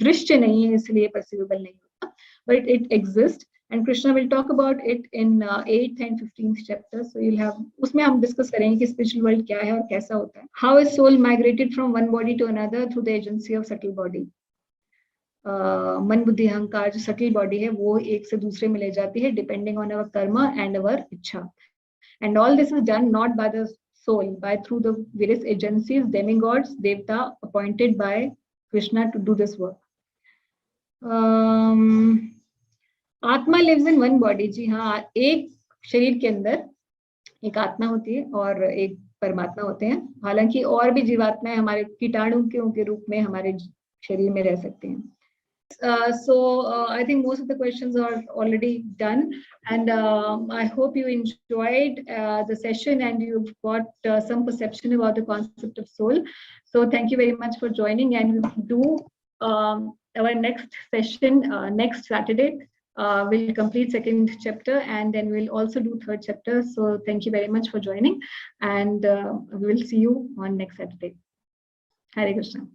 दृश्य नहीं है, इसलिए perceivable नहीं होता, but it exists. And Krishna will talk about it in 8th and 15th chapter. So you'll have, उसमें हम discuss करेंगे कि spiritual world क्या है और कैसा होता है. How is soul migrated from one body to another through the agency of subtle body? मन बुद्धि अहंकार जो सटल बॉडी है वो एक से दूसरे में ले जाती है डिपेंडिंग ऑन अवर कर्म and our iccha. And all this is done not by the soul, by through the various agencies, demigods, devata appointed by Krishna to do this work. Atma lives in one body. जी हाँ, एक शरीर के अंदर एक आत्मा होती है और एक परमात्मा होते हैं. हालांकि और भी जीवात्माएं हमारे कीटाणु के रूप में हमारे शरीर में रह सकते हैं. I think most of the questions are already done, and I hope you enjoyed the session and you've got some perception about the concept of soul. So thank you very much for joining, and we'll do our next session next Saturday. We'll complete 2nd chapter and then we'll also do 3rd chapter. So thank you very much for joining, and we will see you on next Saturday. Hare Krishna.